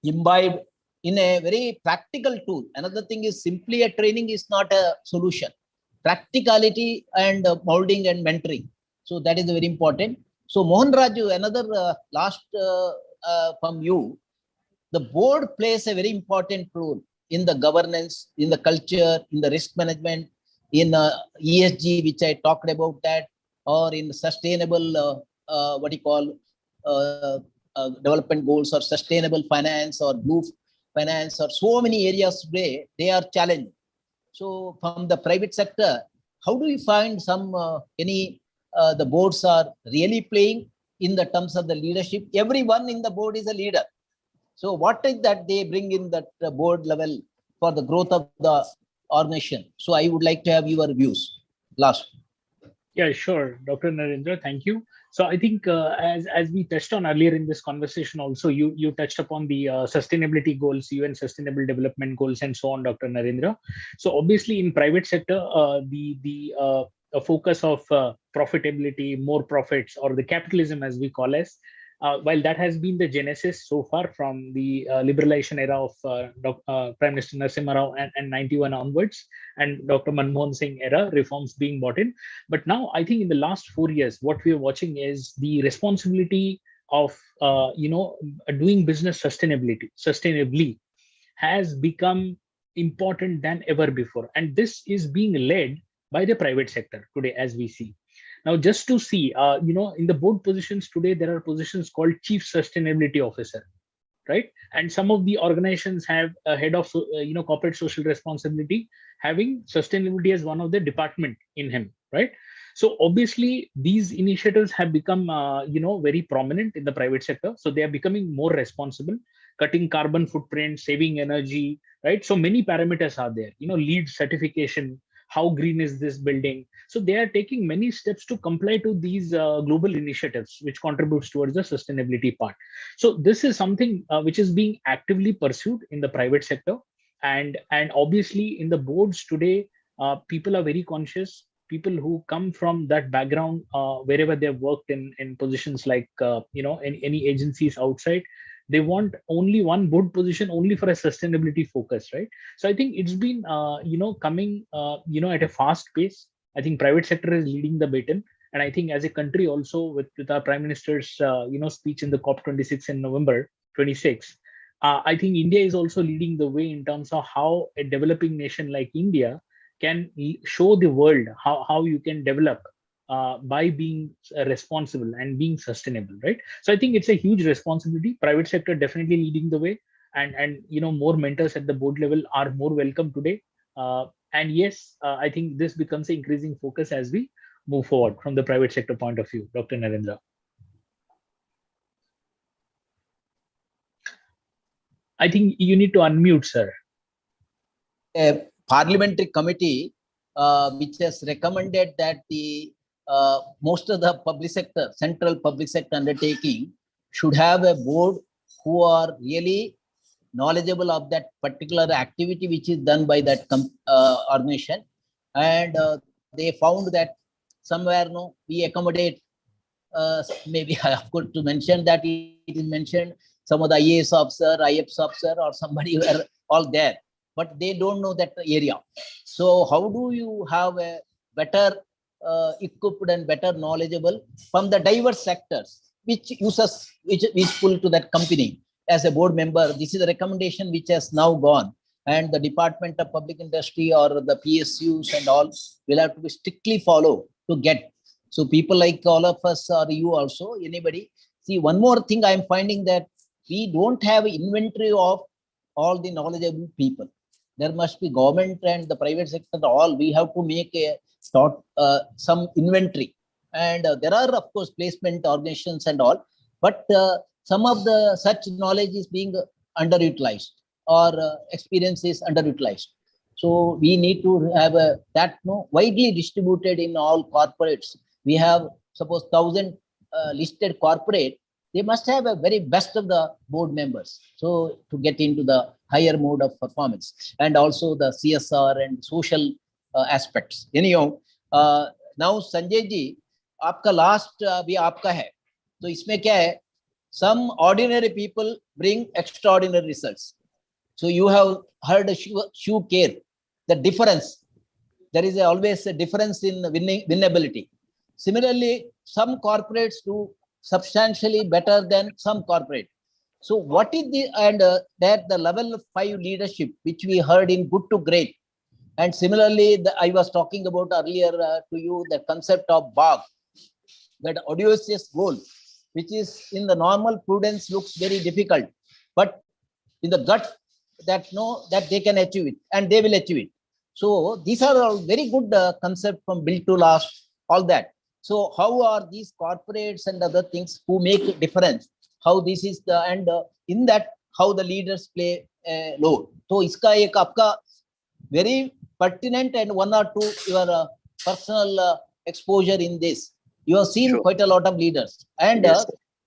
imbibed in a very practical tool. Another thing is, simply a training is not a solution. Practicality and molding and mentoring. So that is very important. So Mohan Raju, another last from you, the board plays a very important role in the governance, in the culture, in the risk management, in ESG, which I talked about that, or in sustainable, what you call, development goals, or sustainable finance, or blue finance, or so many areas today, they are challenged. So from the private sector, how do you find some, the boards are really playing in the terms of the leadership? Everyone in the board is a leader. So what is that they bring in that board level for the growth of the organization? So I would like to have your views. Last. Yeah, sure, Dr. Narendra, thank you. So I think as we touched on earlier in this conversation, also you touched upon the sustainability goals, UN Sustainable Development Goals, and so on, Dr. Narendra. So obviously in private sector, the focus of profitability, more profits, or the capitalism as we call it, while that has been the genesis so far from the liberalization era of Prime Minister Narasimha Rao and 91 onwards, and Dr. Manmohan Singh era, reforms being brought in. But now I think in the last 4 years, what we are watching is the responsibility of doing business sustainably has become important than ever before, and this is being led by the private sector today, as we see. Now, just to see, in the board positions today, there are positions called Chief Sustainability Officer, right? And some of the organizations have a head of, corporate social responsibility, having sustainability as one of the department in him, right? So obviously, these initiatives have become, very prominent in the private sector. So they are becoming more responsible, cutting carbon footprint, saving energy, right? So many parameters are there, LEED certification, how green is this building? So they are taking many steps to comply to these global initiatives, which contributes towards the sustainability part. So this is something which is being actively pursued in the private sector. And obviously in the boards today, people are very conscious. People who come from that background, wherever they've worked in positions like, in any agencies outside, they want only one board position only for a sustainability focus, right? So I think it's been, coming, at a fast pace. I think private sector is leading the baton. And I think as a country also, with our Prime Minister's, speech in the COP26 in November 26, I think India is also leading the way in terms of how a developing nation like India can show the world how you can develop by being responsible and being sustainable, right? So I think it's a huge responsibility. Private sector definitely leading the way, and more mentors at the board level are more welcome today. And yes, I think this becomes an increasing focus as we move forward from the private sector point of view. Dr. Narendra. I think you need to unmute, sir. A parliamentary committee which has recommended that the most of the public sector, central public sector undertaking should have a board who are really knowledgeable of that particular activity which is done by that organization. And they found that somewhere we accommodate, maybe I have got to mention that it is mentioned some of the IAS officer, IFS officer or somebody were all there, but they don't know that area. So how do you have a better equipped and better knowledgeable from the diverse sectors which users which pull to that company as a board member? This is a recommendation which has now gone, and the Department of Public Industry or the PSUs and all will have to be strictly followed to get. So people like all of us or you also, anybody. See, one more thing I am finding that we don't have inventory of all the knowledgeable people. There must be government and the private sector, all we have to make a some inventory. And there are, of course, placement organizations and all, but some of the such knowledge is being underutilized or experience is underutilized. So we need to have that widely distributed in all corporates. We have suppose 1,000 listed corporate, they must have a very best of the board members. So to get into the higher mode of performance, and also the CSR and social aspects. Anyhow, now Sanjay ji, आपका last भी आपका है. तो इसमें क्या है? Some ordinary people bring extraordinary results. So you have heard shoe care. The difference, there is always a difference in winnability. Similarly, some corporates do substantially better than some corporate. So what is the, and that the level of 5 leadership, which we heard in good to great. And similarly, I was talking about earlier to you, the concept of BAG, that audacious goal, which is in the normal prudence looks very difficult, but in the gut that know that they can achieve it and they will achieve it. So these are all very good concept from build to last, all that. So how are these corporates and other things who make a difference? How this is the, and in that, how the leaders play a role. So iska ek aapka very pertinent and one or two your personal exposure in this. You have seen quite a lot of leaders. And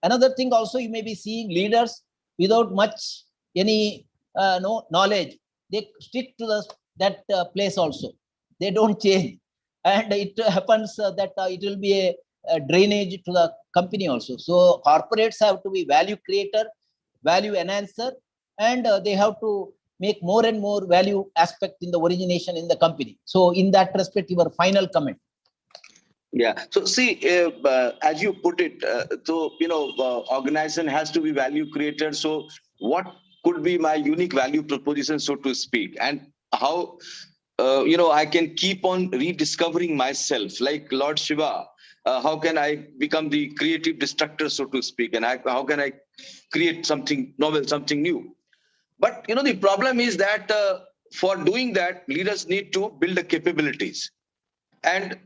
another thing also, you may be seeing leaders without much any knowledge. They stick to that place also. They don't change. And it happens that it will be a drainage to the company also. So corporates have to be value creator, value enhancer, and they have to make more and more value aspect in the origination in the company. So in that respect, your final comment. Yeah. So see, as you put it, organization has to be value creator. So what could be my unique value proposition, so to speak, and how I can keep on rediscovering myself, like Lord Shiva. How can I become the creative destructor, so to speak, and how can I create something novel, something new? But the problem is that for doing that, leaders need to build the capabilities and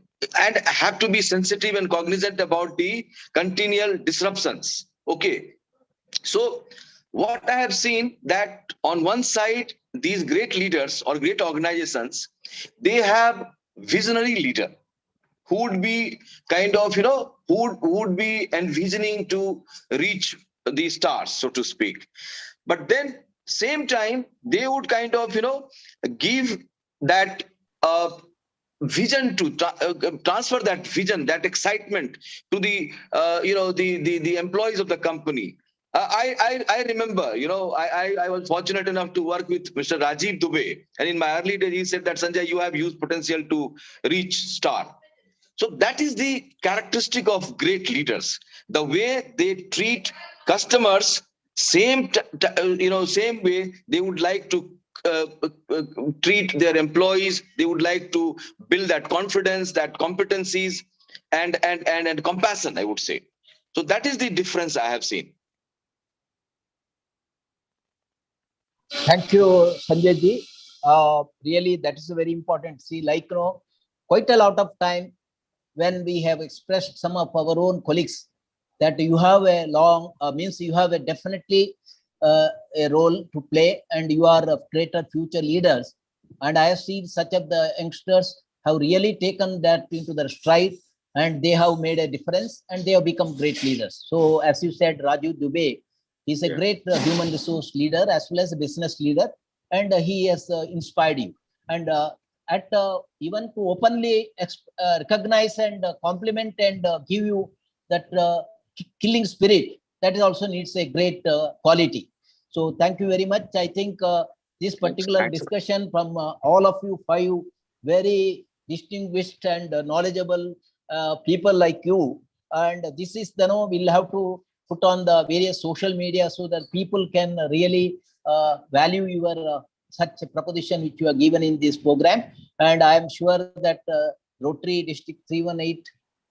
have to be sensitive and cognizant about the continual disruptions. Okay, so what I have seen that on one side, these great leaders or great organizations, they have visionary leader who would be kind of, who would be envisioning to reach the stars, so to speak. But then same time, they would kind of, give that vision to transfer that vision, that excitement to the, the employees of the company. I remember, I was fortunate enough to work with Mr. Rajiv Dubey. And in my early days, he said that, Sanjay, you have huge potential to reach star. So that is the characteristic of great leaders. The way they treat customers, same way they would like to treat their employees. They would like to build that confidence, that competencies. and compassion, I would say. So that is the difference I have seen. Thank you, Sanjay ji. Really, that is very important. See, like, quite a lot of time when we have expressed some of our own colleagues that you have a long, means you have a definitely a role to play and you are a greater future leaders. And I have seen such of the youngsters have really taken that into their stride and they have made a difference and they have become great leaders. So as you said, Raju Dubey, he's a great human resource leader as well as a business leader, and he has inspired you. And even to openly recognize and compliment and give you that killing spirit, that is also needs a great quality. So thank you very much. I think this particular discussion from all of you five very distinguished and knowledgeable people like you, and this is we'll have to put on the various social media so that people can really value your such a proposition which you are given in this program. And I am sure that Rotary District 318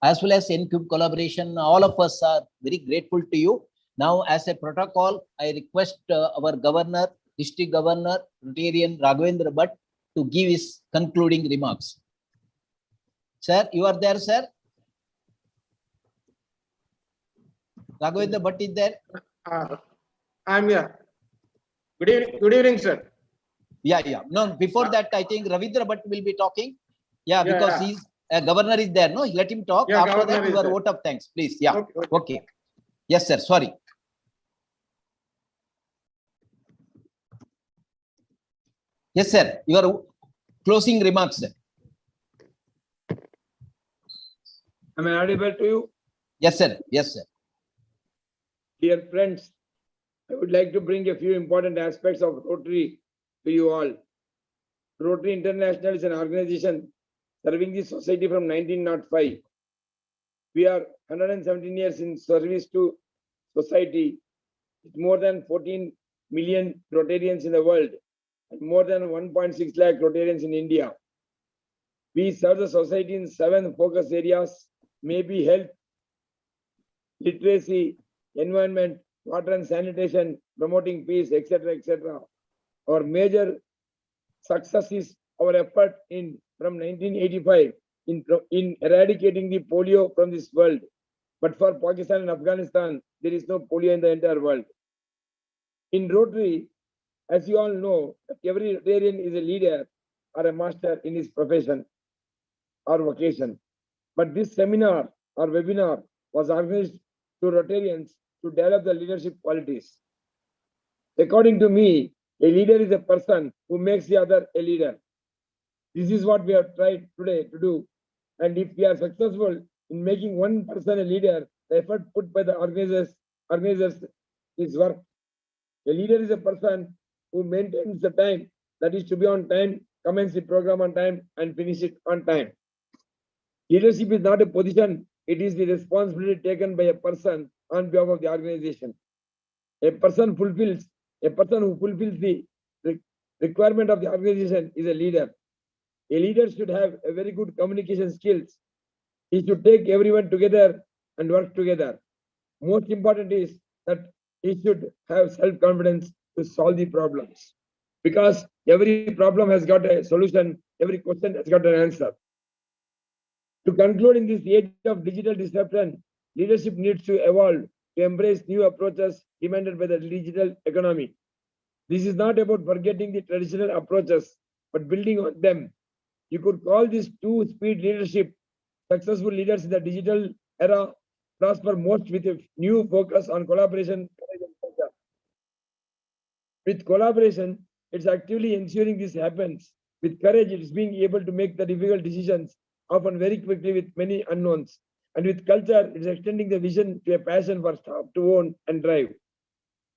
as well as NCube collaboration, all of us are very grateful to you. Now, as a protocol, I request our governor, district governor, Rotarian Ravindra Bhatt, to give his concluding remarks. Sir, you are there, sir? Ravindra Bhatt is there? I'm here. Good evening, sir. Yeah. No, before that, I think Ravindra Bhatt will be talking. Yeah, because he's governor is there. No, let him talk. Yeah, after that, your there. vote of thanks, please. Yeah. Okay. Yes, sir. Sorry. Yes, sir. Your closing remarks, sir. Am I audible to you? Yes, sir. Yes, sir. Dear friends, I would like to bring a few important aspects of Rotary to you all. Rotary International is an organization serving the society from 1905. We are 117 years in service to society with more than 14 million Rotarians in the world and more than 1.6 lakh Rotarians in India. We serve the society in 7 focus areas, maybe health, literacy, environment, water and sanitation, promoting peace, etc., etc. Our major success is our effort from 1985 in eradicating the polio from this world. But for Pakistan and Afghanistan, there is no polio in the entire world. In Rotary, as you all know, every Rotarian is a leader or a master in his profession or vocation. But this seminar or webinar was organized to Rotarians to develop the leadership qualities. According to me, a leader is a person who makes the other a leader. This is what we have tried today to do. And if we are successful in making one person a leader, the effort put by the organizers is worth. A leader is a person who maintains the time, that is to be on time, commence the program on time, and finish it on time. Leadership is not a position, it is the responsibility taken by a person on behalf of the organization. A person who fulfills the requirement of the organization is a leader. A leader should have a very good communication skills. He should take everyone together and work together. Most important is that he should have self-confidence to solve the problems. Because every problem has got a solution, every question has got an answer. To conclude, in this age of digital disruption, leadership needs to evolve to embrace new approaches demanded by the digital economy. This is not about forgetting the traditional approaches, but building on them. You could call this two-speed leadership. Successful leaders in the digital era prosper most with a new focus on collaboration. With collaboration, it's actively ensuring this happens. With courage, it's being able to make the difficult decisions, often very quickly with many unknowns. And with culture, it's extending the vision to a passion for staff to own and drive.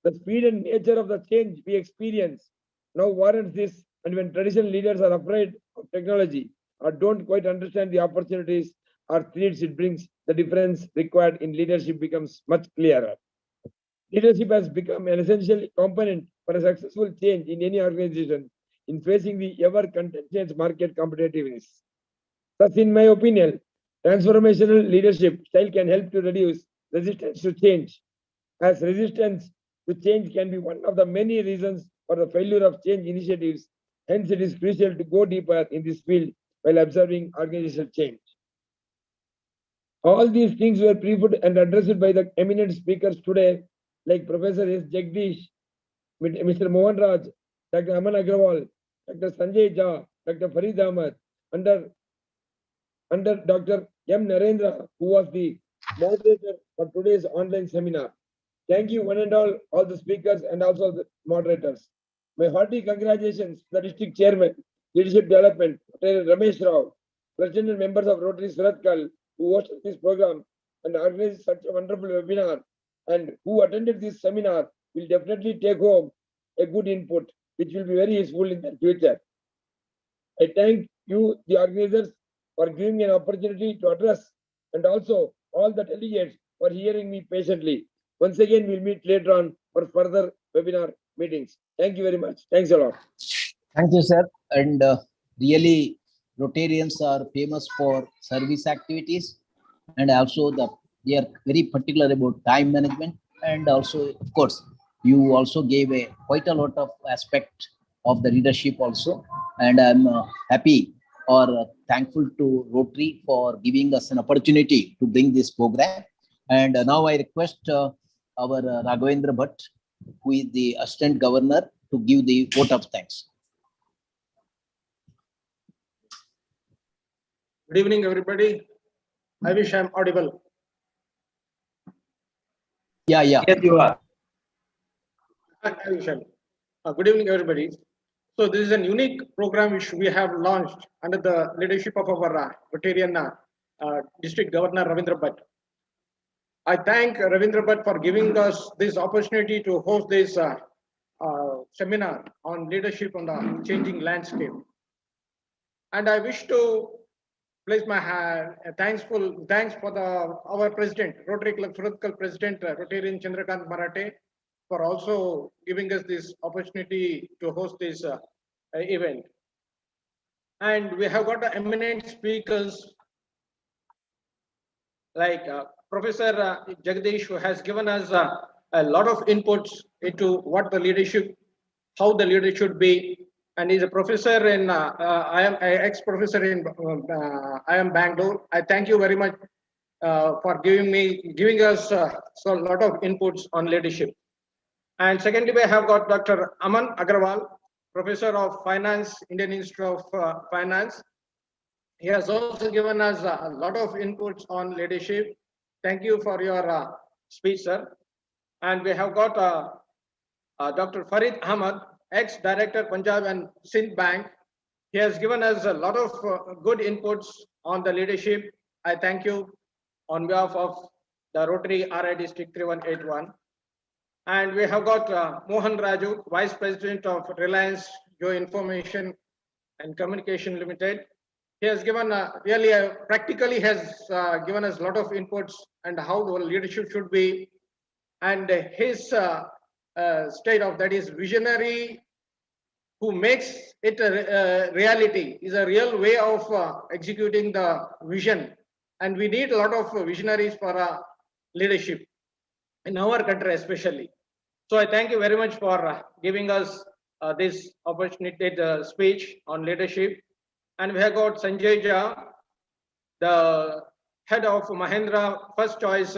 The speed and nature of the change we experience now warrants this, and when traditional leaders are afraid of technology or don't quite understand the opportunities or threats it brings, the difference required in leadership becomes much clearer. Leadership has become an essential component for a successful change in any organization in facing the ever-contentious market competitiveness. Thus, in my opinion, Transformational leadership style can help to reduce resistance to change, as resistance to change can be one of the many reasons for the failure of change initiatives. Hence, it is crucial to go deeper in this field while observing organizational change. All these things were briefed and addressed by the eminent speakers today, like Professor S. Jagdish, Mr. Mohan Raj, Dr. Aman Agarwal, Dr. Sanjay Jha, Dr. Farid Ahmad, under Dr. M. Narendra, who was the moderator for today's online seminar. Thank you one and all the speakers and also the moderators. My hearty congratulations to the district chairman, leadership development, Ramesh Rao, president and members of Rotary Suratkal, who hosted this program and organized such a wonderful webinar, and who attended this seminar will definitely take home a good input, which will be very useful in the future. I thank you, the organizers, for giving me an opportunity to address, and also all the delegates for hearing me patiently. Once again, we'll meet later on for further webinar meetings. Thank you very much. Thanks a lot. Thank you, sir. And really, Rotarians are famous for service activities, and also they are very particular about time management. And also, of course, you also gave quite a lot of aspect of the leadership also. And I'm happy or thankful to Rotary for giving us an opportunity to bring this program. And now I request our Ravindra Bhatt, who is the Assistant Governor, to give the vote of thanks. Good evening, everybody. I wish I'm audible. Yeah. Yes, you are. I wish I'm. Good evening, everybody. So this is a unique program which we have launched under the leadership of our Rotarian District Governor Ravindra Bhatt. I thank Ravindra Bhatt for giving us this opportunity to host this seminar on leadership on the changing landscape. And I wish to place my thanks for our president, Rotary Club Suratkal President, Rotarian Chandrakant Marathe, for also giving us this opportunity to host this event. And we have got the eminent speakers like Professor Jagdish, who has given us a lot of inputs into what the leadership, how the leader should be. And he's a professor in, I am an ex-professor in I am Bangalore. I thank you very much for giving us so a lot of inputs on leadership. And secondly, we have got Dr. Aman Agarwal, Professor of Finance, Indian Institute of Finance. He has also given us a lot of inputs on leadership. Thank you for your speech, sir. And we have got Dr. Farid Ahmad, ex-director, Punjab and Sindh Bank. He has given us a lot of good inputs on the leadership. I thank you on behalf of the Rotary RI District 3181. And we have got Mohan Raju, Vice President of Reliance Geo Information and Communication Limited. He has given practically has given us a lot of inputs and how the leadership should be. And his state of that is visionary, who makes it a reality, is a real way of executing the vision. And we need a lot of visionaries for leadership in our country especially. So I thank you very much for giving us this opportunity, speech on leadership. And we have got Sanjay Jha, the head of Mahindra First Choice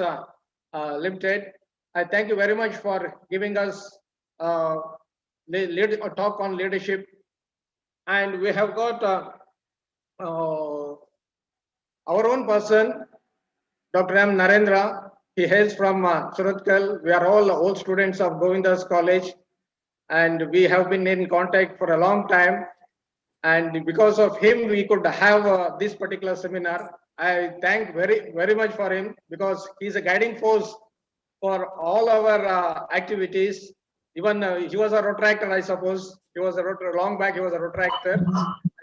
Limited. I thank you very much for giving us a talk on leadership. And we have got our own person, Dr. M. Narendra. He hails from Suratkal. We are all old students of Govinda's College, and we have been in contact for a long time. And because of him, we could have this particular seminar. I thank very much for him, because he's a guiding force for all our activities. Even he was a Rotaractor, I suppose. He was a Rotary, long back he was a Rotaractor,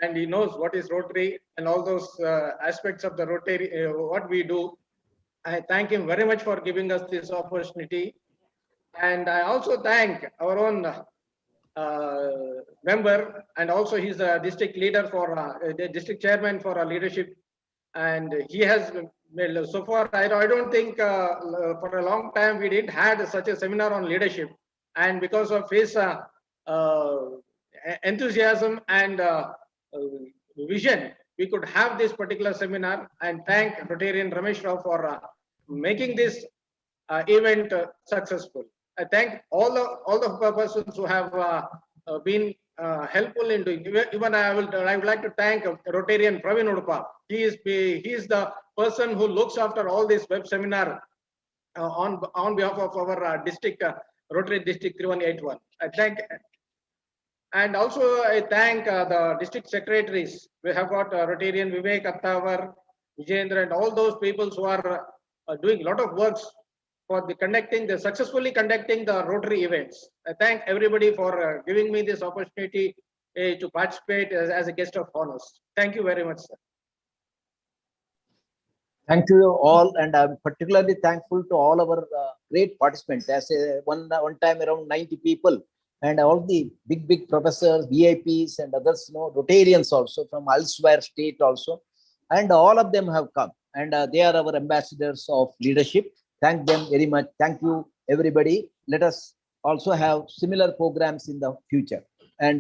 and he knows what is Rotary and all those aspects of the Rotary, what we do. I thank him very much for giving us this opportunity. And I also thank our own member, and also he's a district leader for the district chairman for leadership, and he has made, so far I don't think for a long time we didn't had such a seminar on leadership, and because of his enthusiasm and vision, we could have this particular seminar, and thank Rotarian Ramesh Rao for making this event successful. I thank all the persons who have been helpful in doing. Even I would like to thank Rotarian Praveen Udupa. He is the person who looks after all this web seminar on behalf of our district Rotary District 3181. I thank. And also I thank the district secretaries. We have got Rotarian Vivek Attavar, Vijayendra, and all those people who are doing a lot of works for successfully conducting the Rotary events. I thank everybody for giving me this opportunity to participate as a guest of honors. Thank you very much, sir. Thank you all, and I'm particularly thankful to all our great participants. As one time around 90 people, and all the big professors, VIPs, and others, Rotarians also from elsewhere state also, and all of them have come, and they are our ambassadors of leadership. Thank them very much. Thank you, everybody. Let us also have similar programs in the future.